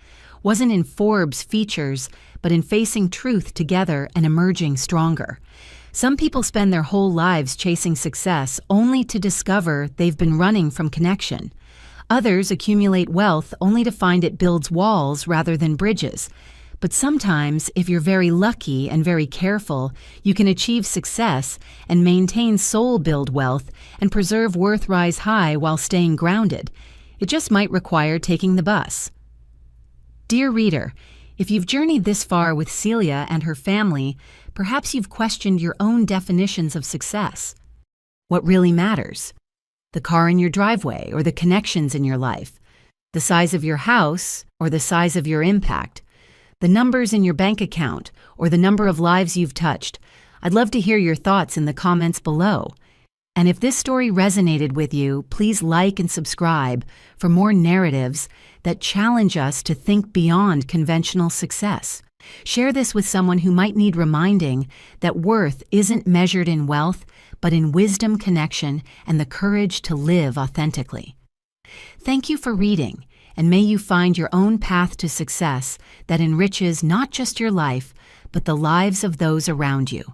Wasn't in Forbes features, but in facing truth together and emerging stronger. Some people spend their whole lives chasing success only to discover they've been running from connection. Others accumulate wealth only to find it builds walls rather than bridges. But sometimes, if you're very lucky and very careful, you can achieve success and maintain soul-build wealth and preserve worth rise high while staying grounded. It just might require taking the bus. Dear reader, if you've journeyed this far with Celia and her family, perhaps you've questioned your own definitions of success. What really matters? The car in your driveway or the connections in your life? The size of your house or the size of your impact? The numbers in your bank account or the number of lives you've touched? I'd love to hear your thoughts in the comments below. And if this story resonated with you, please like and subscribe for more narratives that challenge us to think beyond conventional success. Share this with someone who might need reminding that worth isn't measured in wealth, but in wisdom, connection, and the courage to live authentically. Thank you for reading, and may you find your own path to success that enriches not just your life, but the lives of those around you.